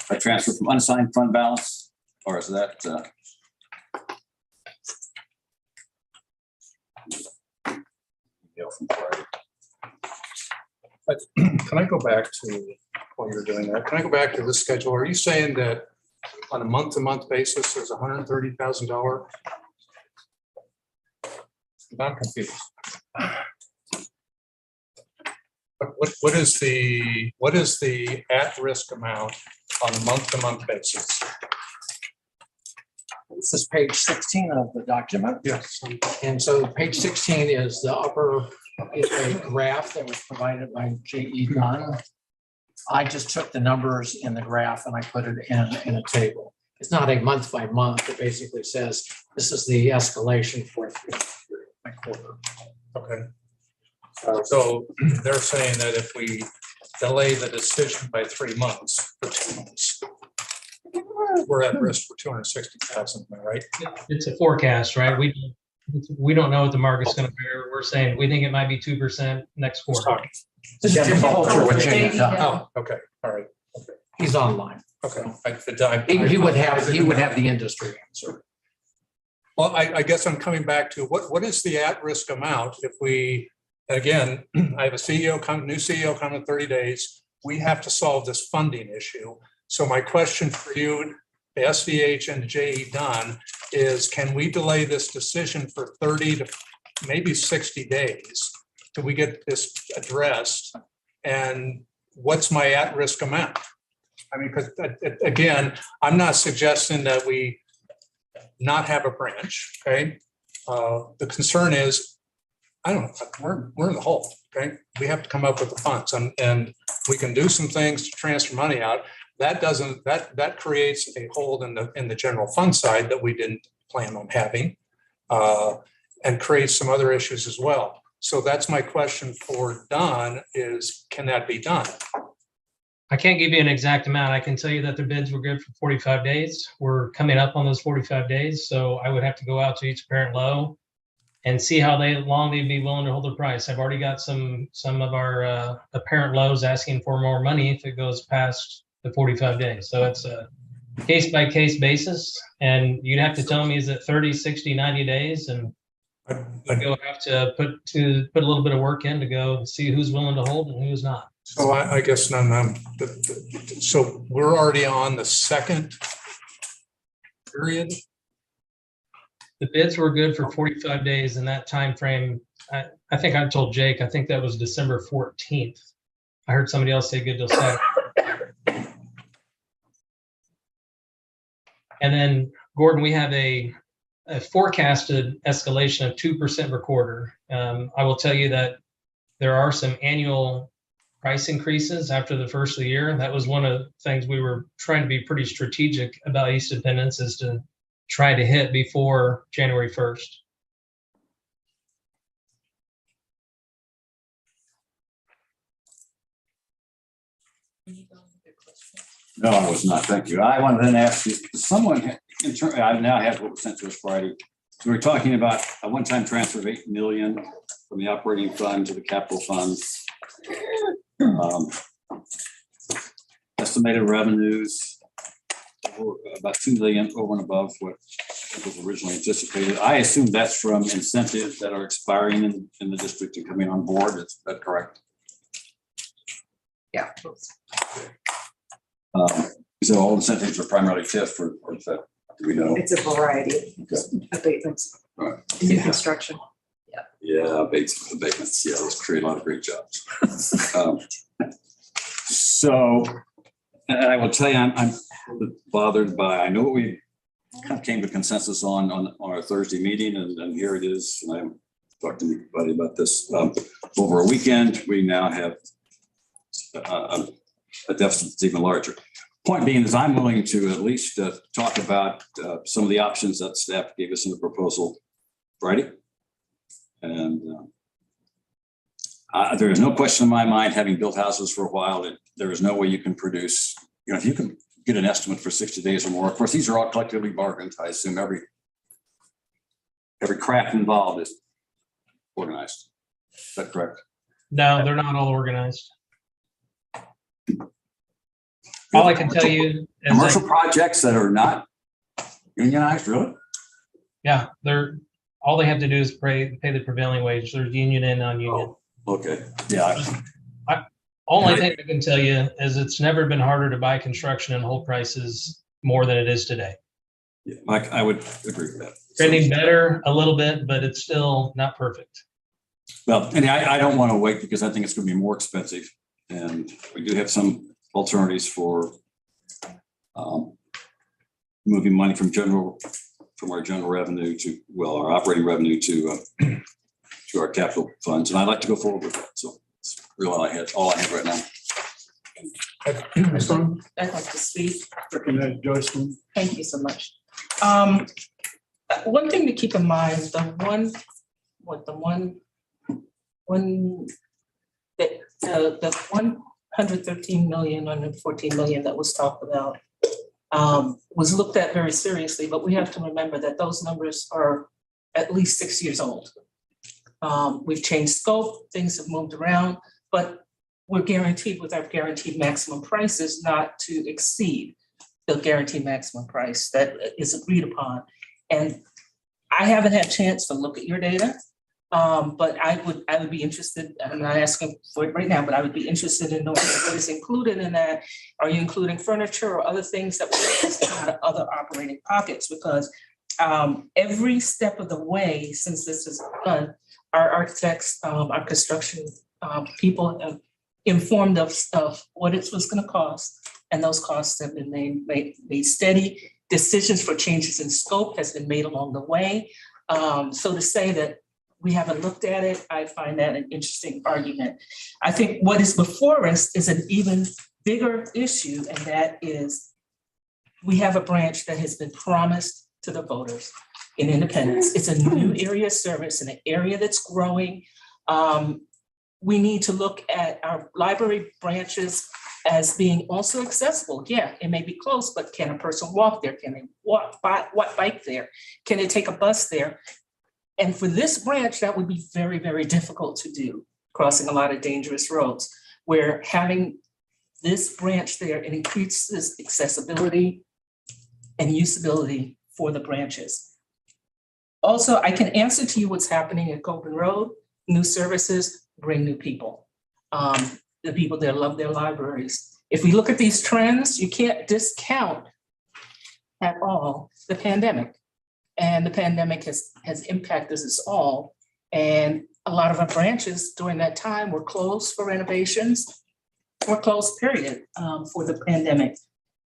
T: a transfer from unassigned fund balance, or is that? From Friday.
G: Can I go back to, while you're doing that, can I go back to this schedule? Are you saying that on a month-to-month basis, there's $130,000? I'm confused. What is the at-risk amount on a month-to-month basis?
J: This is page 16 of the document.
G: Yes.
J: And so page 16 is the upper, is a graph that was provided by J.E. Dunn. I just took the numbers in the graph and I put it in a table. It's not a month by month. It basically says this is the escalation for my quarter.
G: Okay. So they're saying that if we delay the decision by 3 months, for 2 months, we're at risk for 260,000, am I right?
C: It's a forecast, right? We don't know what the market's going to bear. We're saying we think it might be 2% next quarter.
J: This is Jim Coulter with J.E. Dunn.
G: Oh, okay, all right. Okay.
J: He's online.
G: Okay.
J: He would have the industry answer.
G: Well, I guess I'm coming back to what is the at-risk amount if we, again, I have a new CEO coming in 30 days. We have to solve this funding issue. So my question for you, the SVH and J.E. Dunn, is can we delay this decision for 30 to maybe 60 days till we get this addressed? And what's my at-risk amount? I mean, because again, I'm not suggesting that we not have a branch, okay? The concern is, I don't know, we're in the hole, okay? We have to come up with the funds and we can do some things to transfer money out. That creates a hole in the general fund side that we didn't plan on having, and creates some other issues as well. So that's my question for Don is, can that be done?
C: I can't give you an exact amount. I can tell you that the bids were good for 45 days. We're coming up on those 45 days. So I would have to go out to each apparent low and see how long they'd be willing to hold the price. I've already got some of our apparent lows asking for more money if it goes past the 45 days. So it's a case by case basis. And you'd have to tell me, is it 30, 60, 90 days? And I'd go have to put a little bit of work in to go see who's willing to hold and who's not.
G: So I guess so we're already on the second period.
C: The bids were good for 45 days in that time frame. I think I told Jake, I think that was December 14th. I heard somebody else say good till Saturday. And then Gordon, we have a forecasted escalation of 2% per quarter. I will tell you that there are some annual price increases after the first of the year. That was one of the things we were trying to be pretty strategic about East Independence, is to try to hit before January 1st.
T: No, I was not. Thank you. I wanted to then ask you, someone, I now have what was sent to us Friday. So we're talking about a one-time transfer of 8 million from the operating fund to the capital funds. Estimated revenues about 2 million over and above what was originally anticipated. I assume that's from incentives that are expiring in the district and coming on board. Is that correct?
Q: Yeah.
T: So all incentives are primarily TIF, or is that, do we know?
Q: It's a variety of abatements
T: Right.
Q: in construction.
T: Yeah, abatements. Yeah, those create a lot of great jobs. So, and I will tell you, I'm bothered by, I know what we kind of came to consensus on our Thursday meeting, and here it is. And I'm talking to everybody about this. Over a weekend, we now have a deficit that's even larger. Point being is I'm willing to at least talk about some of the options that staff gave us in the proposal Friday. And there is no question in my mind, having built houses for a while, that there is no way you can produce, if you can get an estimate for 60 days or more. Of course, these are all collectively bargained. I assume every craft involved is organized. Is that correct?
C: No, they're not all organized. All I can tell you is
T: commercial projects that are not unionized, really?
C: Yeah, all they have to do is pay the prevailing wage. There's union and non-union.
T: Oh, okay. Yeah.
C: Only thing I can tell you is it's never been harder to buy construction and hold prices more than it is today.
T: Yeah, Mike, I would agree with that.
C: Trending better a little bit, but it's still not perfect.
T: Well, and I don't want to wait because I think it's going to be more expensive. And we do have some alternatives for moving money from our general revenue to, well, our operating revenue to our capital funds. And I'd like to go forward with that. So it's really all I have right now.
U: I'd like to speak. Thank you so much. One thing to keep in mind, the 113 million, 114 million that was talked about was looked at very seriously, but we have to remember that those numbers are at least 6 years old. We've changed scope, things have moved around, but we're guaranteed with our guaranteed maximum prices not to exceed the guaranteed maximum price that is agreed upon. And I haven't had a chance to look at your data, but I would be interested, I'm not asking for it right now, but I would be interested in knowing what is included in that. Are you including furniture or other things that will come out of other operating pockets? Because every step of the way since this is done, our architects, our construction people have informed us of what it was going to cost, and those costs have been made steady. Decisions for changes in scope has been made along the way. So to say that we haven't looked at it, I find that an interesting argument. I think what is before us is an even bigger issue, and that is we have a branch that has been promised to the voters in Independence. It's a new area of service in an area that's growing. We need to look at our library branches as being also accessible. Yeah, it may be close, but can a person walk there? Can they bike there? Can they take a bus there? And for this branch, that would be very, very difficult to do, crossing a lot of dangerous roads, where having this branch there, it increases accessibility and usability for the branches. Also, I can answer to you what's happening at Coburn Road. New services bring new people. The people that love their libraries. If we look at these trends, you can't discount at all the pandemic. And the pandemic has impacted us all. And a lot of our branches during that time were closed for renovations, or closed period for the pandemic.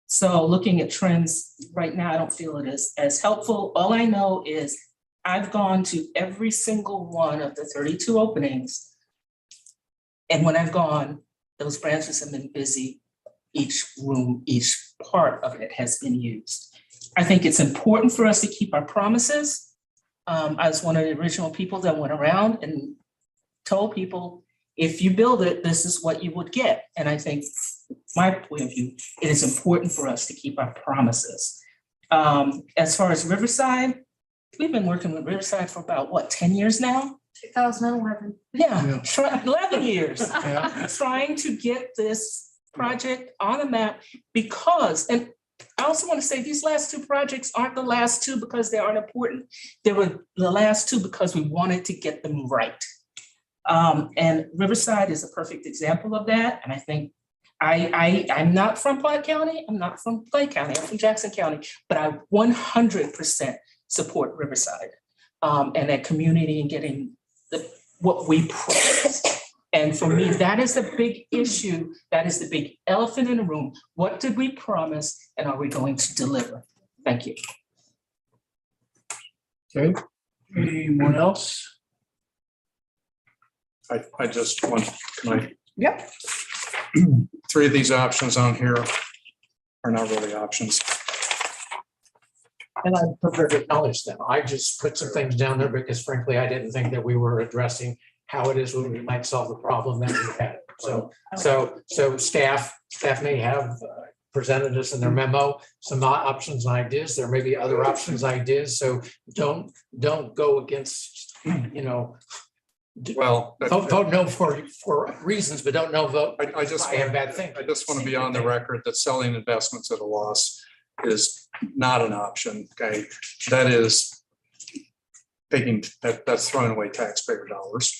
U: So looking at trends right now, I don't feel it is as helpful. All I know is I've gone to every single one of the 32 openings. And when I've gone, those branches have been busy. Each room, each part of it has been used. I think it's important for us to keep our promises. I was one of the original people that went around and told people, if you build it, this is what you would get. And I think, my point of view, it is important for us to keep our promises. As far as Riverside, we've been working with Riverside for about, what, 10 years now?
F: 2011.
U: Yeah, 11 years.
E: Yeah.
U: Trying to get this project on the map because, and I also want to say these last two projects aren't the last two because they aren't important. They were the last two because we wanted to get them right. And Riverside is a perfect example of that. And I think I'm not from Platte County. I'm not from Clay County. I'm from Jackson County, but I 100% support Riverside and that community and getting what we promised. And for me, that is the big issue. That is the big elephant in the room. What did we promise and are we going to deliver? Thank you.
E: Okay, anyone else?
G: I just want, can I?
B: Yep.
G: 3 of these options on here are not really options.
J: And I'm prepared to acknowledge them. I just put some things down there because frankly, I didn't think that we were addressing how it is when we might solve the problem that we had. So staff may have presented us in their memo some options and ideas. There may be other options, ideas. So don't go against,
G: Well,
J: vote no for reasons, but don't no vote.
G: I just
J: have bad things.
G: I just want to be on the record that selling investments at a loss is not an option. Okay, that is that's throwing away taxpayer dollars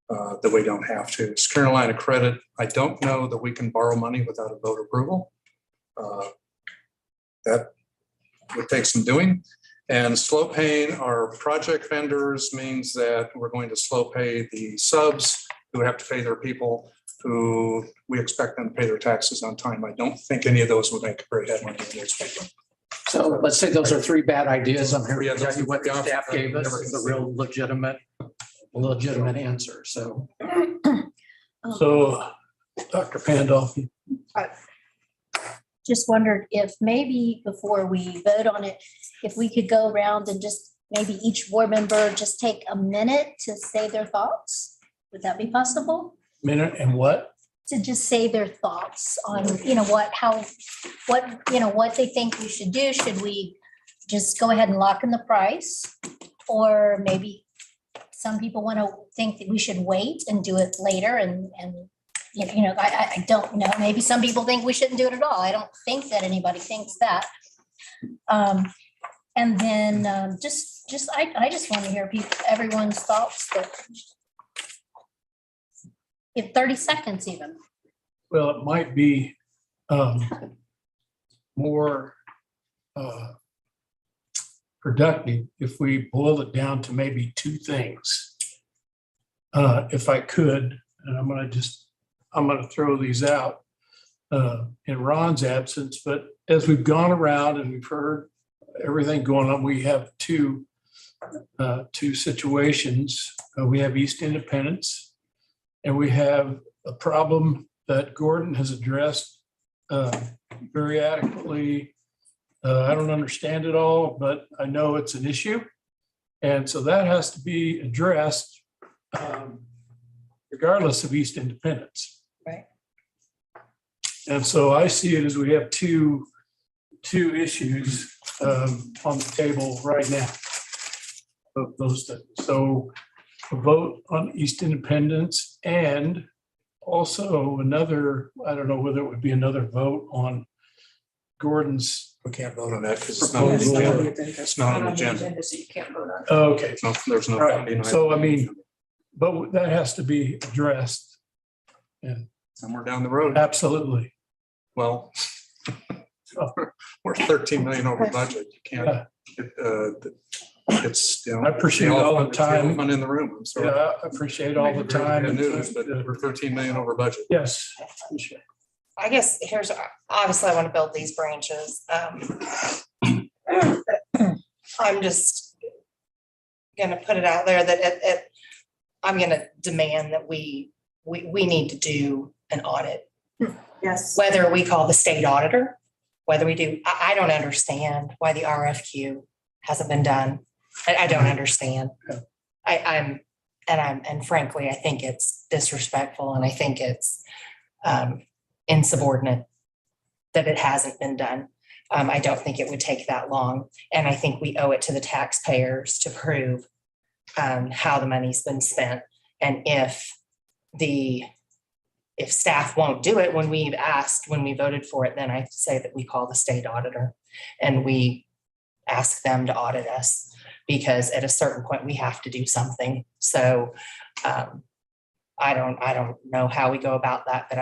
G: that we don't have to. Securing a line of credit, I don't know that we can borrow money without a vote approval. That would take some doing. And slow paying our project vendors means that we're going to slow pay the subs who have to pay their people who we expect them to pay their taxes on time. I don't think any of those would make a great headline in the newspaper.
J: So let's say those are 3 bad ideas. I'm here
G: Yeah,
J: to tell you what the
G: those-
J: staff gave us is a real legitimate answer. So.
E: So, Dr. Pandolfi.
P: Just wondered if maybe before we vote on it, if we could go around and just maybe each board member just take a minute to say their thoughts? Would that be possible?
E: Minute and what?
P: To just say their thoughts on, what they think we should do. Should we just go ahead and lock in the price? Or maybe some people want to think that we should wait and do it later and I don't know. Maybe some people think we shouldn't do it at all. I don't think that anybody thinks that. And then I just want to hear everyone's thoughts. Give 30 seconds even.
E: Well, it might be more productive if we boil it down to maybe 2 things. If I could, and I'm going to throw these out in Ron's absence, but as we've gone around and we've heard everything going on, we have two situations. We have East Independence, and we have a problem that Gordon has addressed very adequately. I don't understand it all, but I know it's an issue. And so that has to be addressed regardless of East Independence.
P: Right.
E: And so I see it as we have two issues on the table right now of those things. So a vote on East Independence and also another, I don't know whether it would be another vote on Gordon's.
G: We can't vote on that because it's not on the agenda. It's not on the agenda.
B: So you can't vote on it.
E: Okay.
G: No, there's no.
E: Right. So, I mean, but that has to be addressed. And
G: somewhere down the road.
E: Absolutely.
G: Well, we're 13 million over budget. You can't, it's,
E: I appreciate all the time.
G: Elephant in the room. I'm sorry.
E: Yeah, I appreciate all the time.
G: Bad news, but we're 13 million over budget.
E: Yes.
A: I guess here's, obviously I want to build these branches. I'm just gonna put it out there that I'm gonna demand that we need to do an audit.
Q: Yes.
A: Whether we call the state auditor, whether we do, I don't understand why the RFQ hasn't been done. I don't understand. And frankly, I think it's disrespectful and I think it's insubordinate that it hasn't been done. I don't think it would take that long. And I think we owe it to the taxpayers to prove how the money's been spent. And if staff won't do it when we've asked, when we voted for it, then I say that we call the state auditor and we ask them to audit us, because at a certain point we have to do something. So I don't know how we go about that, but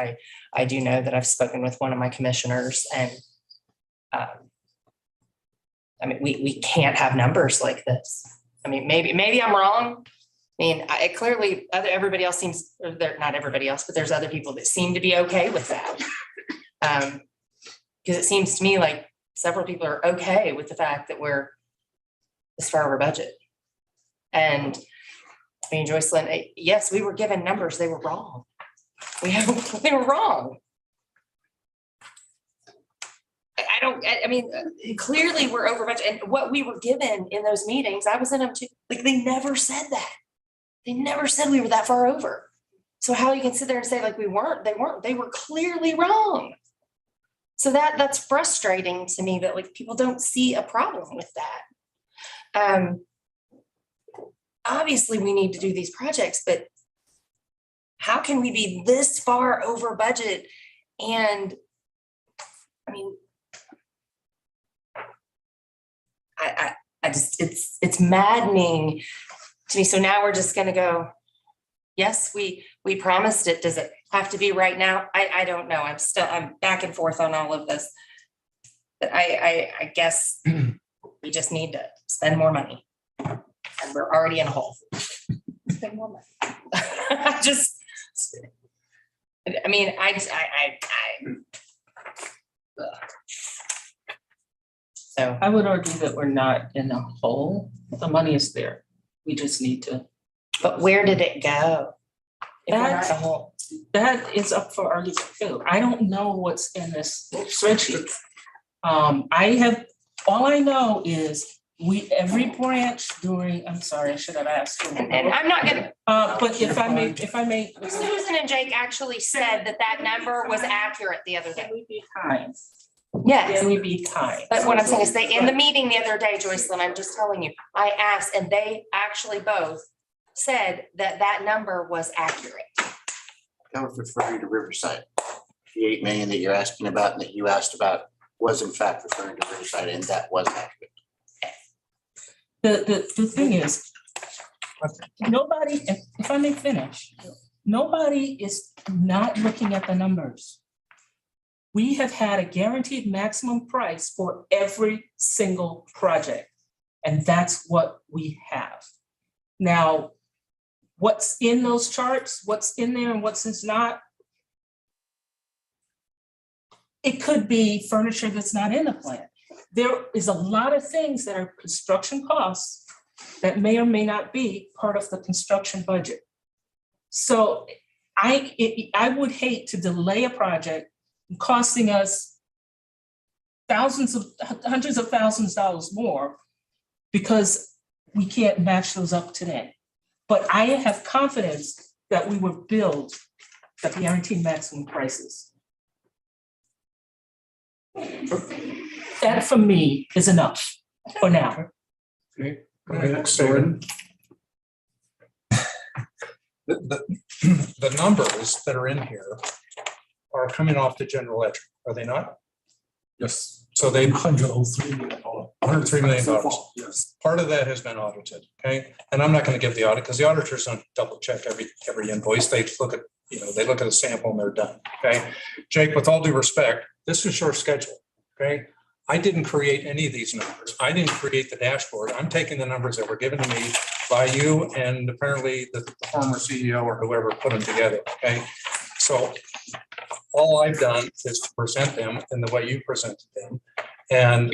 A: I do know that I've spoken with one of my commissioners, and I mean, we can't have numbers like this. I mean, maybe I'm wrong. I mean, clearly everybody else seems, or not everybody else, but there's other people that seem to be okay with that. Because it seems to me like several people are okay with the fact that we're this far over budget. And I mean, Joycelyn, yes, we were given numbers, they were wrong. They were wrong. I mean, clearly we're over budget, and what we were given in those meetings, I was in them too, like they never said that. They never said we were that far over. So how you can sit there and say like we weren't, they were clearly wrong. So that's frustrating to me that like people don't see a problem with that. Obviously we need to do these projects, but how can we be this far over budget? And I mean, I just, it's maddening to me. So now we're just going to go, yes, we promised it. Does it have to be right now? I don't know. I'm back and forth on all of this. But I guess we just need to spend more money. And we're already in a hole. Spend more money.
U: So I would argue that we're not in a hole. The money is there. We just need to.
A: But where did it go?
U: That is up for argument too. I don't know what's in this spreadsheet. All I know is every branch during, I'm sorry, I should have asked.
A: And I'm not gonna.
U: But if I may.
A: Susan and Jake actually said that number was accurate the other day.
U: Can we be kind?
A: Yes.
U: Can we be kind?
A: But what I'm saying is in the meeting the other day, Joycelyn, I'm just telling you, I asked and they actually both said that number was accurate.
S: I was referring to Riverside. The 8 million that you're asking about and that you asked about was in fact referring to Riverside, and that was accurate.
U: The thing is, nobody, if I may finish, nobody is not looking at the numbers. We have had a guaranteed maximum price for every single project, and that's what we have. Now, what's in those charts, what's in there and what's not, it could be furniture that's not in the plan. There is a lot of things that are construction costs that may or may not be part of the construction budget. So I would hate to delay a project costing us hundreds of thousands of dollars more because we can't match those up today. But I have confidence that we will build the guaranteed maximum prices. That for me is enough for now.
G: Okay, go ahead, Gordon. The numbers that are in here are coming off the general ledger, are they not?
N: Yes.
G: So they
N: $103 million.
G: $103 million.
N: So far, yes.
G: Part of that has been audited, okay? And I'm not going to give the audit because the auditors don't double check every invoice. They look at, they look at a sample and they're done, okay? Jake, with all due respect, this is your schedule, okay? I didn't create any of these numbers. I didn't create the dashboard. I'm taking the numbers that were given to me by you and apparently the former CEO or whoever put them together, okay? So all I've done is to present them in the way you presented them. And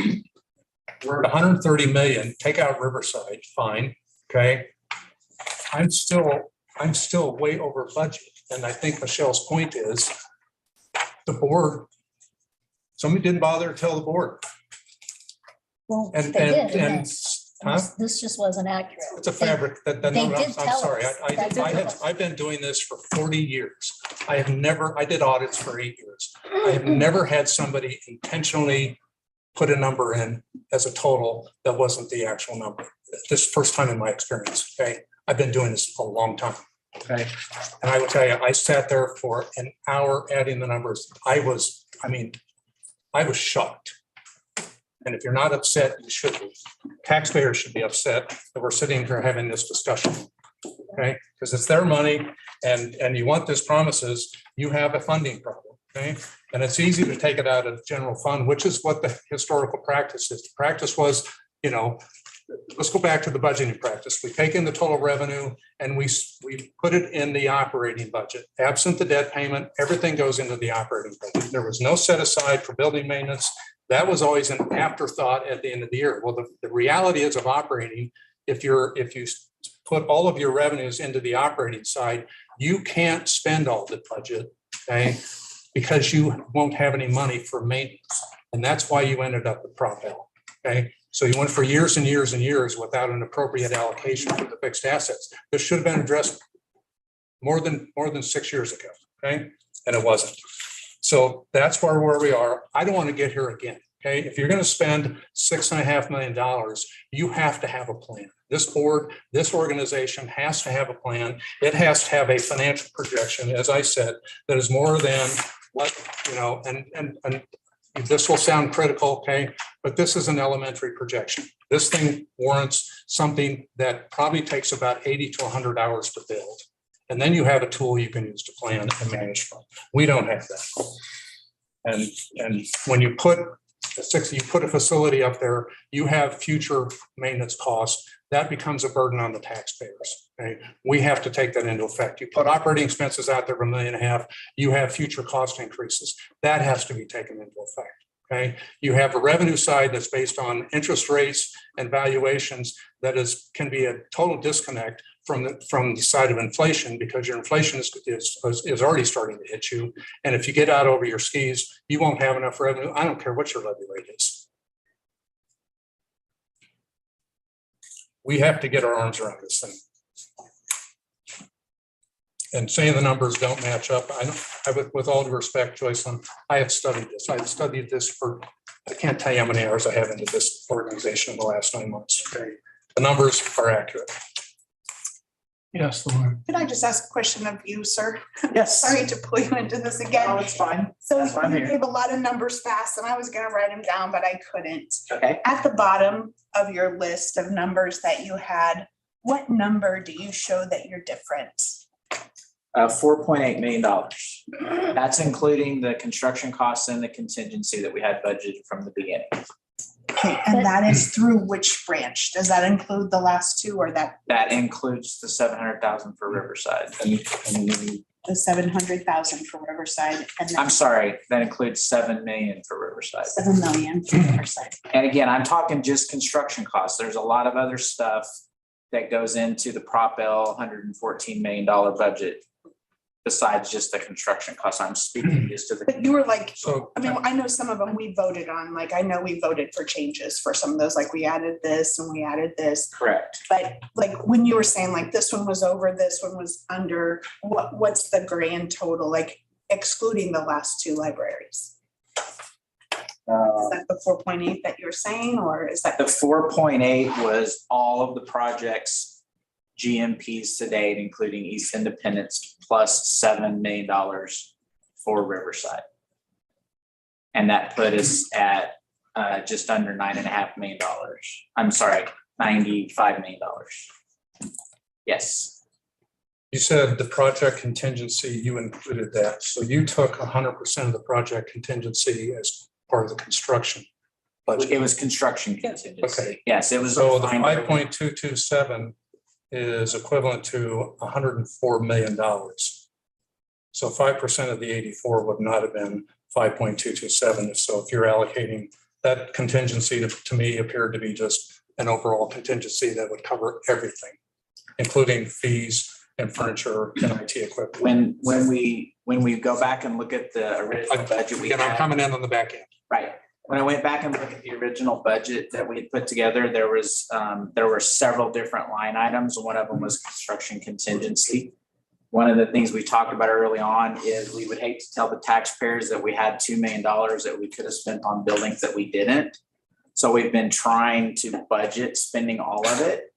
G: we're at 130 million, take out Riverside, fine, okay? I'm still way over budget. And I think Michelle's point is the board, somebody didn't bother to tell the board.
P: Well,
G: And,
P: they did,
G: and,
P: and
G: and,
P: this
G: huh?
P: This just wasn't accurate.
G: It's a fabric that,
P: They
G: no,
P: did
G: I'm
P: tell
G: sorry.
P: us. They did tell us.
G: I've been doing this for 40 years. I did audits for 8 years. I have never had somebody intentionally put a number in as a total that wasn't the actual number. This first time in my experience, okay? I've been doing this a long time, okay? And I will tell you, I sat there for an hour adding the numbers. I was shocked. And if you're not upset, you should be. Taxpayers should be upset that we're sitting here having this discussion, okay? Because it's their money and you want this promises, you have a funding problem, okay? And it's easy to take it out of the general fund, which is what the historical practice is. The practice was, let's go back to the budgeting practice. We take in the total revenue and we put it in the operating budget. Absent the debt payment, everything goes into the operating budget. There was no set aside for building maintenance. That was always an afterthought at the end of the year. Well, the reality is of operating, if you put all of your revenues into the operating side, you can't spend all the budget, okay? Because you won't have any money for maintenance. And that's why you ended up with Prop L, okay? So you went for years and years and years without an appropriate allocation for the fixed assets. This should have been addressed more than 6 years ago, okay? And it wasn't. So that's where we are. I don't want to get here again, okay? If you're going to spend $6.5 million, you have to have a plan. This board, this organization has to have a plan. It has to have a financial projection, as I said, that is more than what, and this will sound critical, okay? But this is an elementary projection. This thing warrants something that probably takes about 80 to 100 hours to build. And then you have a tool you can use to plan and manage from. We don't have that. And when you put a facility up there, you have future maintenance costs. That becomes a burden on the taxpayers. Okay? We have to take that into effect. You put operating expenses out there of $1.5 million, you have future cost increases. That has to be taken into effect. Okay, you have a revenue side that's based on interest rates and valuations that can be a total disconnect from the side of inflation, because your inflation is already starting to hit you. And if you get out over your skis, you won't have enough revenue. I don't care what your levy rate is. We have to get our arms around this thing. And saying the numbers don't match up, with all due respect, Joycelyn, I have studied this. I've studied this for, I can't tell you how many hours I have into this organization in the last 9 months. Okay? The numbers are accurate.
N: Yes, Lauren.
O: Can I just ask a question of you, sir?
R: Yes.
O: Sorry to pull you into this again.
R: No, it's fine.
O: So
R: That's why I'm
O: you
R: here.
O: gave a lot of numbers fast and I was gonna write them down, but I couldn't.
R: Okay.
O: At the bottom of your list of numbers that you had, what number do you show that you're different?
R: $4.8 million. That's including the construction costs and the contingency that we had budgeted from the beginning.
O: Okay, and that is through which branch? Does that include the last two or that?
R: That includes the 700,000 for Riverside.
O: The 700,000 for Riverside and then
R: I'm sorry, that includes 7 million for Riverside.
O: 7 million for Riverside.
R: And again, I'm talking just construction costs. There's a lot of other stuff that goes into the Prop L $114 million budget besides just the construction costs. I'm speaking just to the.
O: But you were like,
G: So
O: I mean, I know some of them we voted on, like, I know we voted for changes for some of those, like we added this and we added this.
R: Correct.
O: But like when you were saying like this one was over, this one was under, what's the grand total, like excluding the last two libraries? Is that the 4.8 that you're saying, or is that?
R: The 4.8 was all of the projects GMPs to date, including East Independence, plus $7 million for Riverside. And that put us at just under $9.5 million. I'm sorry, $95 million. Yes.
G: you said the project contingency, you included that. So you took 100% of the project contingency as part of the construction budget.
R: It was construction contingency.
G: Okay.
R: Yes, it was.
G: So the 5.227 is equivalent to $104 million. So 5% of the 84 would not have been 5.227. So if you're allocating that contingency to me appeared to be just an overall contingency that would cover everything, including fees and furniture and IT equipment.
R: When we go back and look at the original budget we
G: And I'm
R: had,
G: coming in on the back end.
R: right? When I went back and looked at the original budget that we had put together, there were several different line items. One of them was construction contingency. One of the things we talked about early on is we would hate to tell the taxpayers that we had $2 million that we could have spent on buildings that we didn't. So we've been trying to budget spending all of it.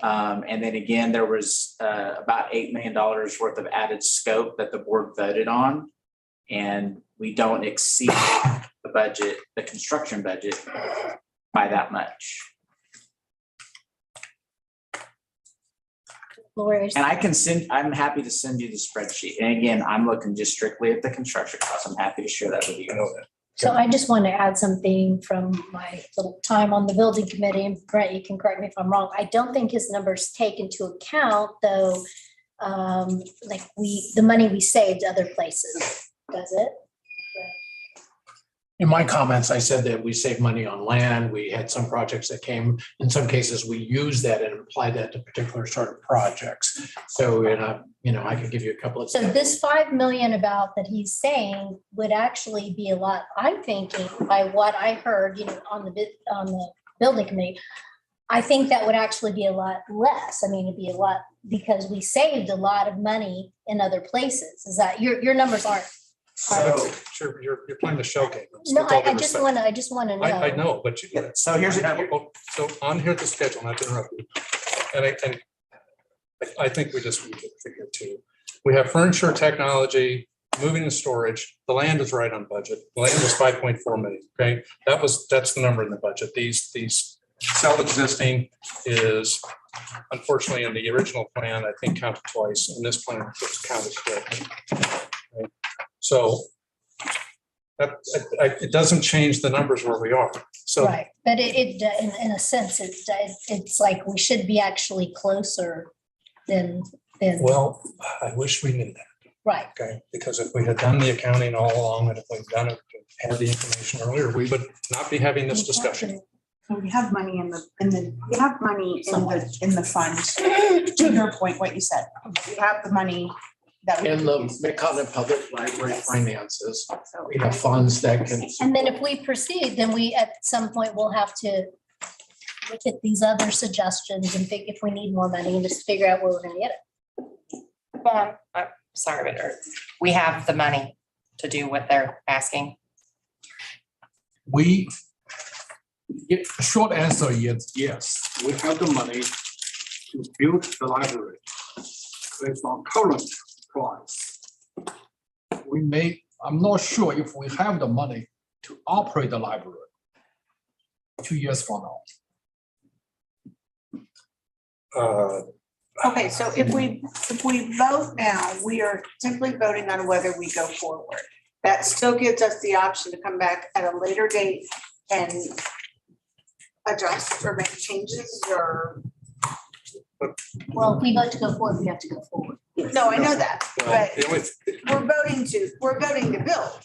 R: And then again, there was about $8 million worth of added scope that the board voted on. And we don't exceed the budget, the construction budget, by that much. And I'm happy to send you the spreadsheet. And again, I'm looking just strictly at the construction costs. I'm happy to share that with you.
P: So I just want to add something from my little time on the building committee, and Brent, you can correct me if I'm wrong. I don't think his numbers take into account though, like the money we saved other places, does it?
N: In my comments, I said that we save money on land. We had some projects that came, in some cases, we use that and apply that to particular sort of projects. So, I could give you a couple of.
P: So this 5 million about that he's saying would actually be a lot, I'm thinking, by what I heard, on the building committee, I think that would actually be a lot less. I mean, it'd be a lot because we saved a lot of money in other places. Is that your numbers aren't?
G: So you're playing the shell game.
P: No, I just want to know.
G: I know, but
R: so here's
G: so on here the schedule, not to interrupt you. And I think we just need to figure too. We have furniture, technology, moving and storage. The land is right on budget. The land is 5.4 million. Okay, that's the number in the budget. These sell existing is unfortunately in the original plan, I think counted twice. In this plan, it's counted correctly. Okay. So it doesn't change the numbers where we are. So
P: right, but it in a sense, it's like we should be actually closer than.
G: Well, I wish we knew that.
P: Right.
G: Okay, because if we had done the accounting all along and if we'd done it, had the information earlier, we would not be having this discussion.
O: So we have money in the funds. To your point, what you said, we have the money that we.
N: In the Mid-Continent Public Library finances, we have funds that can.
P: And then if we proceed, then we at some point will have to look at these other suggestions and think if we need more money and just figure out where we're gonna get it.
A: Well, I'm sorry, but we have the money to do what they're asking.
N: The short answer is yes, we have the money to build the library based on current price. I'm not sure if we have the money to operate the library 2 years from now.
O: Okay, so if we vote now, we are simply voting on whether we go forward. That still gives us the option to come back at a later date and adjust or make changes or.
P: Well, if we vote to go forward, we have to go forward.
O: No, I know that, but we're voting to build.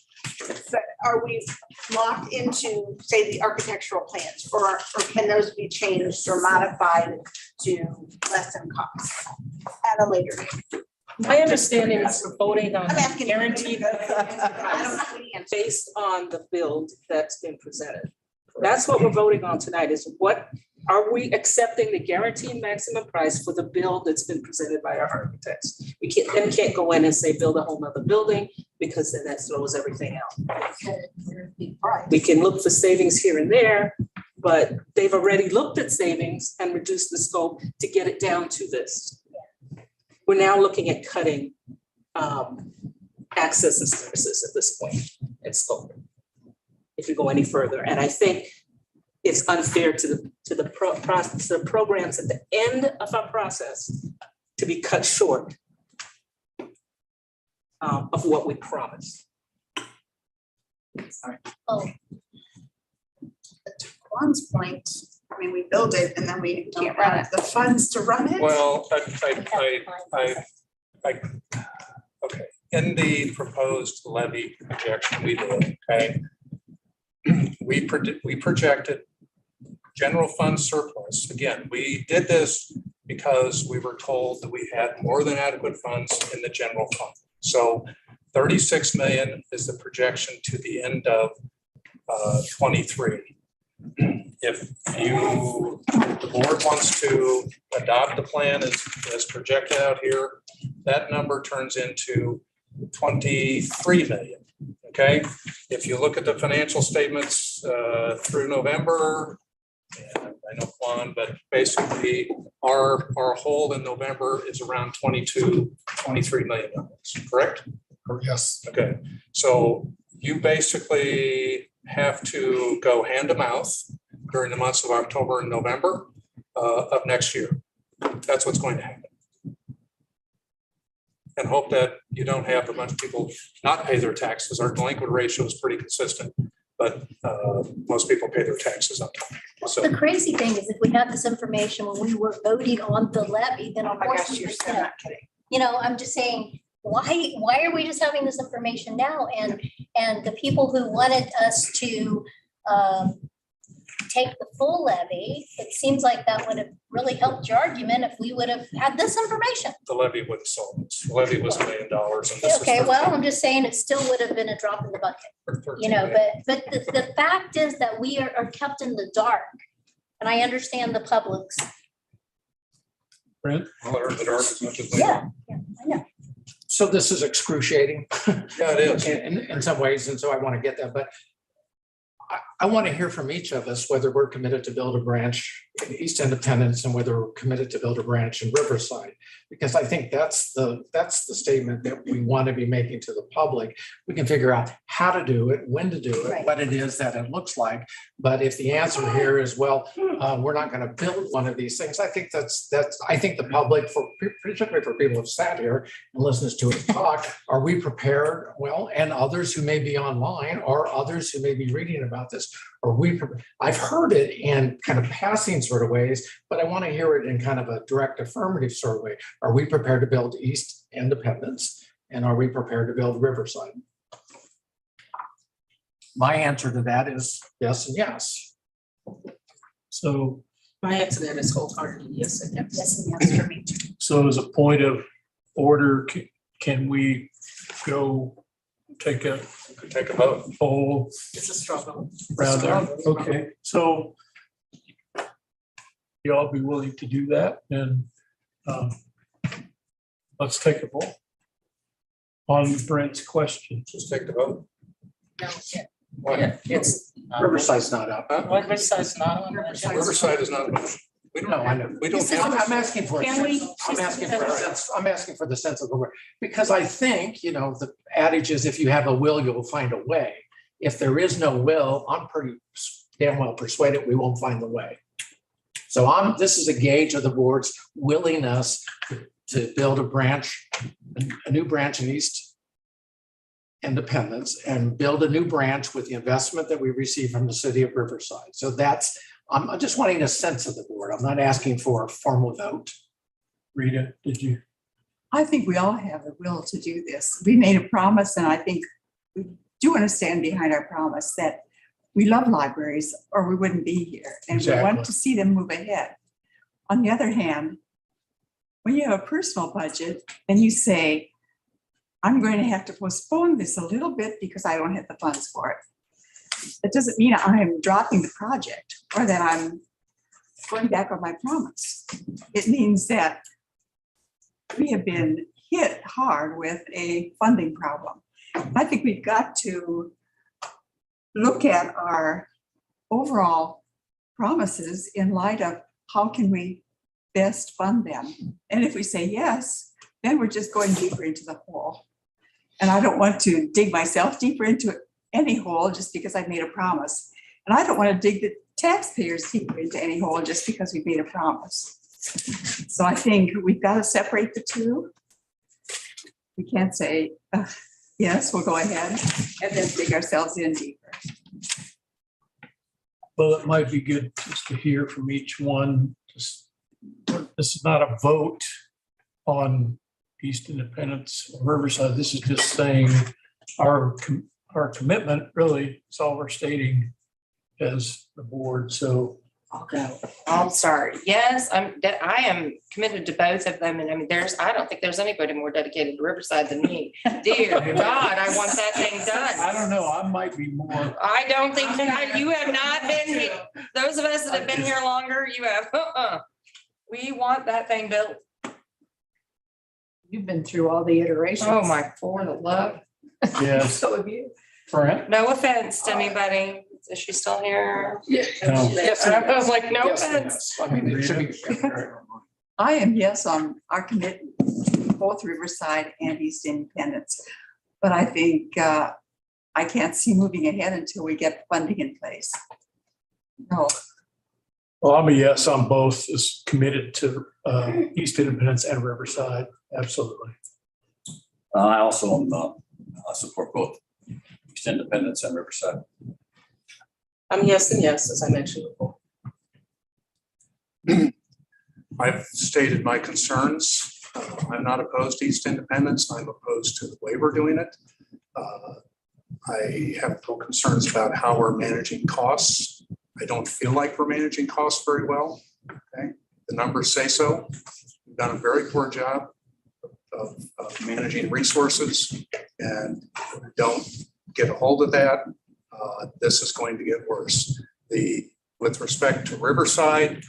O: But are we locked into, say, the architectural plans, or can those be changed or modified to lessen costs at a later date?
U: My understanding is we're voting on
O: I'm asking you.
U: guaranteed based on the build that's been presented. That's what we're voting on tonight is what are we accepting the guaranteed maximum price for the build that's been presented by our architects? We can't go in and say build a whole nother building because then that throws everything out. We can look for savings here and there, but they've already looked at savings and reduced the scope to get it down to this. We're now looking at cutting access and services at this point in scope. If you go any further, and I think it's unfair to the programs at the end of our process to be cut short of what we promised. Sorry.
P: Oh.
O: To Juan's point, I mean, we build it and then we can't run it. The funds to run it.
G: Well, okay. in the proposed levy projection we did, okay? We projected general fund surplus. Again, we did this because we were told that we had more than adequate funds in the general fund. So 36 million is the projection to the end of 23. If the board wants to adopt the plan as projected out here, that number turns into 23 million. Okay, if you look at the financial statements through November, and I know Juan, but basically our hole in November is around 23 million dollars, correct?
N: Yes.
G: Okay, so you basically have to go hand to mouth during the months of October and November of next year. That's what's going to happen. And hope that you don't have a bunch of people not pay their taxes. Our delinquent ratio is pretty consistent, but most people pay their taxes on time. So
P: The crazy thing is if we had this information when we were voting on the levy, then of course, you know, I'm just saying, why are we just having this information now? And the people who wanted us to take the full levy, it seems like that would have really helped your argument if we would have had this information.
G: the levy wouldn't solve this. The levy was $1 million. And this
P: Okay,
G: is
P: well, I'm just saying it still would have been a drop in the bucket, you know, but the fact is that we are kept in the dark. And I understand the public's.
G: Brent? Well, they're in the dark as much as we
P: Yeah,
G: are.
P: I know.
E: So this is excruciating.
G: Yeah, it is.
E: In some ways, and so I want to get that, but I want to hear from each of us whether we're committed to build a branch in East Independence and whether we're committed to build a branch in Riverside. Because I think that's the statement that we want to be making to the public. We can figure out how to do it, when to do it, what it is that it looks like. But if the answer here is, well, we're not going to build one of these things, I think I think the public, particularly for people who've sat here and listened to us talk, are we prepared? Well, and others who may be online or others who may be reading about this, I've heard it in kind of passing sort of ways, but I want to hear it in kind of a direct affirmative sort of way. Are we prepared to build East Independence? And are we prepared to build Riverside? My answer to that is yes and yes.
N: So,
U: My answer to that is wholeheartedly yes and yes.
P: Yes and yes for me.
N: so as a point of order, can we go take a
G: vote?
N: Poll
U: It's a struggle.
N: around there? Okay, so y'all be willing to do that, and let's take a vote on Brent's question.
G: Just take the vote.
U: No,
G: Why?
U: yeah, it's.
E: Riverside's not up.
U: Riverside's not on.
G: Riverside is not a motion. We don't
E: No, I
G: have-
E: know.
G: We don't have.
E: I'm asking for,
U: Can we-
E: I'm asking for the sense of the word, because I think, you know, the adage is if you have a will, you'll find a way. If there is no will, I'm pretty damn well persuaded we won't find the way. So this is a gauge of the board's willingness to build a new branch in East Independence and build a new branch with the investment that we receive from the city of Riverside. So I'm just wanting a sense of the board. I'm not asking for a formal vote.
N: Rita, did you?
B: I think we all have the will to do this. We made a promise, and I think we do want to stand behind our promise that we love libraries or we wouldn't be here, and we want
N: Exactly.
B: to see them move ahead. On the other hand, when you have a personal budget and you say, I'm going to have to postpone this a little bit because I don't have the funds for it, that doesn't mean I'm dropping the project or that I'm going back on my promise. It means that we have been hit hard with a funding problem. I think we've got to look at our overall promises in light of how can we best fund them. And if we say yes, then we're just going deeper into the hole. And I don't want to dig myself deeper into any hole just because I've made a promise. And I don't want to dig the taxpayers deeper into any hole just because we've made a promise. So I think we've got to separate the two. We can't say, yes, we'll go ahead and then dig ourselves in deeper.
N: Well, it might be good just to hear from each one. This is not a vote on
E: East Independence, Riverside. This is just saying our commitment, really, is all we're stating as the board. So
A: I'll go. I'm sorry. Yes, I am committed to both of them. And I mean, I don't think there's anybody more dedicated to Riverside than me. Dear God, I want that thing done.
E: I don't know, I might be more.
A: I don't think you have not been here. Those of us that have been here longer, you have, we want that thing built.
B: You've been through all the iterations.
A: Oh my, for the love.
E: Yes.
B: So have you.
E: Brent?
A: No offense to anybody. Is she still here?
B: Yeah.
E: No.
A: Yes, I was like, no
E: Yes,
A: offense.
E: yes. I mean, it should be.
H: I am yes on our commitment, both Riverside and East Independence. But I think I can't see moving ahead until we get funding in place. No.
E: Well, I'm a yes on both, is committed to East Independence and Riverside, absolutely.
T: I also am, I support both East Independence and Riverside.
U: Yes and yes, as I mentioned before.
G: I've stated my concerns. I'm not opposed to East Independence. I'm opposed to the way we're doing it. I have no concerns about how we're managing costs. I don't feel like we're managing costs very well. Okay, the numbers say so. We've done a very poor job of managing resources, and if we don't get a hold of that, this is going to get worse. With respect to Riverside,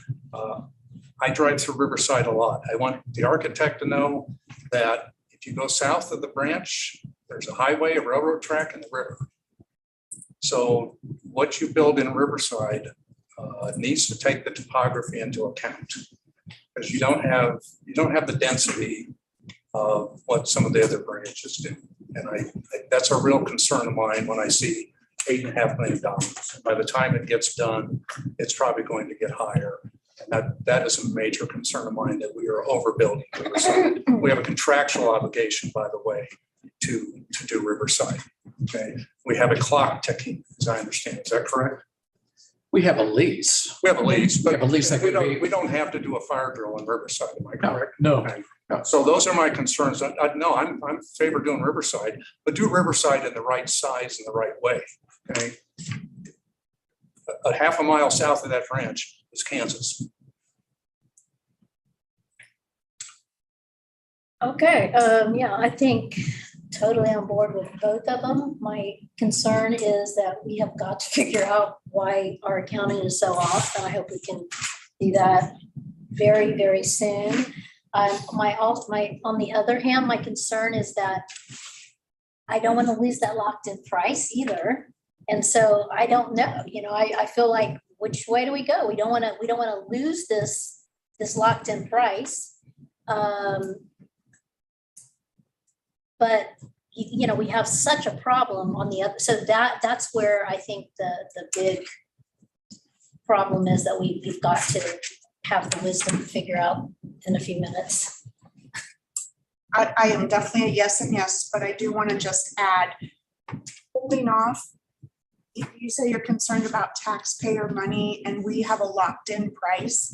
G: I drive through Riverside a lot. I want the architect to know that if you go south of the branch, there's a highway, a railroad track, and the river. So what you build in Riverside needs to take the topography into account, because you don't have the density of what some of the other branches do. And that's a real concern of mine when I see $8.5 million. By the time it gets done, it's probably going to get higher. And that is a major concern of mine, that we are overbuilding Riverside. We have a contractual obligation, by the way, to do Riverside. Okay, we have a clock ticking, as I understand. Is that correct?
J: We have a lease.
G: We have a lease, but
J: we
G: don't have to do a fire drill in Riverside. Am I correct?
E: No.
G: Okay. So those are my concerns. No, I'm in favor of doing Riverside, but do Riverside in the right size and the right way. Okay. A half a mile south of that branch is Kansas.
P: Okay, yeah, I think totally on board with both of them. My concern is that we have got to figure out why our accounting is so off, and I hope we can do that very, very soon. On the other hand, my concern is that I don't want to lose that locked in price either. And so I don't know, I feel like, which way do we go? We don't want to lose this locked in price. But we have such a problem on the other, so that's where I think the big problem is, that we've got to have the wisdom to figure out in a few minutes.
O: I am definitely a yes and yes, but I do want to just add, holding off. You say you're concerned about taxpayer money, and we have a locked in price.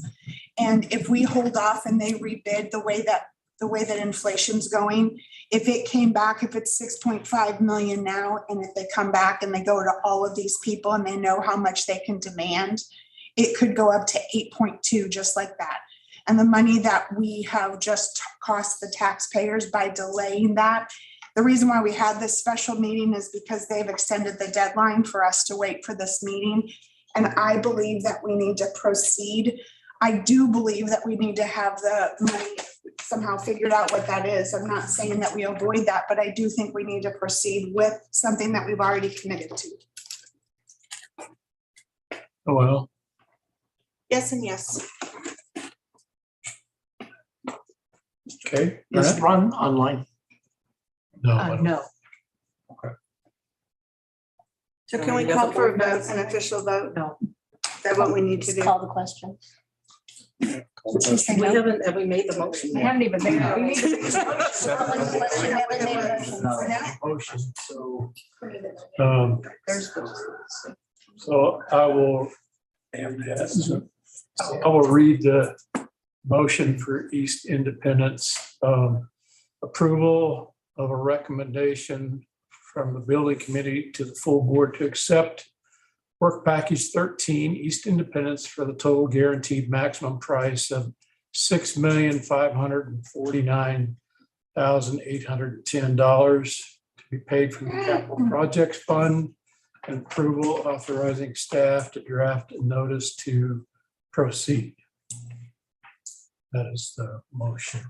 O: And if we hold off and they rebid the way that inflation's going, if it came back, if it's 6.5 million now, and if they come back and they go to all of these people and they know how much they can demand, it could go up to 8.2 just like that. And the money that we have just cost the taxpayers by delaying that. The reason why we had this special meeting is because they've extended the deadline for us to wait for this meeting. And I believe that we need to proceed. I do believe that we need to have the money somehow figured out what that is. I'm not saying that we avoid that, but I do think we need to proceed with something that we've already committed to.
E: Oh, well.
O: Yes and yes.
E: Okay.
L: Is it run online?
E: No.
B: No.
E: Okay.
O: So can we call for a vote, an official vote?
B: No.
O: Is that what we need to
P: Just
O: do?
P: call the question.
U: Have we made the motion?
B: I haven't even made
E: Motion, so, so I will read the motion for East Independence. approval of a recommendation from the building committee to the full board to accept work package 13 East Independence for the total guaranteed maximum price of $6,549,810 to be paid from the capital projects fund, and approval authorizing staff to draft a notice to proceed. That is the motion.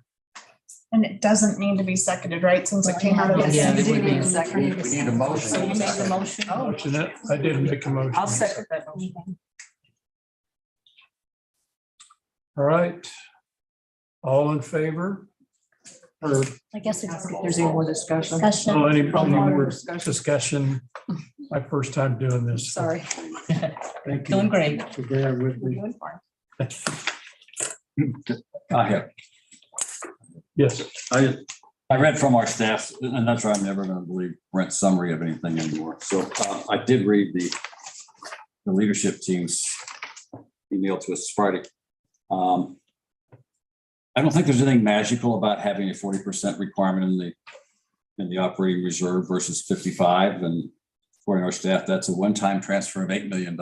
K: And it doesn't need to be seconded, right? Since it came out of.
Q: Yes,
K: the-
Q: it would be
K: We
Q: seconded. We need a motion.
K: So you made the motion?
E: Motion it. I didn't make a motion.
K: I'll second that motion.
E: All right. All in favor? Or
P: I guess it's.
B: There's any more discussion?
E: oh, any more discussion? My first time doing this.
B: Sorry.
E: Thank you.
U: Doing great.
E: for bearing with me.
T: I have.
E: Yes.
T: I read from our staff, and that's why I'm never going to believe Brent's summary of anything anymore. So I did read the leadership team's email to us Friday. I don't think there's anything magical about having a 40% requirement in the operating reserve versus 55. And according to our staff, that's a one-time transfer of $8 million.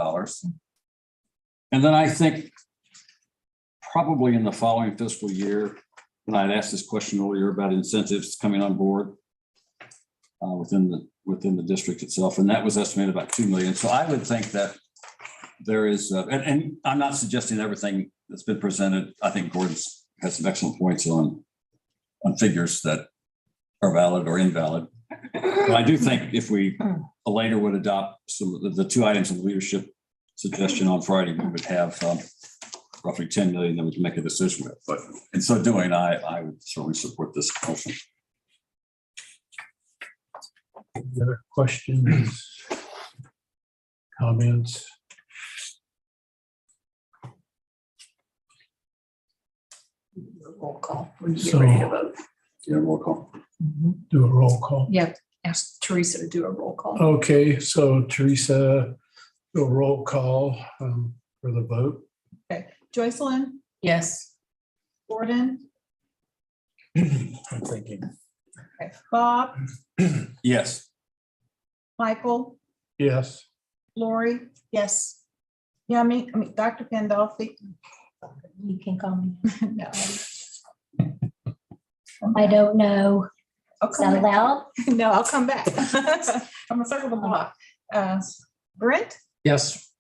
T: And then I think probably in the following fiscal year, and I'd asked this question earlier about incentives coming on board within the district itself, and that was estimated about 2 million. So I would think that there is, and I'm not suggesting everything that's been presented. I think Gordon's has some excellent points on figures that are valid or invalid. But I do think if we later would adopt some of the two items of leadership suggestion on Friday, we would have roughly 10 million that we can make a decision with. But in so doing, I would certainly support this motion.
E: Any other questions? Comments?
B: Roll call.
E: So,
T: Yeah, roll call.
E: do a roll call.
B: Yeah, ask Teresa to do a roll call.
E: Okay, so Teresa, do a roll call for the vote.
K: Okay, Joycelyn,
B: Yes.
K: Gordon,
E: I'm thinking.
K: okay, Bob,
T: Yes.
K: Michael,
E: Yes.
K: Lori, yes. Dr. Pandolfi.
P: You can call me.
K: No.
P: I don't know.
K: I'll
P: Is
K: come
P: that
K: back.
P: allowed?
K: No, I'll come back. I'm gonna circle the block. Brent,
J: Yes.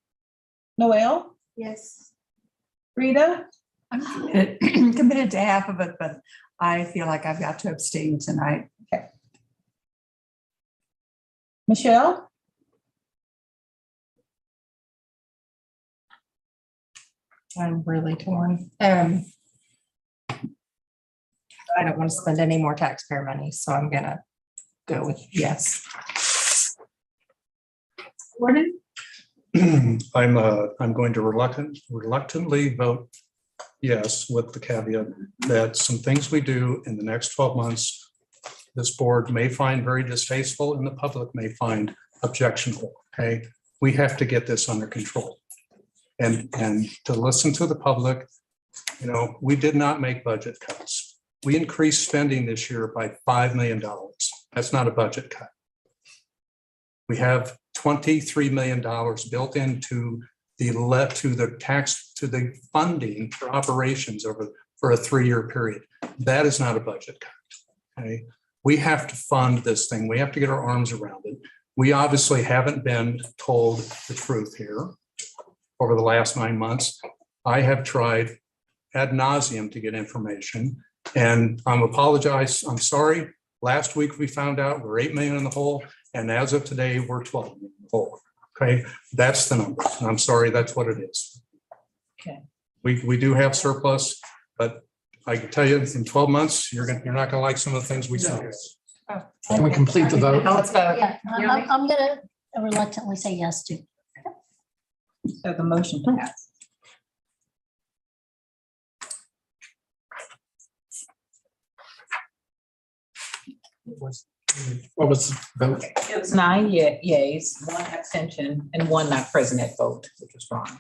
K: Noel,
H: Yes.
K: Rita,
H: I'm committed, committed to half of it, but I feel like I've got to abstain tonight.
K: Michelle,
B: I'm really torn. I don't want to spend any more taxpayer money, so I'm gonna go with yes.
K: Gordon,
G: I'm going to reluctantly vote yes, with the caveat that some things we do in the next 12 months, this board may find very distasteful and the public may find objectionable, okay? We have to get this under control. And to listen to the public, we did not make budget cuts. We increased spending this year by $5 million. That's not a budget cut. We have $23 million built into the funding for operations for a 3-year period. That is not a budget cut. Okay. We have to fund this thing. We have to get our arms around it. We obviously haven't been told the truth here over the last 9 months. I have tried ad nauseum to get information, and I'm sorry. Last week we found out we're 8 million in the hole, and as of today, we're 12 million in the hole. Okay, that's the numbers. And I'm sorry, that's what it is.
K: Okay.
G: We do have surplus, but I can tell you in 12 months, you're not gonna like some of the things we say.
J: Can we complete the vote?
B: Let's vote.
P: Yeah, I'm gonna reluctantly say yes to.
K: so the motion passed.
J: What was the vote?
K: It was 9 yeas, 1 abstention, and 1 not present at vote, which was wrong.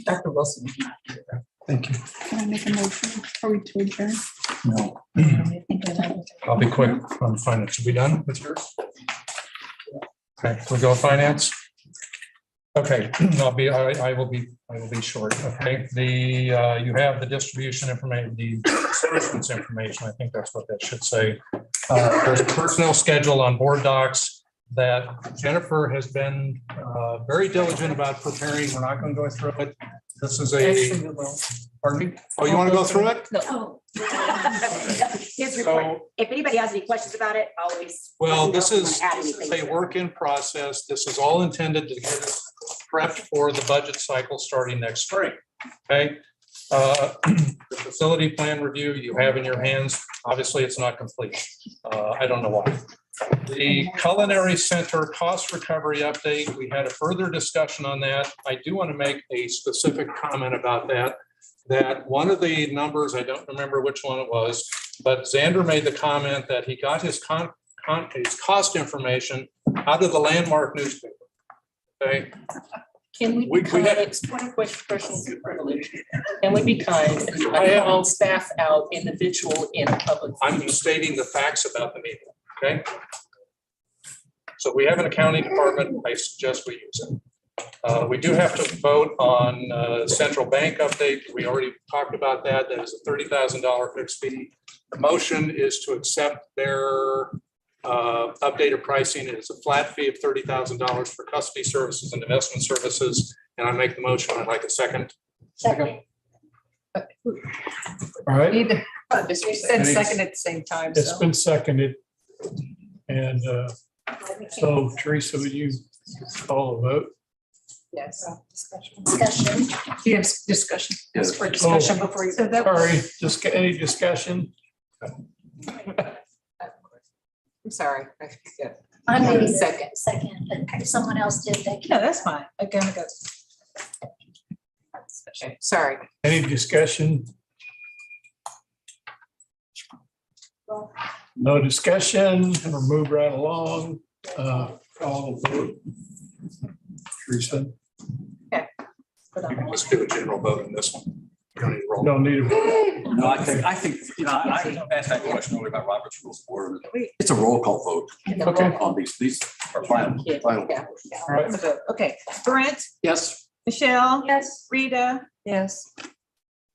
K: Dr. Wilson is not here.
E: Thank you.
B: Can I make a motion? Are we to adjourn?
T: No.
G: I'll be quick on finance. Are we done with yours? Okay, we'll go finance. Okay, I will be short. Okay, you have the distribution information, the services information. I think that's what that should say. There's a personnel schedule on board docs that Jennifer has been very diligent about preparing. We're not going to go through it. This is pardon me? Oh, you want to go through it?
I: No. His report. If anybody has any questions about it, always.
G: Well,
I: let me know
G: this
I: if you
G: is
I: wanna add anything
G: a
I: to it.
G: work in process. This is all intended to get us prepped for the budget cycle starting next spring. Okay? The facility plan review you have in your hands, obviously it's not complete. I don't know why. The Culinary Center cost recovery update, we had a further discussion on that. I do want to make a specific comment about that. That one of the numbers, I don't remember which one it was, but Xander made the comment that he got his cost information out of the Landmark newspaper. Okay,
U: Can we
G: We
U: be kind,
G: have-
U: it's one personal privilege, can we be kind, I call staff out individual in a public.
G: I'm stating the facts about the meeting, okay? So we have an accounting department, I suggest we use it. We do have to vote on central bank update. We already talked about that. That is a $30,000 fixed fee. The motion is to accept their updated pricing. It is a flat fee of $30,000 for custody services and investment services. And I make the motion. I'd like a second.
B: Second.
E: All right,
H: You said second at the same time,
E: it's
H: so.
E: been seconded. And so Teresa, would you call a vote?
H: Yes.
P: Discussion.
H: Yes, discussion.
T: Yes.
H: For discussion before you.
E: Sorry, just any discussion?
H: I'm sorry. I forget.
P: I made a
H: Second.
P: second, but someone else did that.
U: No, that's fine. Again, I got.
H: Okay, sorry.
E: Any discussion? No discussion, we'll move right along. Call the vote. Teresa?
G: Let's do a general vote on this one. You don't need to roll.
E: No need to.
T: No, I think, I asked that question earlier about Robert's Rules of Order. It's a roll call vote
E: Okay.
T: on these are final.
U: Yeah.
T: All
E: right.
U: Okay, Brent,
E: Yes.
U: Michelle.
P: Yes.
U: Rita,
H: Yes.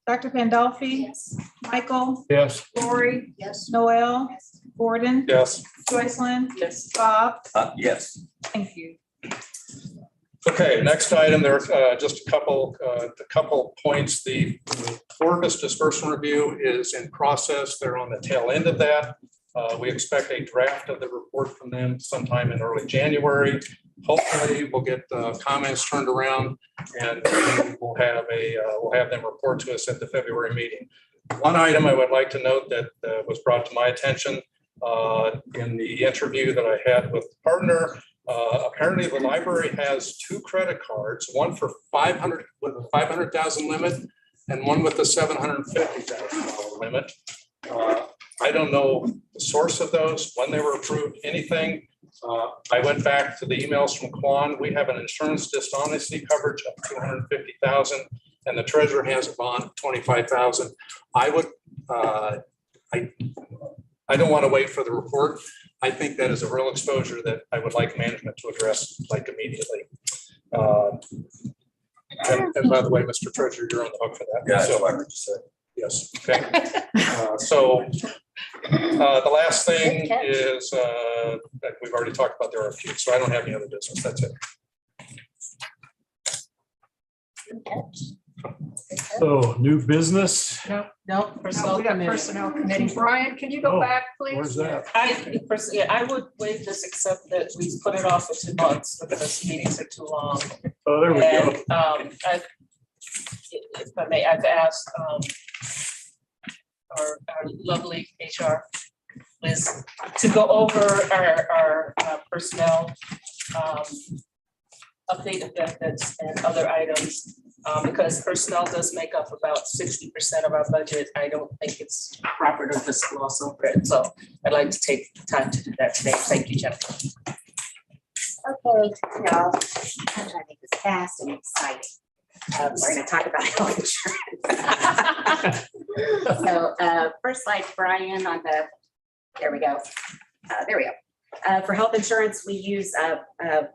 U: Dr. Pandolfi, Michael,
E: Yes.
U: Lori,
P: Yes.
U: Noel, Gordon,
G: Yes.
U: Joycelyn. Yes. Bob,
T: Yes.
U: thank you.
G: Okay, next item, there are just a couple points. The Orvis disbursement review is in process. They're on the tail end of that. We expect a draft of the report from them sometime in early January. Hopefully, we'll get comments turned around and we'll have them report to us at the February meeting. One item I would like to note that was brought to my attention in the interview that I had with the partner. Apparently, the library has two credit cards, one for 500 with a 500,000 limit and one with a $750,000 limit. I don't know the source of those, when they were approved, anything. I went back to the emails from Quan. We have an insurance dishonesty coverage of 250,000 and the treasurer has a bond of 25,000. I would, I don't want to wait for the report. I think that is a real exposure that I would like management to address like immediately. And by the way, Mr. Treasurer, you're on the hook for that.
T: Yeah,
G: So
T: that's what I heard you say.
G: yes, okay. So the last thing is that we've already talked about the RFQ, so I don't have any other business. That's it.
E: So new business.
U: No, personnel
H: We got
U: committee.
H: personnel committee. Brian, can you go
E: Oh,
H: back, please?
E: Where's that?
U: I would waive this except that we put it off for 2 months because meetings are too long.
E: Oh, there we go.
U: And if I may, I've asked our lovely HR Liz to go over our personnel update of benefits and other items. Because personnel does make up about 60% of our budget. I don't think it's proper to just gloss over it. So I'd like to take time to do that today. Thank you, Jennifer.
I: Okay, y'all, I'm trying to make this fast and exciting. We're gonna talk about health insurance. So first slide, Brian, on the, there we go. There we go. For health insurance, we use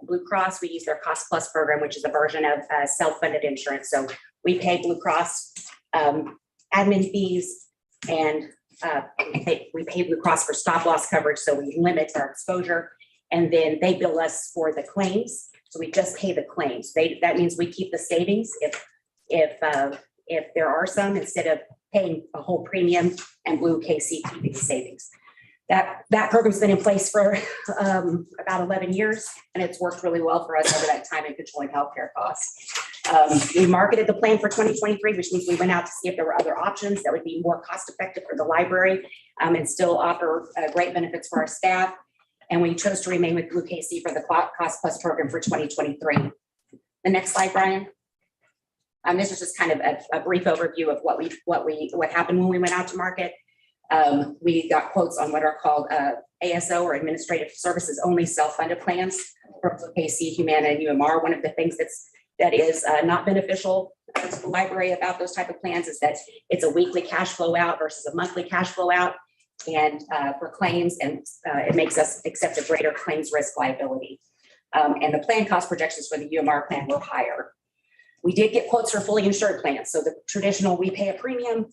I: Blue Cross. We use their Cost Plus program, which is a version of self-funded insurance. So we pay Blue Cross admin fees, and we pay Blue Cross for stop loss coverage, so we limit our exposure. And then they bill us for the claims, so we just pay the claims. That means we keep the savings if there are some, instead of paying a whole premium and Blue KC keeping the savings. That program's been in place for about 11 years, and it's worked really well for us over that time in controlling healthcare costs. We marketed the plan for 2023, which means we went out to see if there were other options that would be more cost effective for the library and still offer great benefits for our staff. And we chose to remain with Blue KC for the Cost Plus program for 2023. The next slide, Brian. This is just kind of a brief overview of what happened when we went out to market. We got quotes on what are called ASO, or Administrative Services Only Self-Funded Plans from Blue KC, Humana, and UMR. One of the things that is not beneficial to the library about those type of plans is that it's a weekly cash flow out versus a monthly cash flow out, and for claims, and it makes us accept a greater claims risk liability. And the plan cost projections for the UMR plan were higher. We did get quotes for fully insured plans. So the traditional, we pay a premium,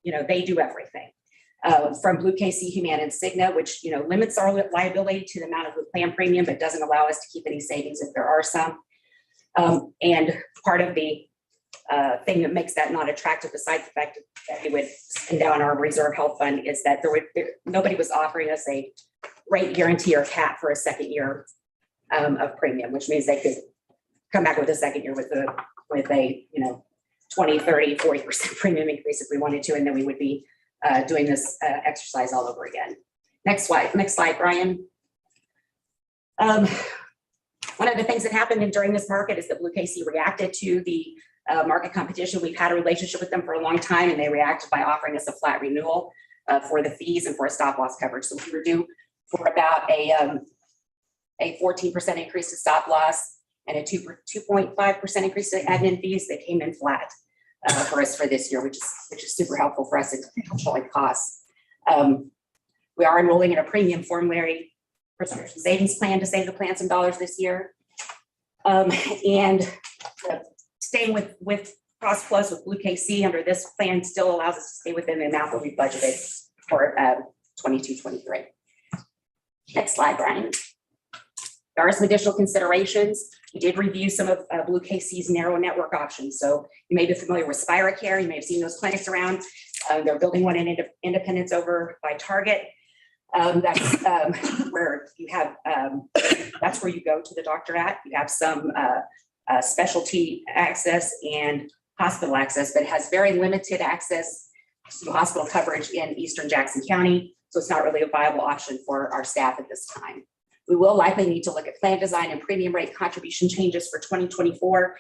I: they do everything. From Blue KC, Humana, and Cigna, which limits our liability to the amount of the plan premium, but doesn't allow us to keep any savings if there are some. And part of the thing that makes that not attractive, besides the fact that we would spend down our reserve health fund, is that nobody was offering us a rate guarantee or cap for a second year of premium, which means they could come back with a second year with a 20, 30, 40% premium increase if we wanted to, and then we would be doing this exercise all over again. Next slide, Brian. One of the things that happened during this market is that Blue KC reacted to the market competition. We've had a relationship with them for a long time, and they reacted by offering us a flat renewal for the fees and for a stop loss coverage. So we were due for about a 14% increase to stop loss and a 2.5% increase to admin fees. They came in flat for us for this year, which is super helpful for us in controlling costs. We are enrolling in a premium formulary prescription savings plan to save the plan some dollars this year. And staying with Cost Plus with Blue KC under this plan still allows us to stay within the amount that we budgeted for 22-23. Next slide, Brian. There are some additional considerations. We did review some of Blue KC's narrow network options. So you may be familiar with SpiraCare. You may have seen those clinics around. They're building one in Independence over by Target. That's where you have, that's where you go to the doctor at. You have some specialty access and hospital access, but it has very limited access to hospital coverage in Eastern Jackson County. So it's not really a viable option for our staff at this time. We will likely need to look at plan design and premium rate contribution changes for 2024.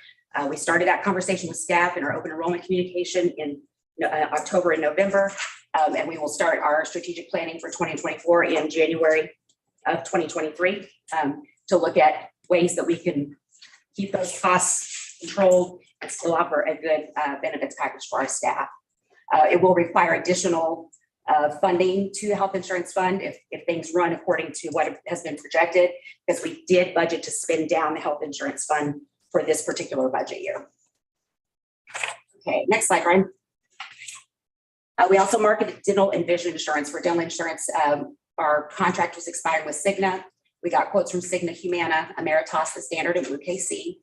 I: We started that conversation with staff in our open enrollment communication in October and November, and we will start our strategic planning for 2024 in January of 2023 to look at ways that we can keep those costs controlled and still offer a good benefits package for our staff. It will require additional funding to the health insurance fund if things run according to what has been projected, because we did budget to spend down the health insurance fund for this particular budget year. Okay, next slide, Ryan. We also marketed dental and vision insurance. For dental insurance, our contract was expiring with Cigna. We got quotes from Cigna, Humana, Ameritas, the Standard, and Blue KC.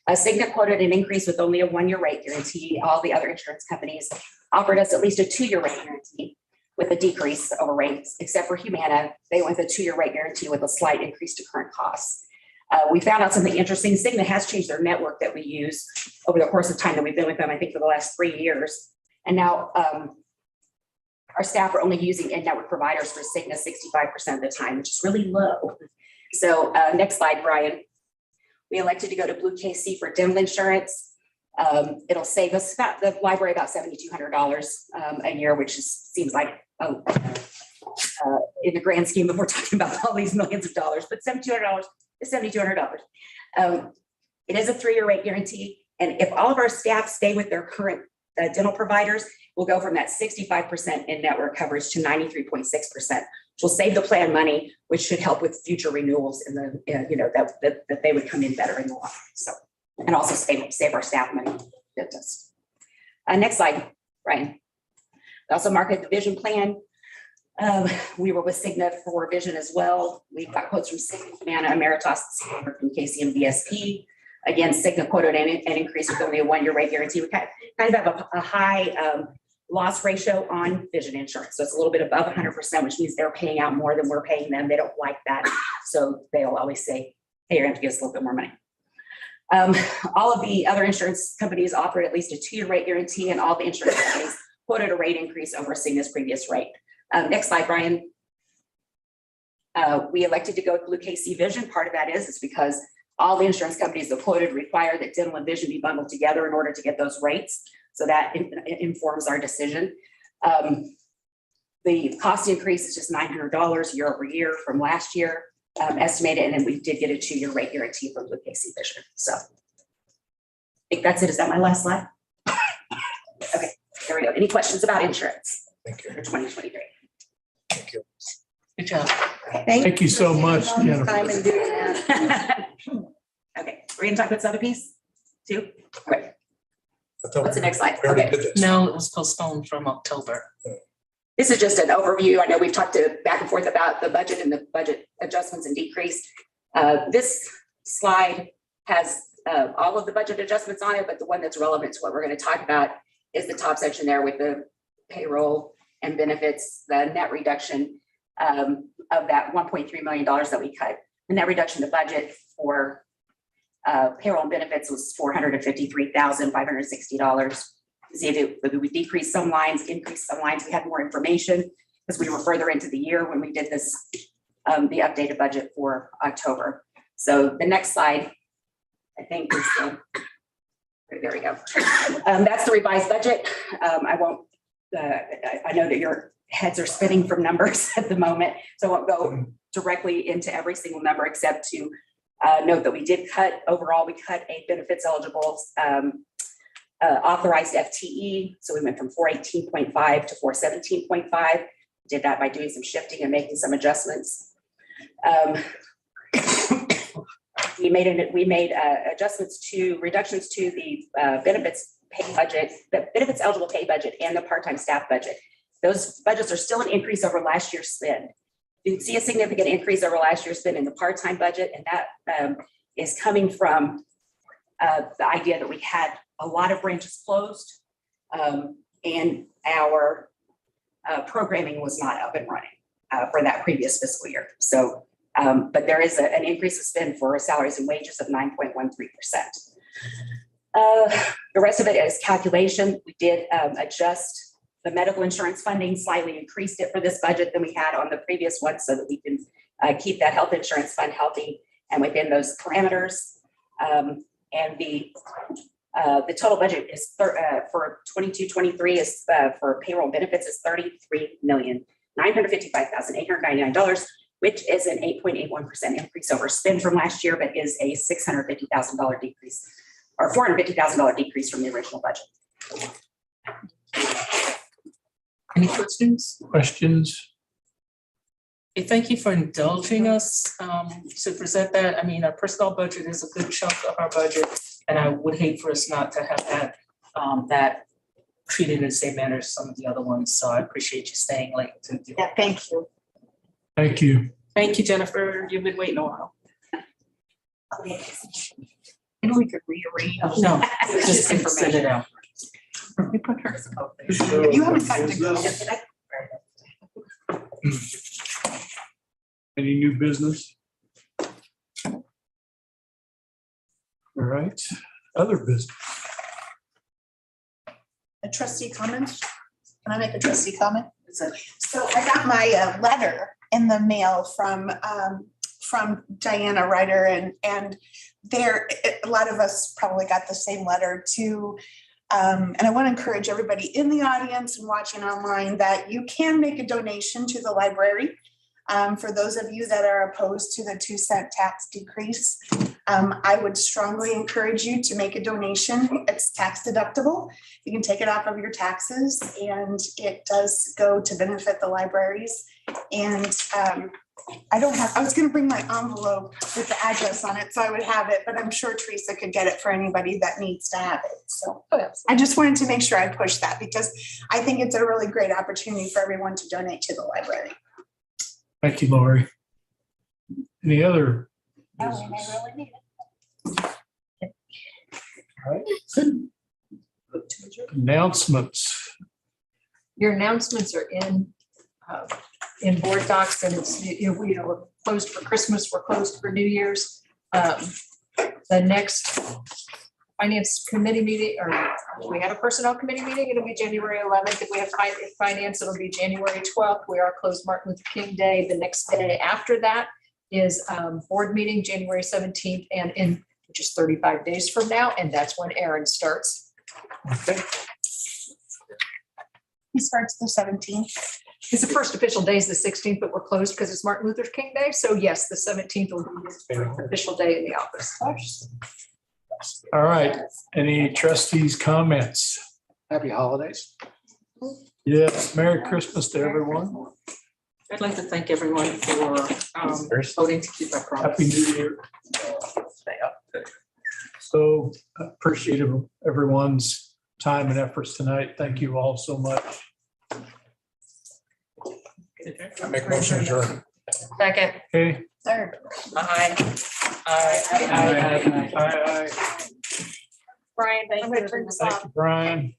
I: Cigna quoted an increase with only a 1-year rate guarantee. All the other insurance companies offered us at least a 2-year rate guarantee with a decrease over rates, except for Humana. They went with a 2-year rate guarantee with a slight increase to current costs. We found out something interesting. Cigna has changed their network that we use over the course of time that we've been with them, I think for the last 3 years. And now our staff are only using in-network providers for Cigna 65% of the time, which is really low. So next slide, Brian. We elected to go to Blue KC for dental insurance. It'll save us the library about $7,200 a year, which seems like in the grand scheme of we're talking about all these millions of dollars, but $7,200 is $7,200. It is a 3-year rate guarantee, and if all of our staff stay with their current dental providers, will go from that 65% in network coverage to 93.6%, which will save the plan money, which should help with future renewals in the, that they would come in better in the long run. So, and also save our staff money. That does. Next slide, Brian. Also market the vision plan. We were with Cigna for vision as well. We got quotes from Cigna, Humana, Emeritus, from KC and VSP. Again, Cigna quoted an increase with only a 1-year rate guarantee. We kind of have a high loss ratio on vision insurance. So it's a little bit above 100%, which means they're paying out more than we're paying them. They don't like that. So they'll always say, hey, you're going to have to give us a little bit more money. All of the other insurance companies offer at least a 2-year rate guarantee, and all the insurance companies quoted a rate increase over Cigna's previous rate. Next slide, Brian. We elected to go with Blue KC Vision. Part of that is because all the insurance companies that quoted require that dental and vision be bundled together in order to get those rates. So that informs our decision. The cost increase is just $900 year over year from last year, estimated, and then we did get a 2-year rate guarantee from Blue KC Vision. So I think that's it. Is that my last slide? Okay, there we go. Any questions about insurance?
G: Thank you.
I: For 2023.
G: Thank you.
U: Good job.
E: Thank you so much, Jennifer.
F: Time and doing that.
I: Okay, we're gonna talk about this other piece too. Great. What's the next slide?
G: We already
I: Okay.
G: did this.
U: No, it was postponed from October.
I: This is just an overview. I know we've talked back and forth about the budget and the budget adjustments and decrease. This slide has all of the budget adjustments on it, but the one that's relevant to what we're going to talk about is the top section there with the payroll and benefits, the net reduction of that $1.3 million that we cut. The net reduction to budget for payroll and benefits was $453,560. See if we decreased some lines, increased some lines. We had more information because we were further into the year when we did this, the updated budget for October. So the next slide, I think is there we go. That's the revised budget. I won't, I know that your heads are spinning from numbers at the moment, so I won't go directly into every single number except to note that we did cut, overall, we cut a benefits eligible authorized FTE. So we went from 418.5 to 417.5. Did that by doing some shifting and making some adjustments. We made adjustments to reductions to the benefits pay budget, the benefits eligible pay budget, and the part-time staff budget. Those budgets are still an increase over last year's spend. You can see a significant increase over last year's spend in the part-time budget, and that is coming from the idea that we had a lot of branches closed and our programming was not up and running for that previous fiscal year. So, but there is an increase of spend for salaries and wages of 9.13%. The rest of it is calculation. We did adjust the medical insurance funding, slightly increased it for this budget than we had on the previous one so that we can keep that health insurance fund healthy and within those parameters. And the total budget is for 22-23 is for payroll benefits is $33,955,899, which is an 8.81% increase over spend from last year, but is a $650,000 decrease or $450,000 decrease from the original budget.
U: Any questions?
E: Questions?
U: Okay, thank you for indulging us to present that. I mean, our personnel budget is a good chunk of our budget, and I would hate for us not to have that that treated in the same manner as some of the other ones. So I appreciate you staying late to do.
O: Yeah, thank you.
E: Thank you.
U: Thank you, Jennifer. You've been waiting a while.
F: Maybe we could rearrange.
U: No, just send it out.
F: We put hers up there.
O: You haven't gotten to go.
E: Any new business? All right, other business.
O: A trustee comment? Can I make a trustee comment? So I got my letter in the mail from Diana Ryder and there, a lot of us probably got the same letter too. And I want to encourage everybody in the audience and watching online that you can make a donation to the library. For those of you that are opposed to the 2-cent tax decrease, I would strongly encourage you to make a donation. It's tax deductible. You can take it off of your taxes and it does go to benefit the libraries. And I was gonna bring my envelope with the address on it, so I would have it, but I'm sure Teresa could get it for anybody that needs to have it. So I just wanted to make sure I push that because I think it's a really great opportunity for everyone to donate to the library.
E: Thank you, Lori. Any other?
P: Oh, we may really need it.
E: All right. Announcements.
B: Your announcements are in board docs, and it's, we're closed for Christmas, we're closed for New Year's. The next finance committee meeting, or we have a personnel committee meeting, it'll be January 11th. If we have finance, it'll be January 12th. We are closed Martin Luther King Day. The next day after that is board meeting, January 17th, which is 35 days from now, and that's when Aaron starts.
E: Okay.
O: He starts the 17th.
B: His first official day is the 16th, but we're closed because it's Martin Luther King Day. So yes, the 17th will be his official day in the office.
E: All right. Any trustees' comments?
L: Happy holidays.
E: Yes. Merry Christmas to everyone.
U: I'd like to thank everyone for voting to keep our promise.
E: Happy New Year. So appreciative of everyone's time and efforts tonight. Thank you all so much.
G: I make a motion to adjourn.
A: Second.
E: Okay.
O: Third.
A: Aye.
E: Aye.
B: Brian, thank you.
E: Thank you, Brian.